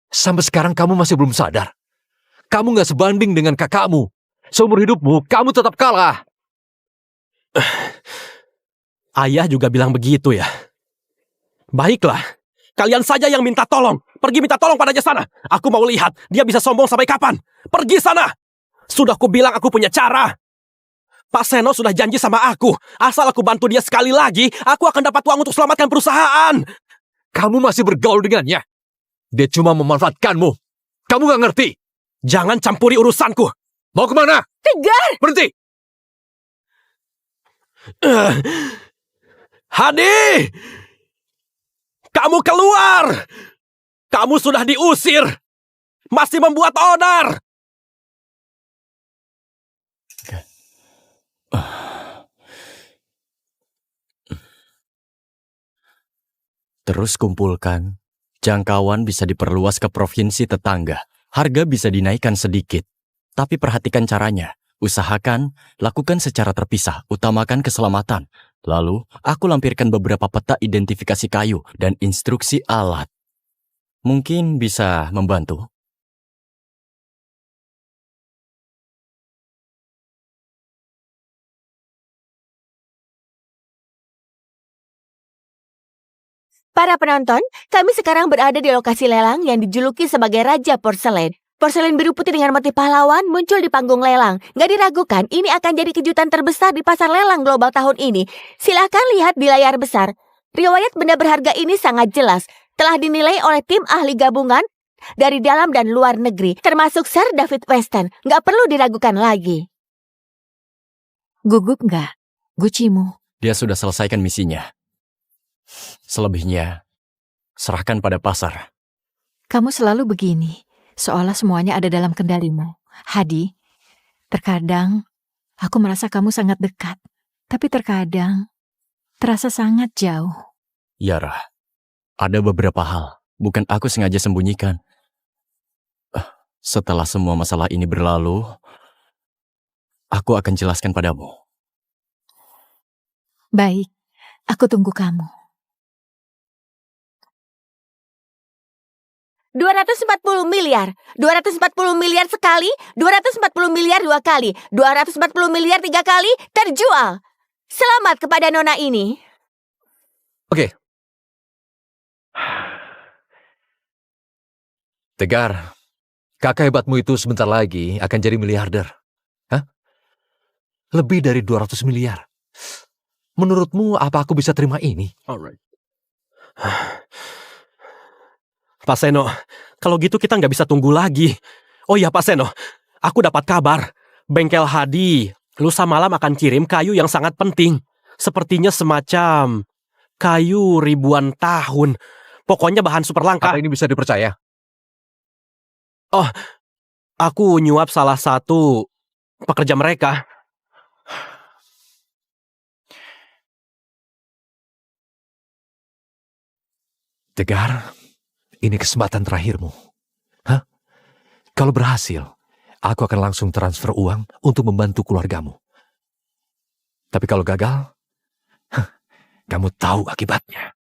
sampai sekarang kamu masih belum sadar. Kamu gak sebanding dengan kakakmu. Seumur hidupmu, kamu tetap kalah. Ayah juga bilang begitu ya. Baiklah, kalian saja yang minta tolong. Pergi minta tolong padanya sana. Aku mau lihat dia bisa sombong sampai kapan. Pergi sana. Sudah ku bilang aku punya cara. Pak Seno sudah janji sama aku. Asal aku bantu dia sekali lagi, aku akan dapat uang untuk selamatkan perusahaan. Kamu masih bergaul dengannya. Dia cuma memanfaatkanmu. Kamu gak ngerti. Jangan campuri urusanku. Mau kemana? Tegar! Berhenti. Hadi! Kamu keluar! Kamu sudah diusir. Masih membuat onar. Terus kumpulkan. Jangkauan bisa diperluas ke provinsi tetangga. Harga bisa dinaikkan sedikit. Tapi perhatikan caranya. Usahakan, lakukan secara terpisah, utamakan keselamatan. Lalu, aku lampirkan beberapa peta identifikasi kayu dan instruksi alat. Mungkin bisa membantu. Para penonton, kami sekarang berada di lokasi lelang yang dijuluki sebagai Raja Porselen. Porselen biru putih dengan motif pahlawan muncul di panggung lelang. Gak diragukan, ini akan jadi kejutan terbesar di pasar lelang global tahun ini. Silakan lihat di layar besar. Riwayat benda berharga ini sangat jelas. Telah dinilai oleh tim ahli gabungan dari dalam dan luar negeri, termasuk Sir David Weston. Nggak perlu diragukan lagi. Gugup nggak, Gucimu? Dia sudah selesaikan misinya. Selebihnya, serahkan pada pasar. Kamu selalu begini, seolah semuanya ada dalam kendalimu. Hadi, terkadang aku merasa kamu sangat dekat, tapi terkadang terasa sangat jauh. Yara, ada beberapa hal bukan aku sengaja sembunyikan. Setelah semua masalah ini berlalu, aku akan jelaskan padamu. Baik, aku tunggu kamu. 240 miliar, 240 miliar sekali, 240 miliar dua kali, 240 miliar tiga kali, terjual. Selamat kepada nona ini. Oke. Tegar, kakak hebatmu itu sebentar lagi akan jadi miliarder. Hah? Lebih dari 200 miliar. Menurutmu apa aku bisa terima ini? Alright. Pak Seno, kalau gitu kita nggak bisa tunggu lagi. Oh iya Pak Seno, aku dapat kabar. Bengkel Hadi lusa malam akan kirim kayu yang sangat penting. Sepertinya semacam kayu ribuan tahun. Pokoknya bahan super langka. Apa ini bisa dipercaya? Oh, aku nyuap salah satu pekerja mereka. Tegar, ini kesempatan terakhirmu. Hah? Kalau berhasil, aku akan langsung transfer uang untuk membantu keluargamu. Tapi kalau gagal, kamu tahu akibatnya.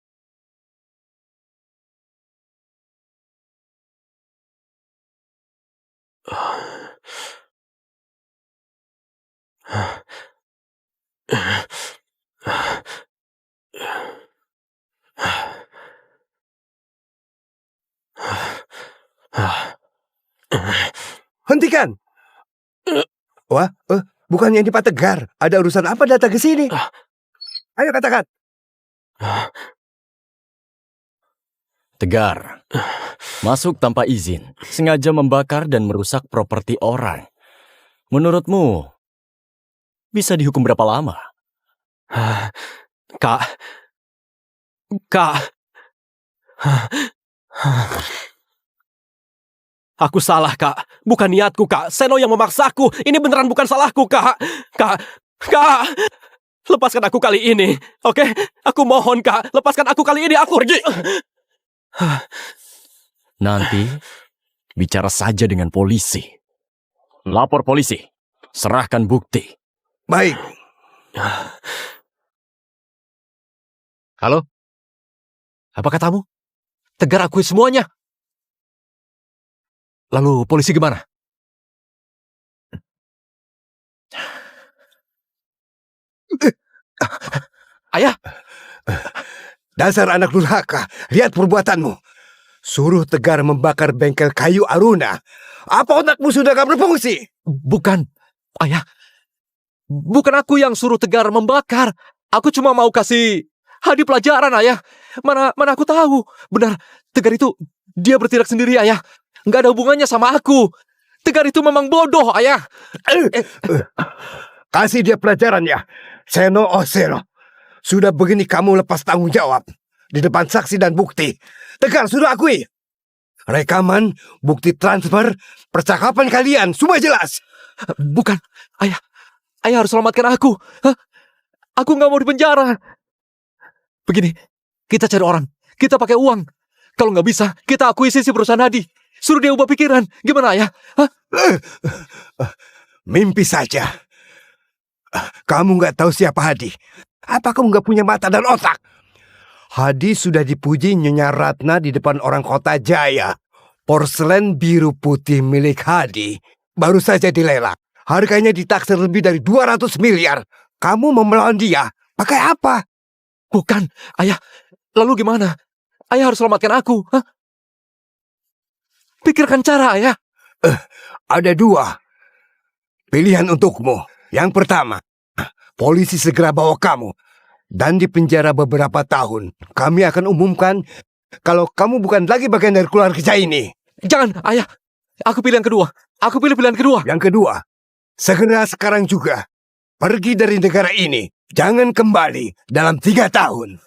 Hentikan! Wah, bukannya ini Pak Tegar. Ada urusan apa datang ke sini? Ayo katakan. Tegar, masuk tanpa izin, sengaja membakar dan merusak properti orang. Menurutmu, bisa dihukum berapa lama? Kak. Aku salah, Kak. Bukan niatku, Kak. Seno yang memaksaku. Ini beneran bukan salahku, Kak. Kak. Lepaskan aku kali ini, oke? Aku mohon, Kak. Lepaskan aku kali ini. Aku pergi. Nanti, bicara saja dengan polisi. Lapor polisi. Serahkan bukti. Baik. Halo? Apa katamu? Tegar akui semuanya. Lalu polisi gimana? Ayah! Dasar anak durhaka, lihat perbuatanmu. Suruh Tegar membakar bengkel kayu Aruna. Apa otakmu sudah gak berfungsi? Bukan, ayah. Bukan aku yang suruh Tegar membakar. Aku cuma mau kasih Hadi pelajaran, ayah. Mana aku tahu. Benar, Tegar itu, dia bertindak sendiri, ayah. Nggak ada hubungannya sama aku. Tegar itu memang bodoh, ayah. Kasih dia pelajaran ya. Seno Osero. Sudah begini kamu lepas tanggung jawab. Di depan saksi dan bukti. Tegar sudah akui. Rekaman, bukti transfer, percakapan kalian, semua jelas. Bukan, ayah. Ayah harus selamatkan aku. Hah? Aku nggak mau dipenjara. Begini, kita cari orang. Kita pakai uang. Kalau nggak bisa, kita akuisisi perusahaan Hadi. Suruh dia ubah pikiran. Gimana, ayah? Hah? Mimpi saja. Kamu nggak tahu siapa Hadi. Apa kamu nggak punya mata dan otak? Hadi sudah dipuji Nyonya Ratna di depan orang kota Jaya. Porselen biru putih milik Hadi baru saja dilelang. Harganya ditaksir lebih dari 200 miliar. Kamu mau melawan dia? Pakai apa? Bukan, ayah. Lalu gimana? Ayah harus selamatkan aku. Hah? Pikirkan cara, ayah. Ada dua pilihan untukmu. Yang pertama, polisi segera bawa kamu dan dipenjara beberapa tahun. Kami akan umumkan kalau kamu bukan lagi bagian dari keluarga saya ini. Jangan, ayah. Aku pilih yang kedua. Aku pilih pilihan kedua. Yang kedua, segera sekarang juga pergi dari negara ini. Jangan kembali dalam 3 tahun.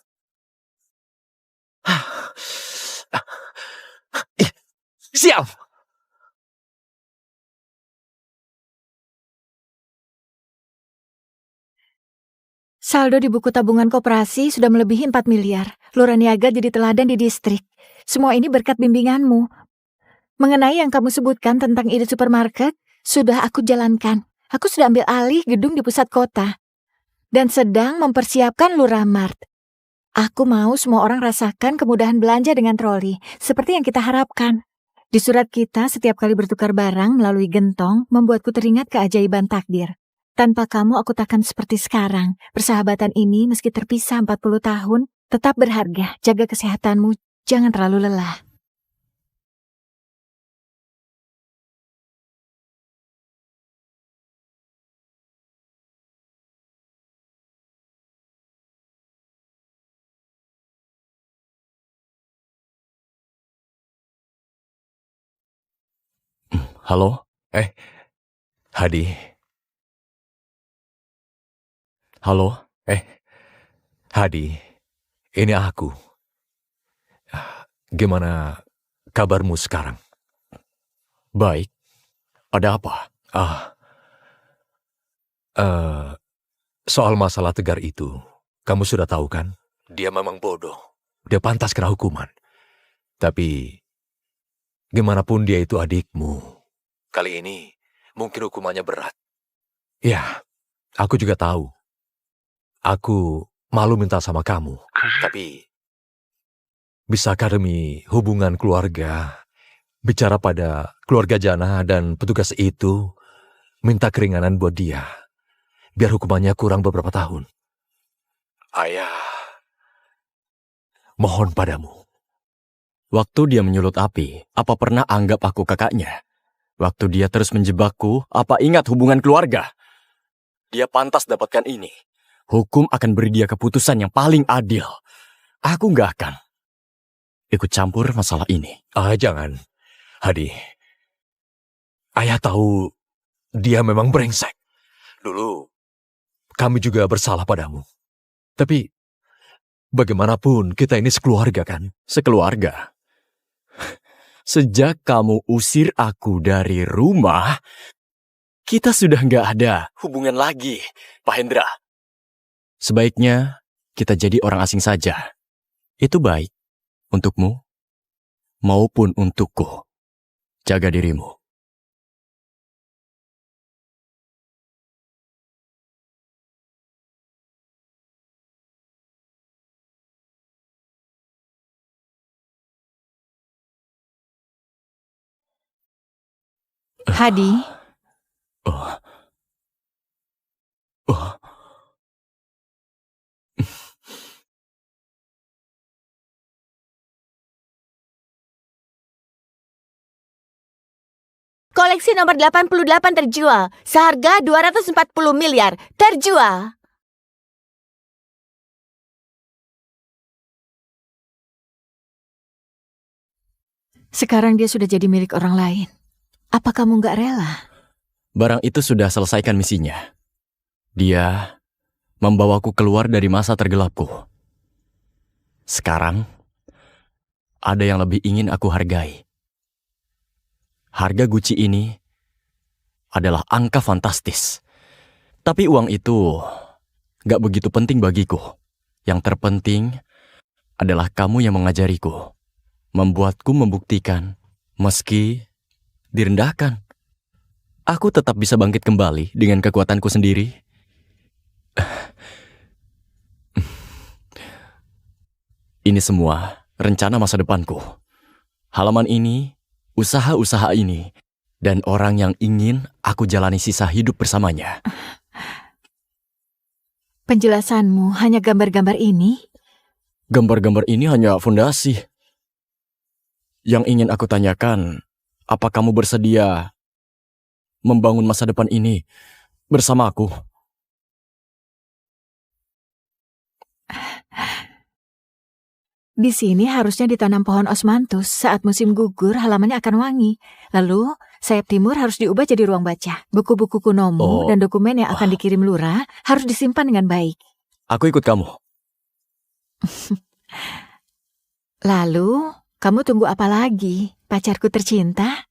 Siap. Saldo di buku tabungan koperasi sudah melebihi 4 miliar. Lurah niaga jadi teladan di distrik. Semua ini berkat bimbinganmu. Mengenai yang kamu sebutkan tentang ide supermarket, sudah aku jalankan. Aku sudah ambil alih gedung di pusat kota. Dan sedang mempersiapkan Lurah Mart. Aku mau semua orang rasakan kemudahan belanja dengan troli, seperti yang kita harapkan. Di surat kita, setiap kali bertukar barang melalui gentong, membuatku teringat keajaiban takdir. Tanpa kamu, aku takkan seperti sekarang. Persahabatan ini, meski terpisah 40 tahun, tetap berharga. Jaga kesehatanmu, jangan terlalu lelah. Halo? Hadi, Halo? Hadi, ini aku. Gimana kabarmu sekarang? Baik. Ada apa? Soal masalah Tegar itu, kamu sudah tahu kan? Dia memang bodoh. Dia pantas kena hukuman. Tapi, gimana pun dia itu adikmu. Kali ini, mungkin hukumannya berat. Ya, aku juga tahu. Aku malu minta sama kamu. Tapi, bisakah demi hubungan keluarga, bicara pada keluarga Jana dan petugas itu, minta keringanan buat dia, biar hukumannya kurang beberapa tahun. Ayah, mohon padamu. Waktu dia menyulut api, apa pernah anggap aku kakaknya? Waktu dia terus menjebakku, apa ingat hubungan keluarga? Dia pantas dapatkan ini. Hukum akan beri dia keputusan yang paling adil. Aku nggak akan ikut campur masalah ini. Jangan. Hadi. Ayah tahu dia memang brengsek. Dulu, kami juga bersalah padamu. Tapi, bagaimanapun kita ini sekeluarga kan? Sekeluarga. Sejak kamu usir aku dari rumah, kita sudah nggak ada hubungan lagi, Pak Hendra. Sebaiknya kita jadi orang asing saja. Itu baik untukmu maupun untukku. Jaga dirimu. Hadi, Oh. Oh. Koleksi nomor 88 terjual. Seharga 240 miliar. Terjual. sekarang dia sudah jadi milik orang lain. Apa kamu nggak rela? Barang itu sudah selesaikan misinya. Dia membawaku keluar dari masa tergelapku. Sekarang, ada yang lebih ingin aku hargai. Harga Gucci ini adalah angka fantastis. Tapi uang itu gak begitu penting bagiku. Yang terpenting adalah kamu yang mengajariku. Membuatku membuktikan, meski direndahkan, aku tetap bisa bangkit kembali dengan kekuatanku sendiri. Ini semua rencana masa depanku. Halaman ini, usaha-usaha ini, dan orang yang ingin aku jalani sisa hidup bersamanya. Penjelasanmu hanya gambar-gambar ini? Gambar-gambar ini hanya fondasi. Yang ingin aku tanyakan, apa kamu bersedia membangun masa depan ini bersama aku? Di sini harusnya ditanam pohon osmanthus. Saat musim gugur, halamannya akan wangi. Lalu, sayap timur harus diubah jadi ruang baca. Buku-buku kunomu dan dokumen yang akan dikirim lurah harus disimpan dengan baik. Aku ikut kamu. Lalu, kamu tunggu apa lagi, pacarku tercinta?